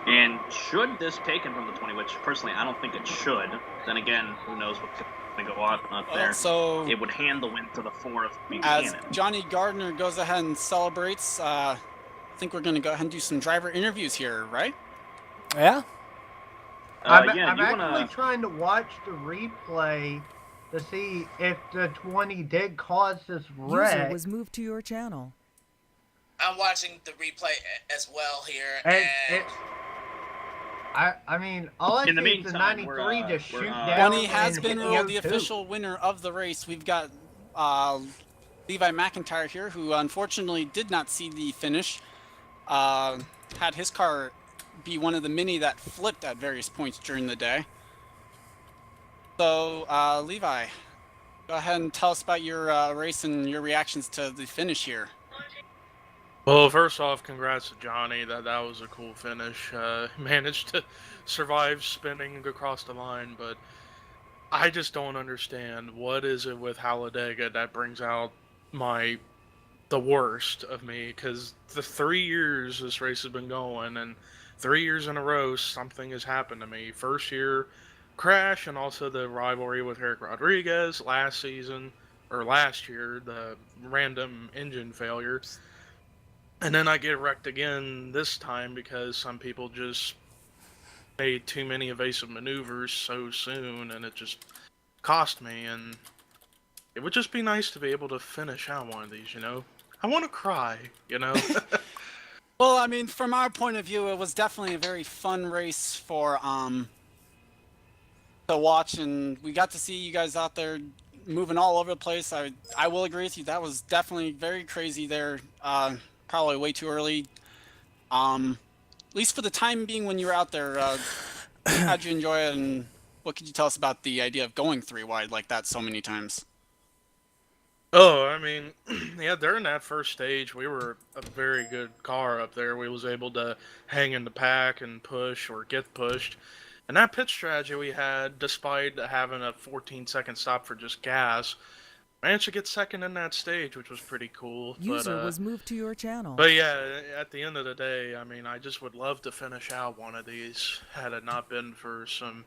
Speaker 6: And should this take him from the 20, which personally I don't think it should. Then again, who knows what's going to go on up there.
Speaker 1: So
Speaker 6: It would hand the win to the 4 of
Speaker 1: as
Speaker 6: Buchanan.
Speaker 1: Johnny Gardner goes ahead and celebrates, I think we're going to go ahead and do some driver interviews here, right?
Speaker 4: Yeah?
Speaker 2: I'm
Speaker 6: you
Speaker 2: actually
Speaker 6: wanna...
Speaker 2: trying to watch the replay to see if the 20 did cause this
Speaker 7: User
Speaker 2: wreck.
Speaker 7: was moved to your channel.
Speaker 3: I'm watching the replay as well here,
Speaker 2: And I mean, all I see
Speaker 6: In the
Speaker 2: is the
Speaker 6: meantime,
Speaker 2: 93
Speaker 6: we're,
Speaker 2: just shoot
Speaker 6: we're,
Speaker 2: down.
Speaker 1: 20 has
Speaker 2: and
Speaker 1: been
Speaker 2: hit
Speaker 1: ruled the
Speaker 2: O2.
Speaker 1: official winner of the race. We've got Levi McIntyre here, who unfortunately did not see the finish. Had his car be one of the many that flipped at various points during the day. So, Levi, go ahead and tell us about your race and your reactions to the finish here.
Speaker 8: Well, first off, congrats to Johnny. That was a cool finish. Managed to survive spinning across the line, but I just don't understand what is it with Hallowdega that brings out the worst of me. Because the 3 years this race has been going, and 3 years in a row, something has happened to me. First year, crash, and also the rivalry with Eric Rodriguez last year, the random engine failure. And then I get wrecked again this time because some people just made too many evasive maneuvers so soon, and it just cost me. And it would just be nice to be able to finish out one of these, you know? I want to cry, you know?
Speaker 1: Well, I mean, from our point of view, it was definitely a very fun race for to watch, and we got to see you guys out there moving all over the place. I will agree with you. That was definitely very crazy there. Probably way too early. At least for the time being when you were out there, how'd you enjoy it, and what could you tell us about the idea of going 3 wide like that so many times?
Speaker 8: Oh, I mean, yeah, during that first stage, we were a very good car up there. We was able to hang in the pack and push or get pushed. And that pit strategy we had, despite having a 14-second stop for just gas, managed to get second in that stage, which was pretty cool.
Speaker 7: User was moved to your channel.
Speaker 8: But yeah, at the end of the day, I mean, I just would love to finish out one of these had it not been for some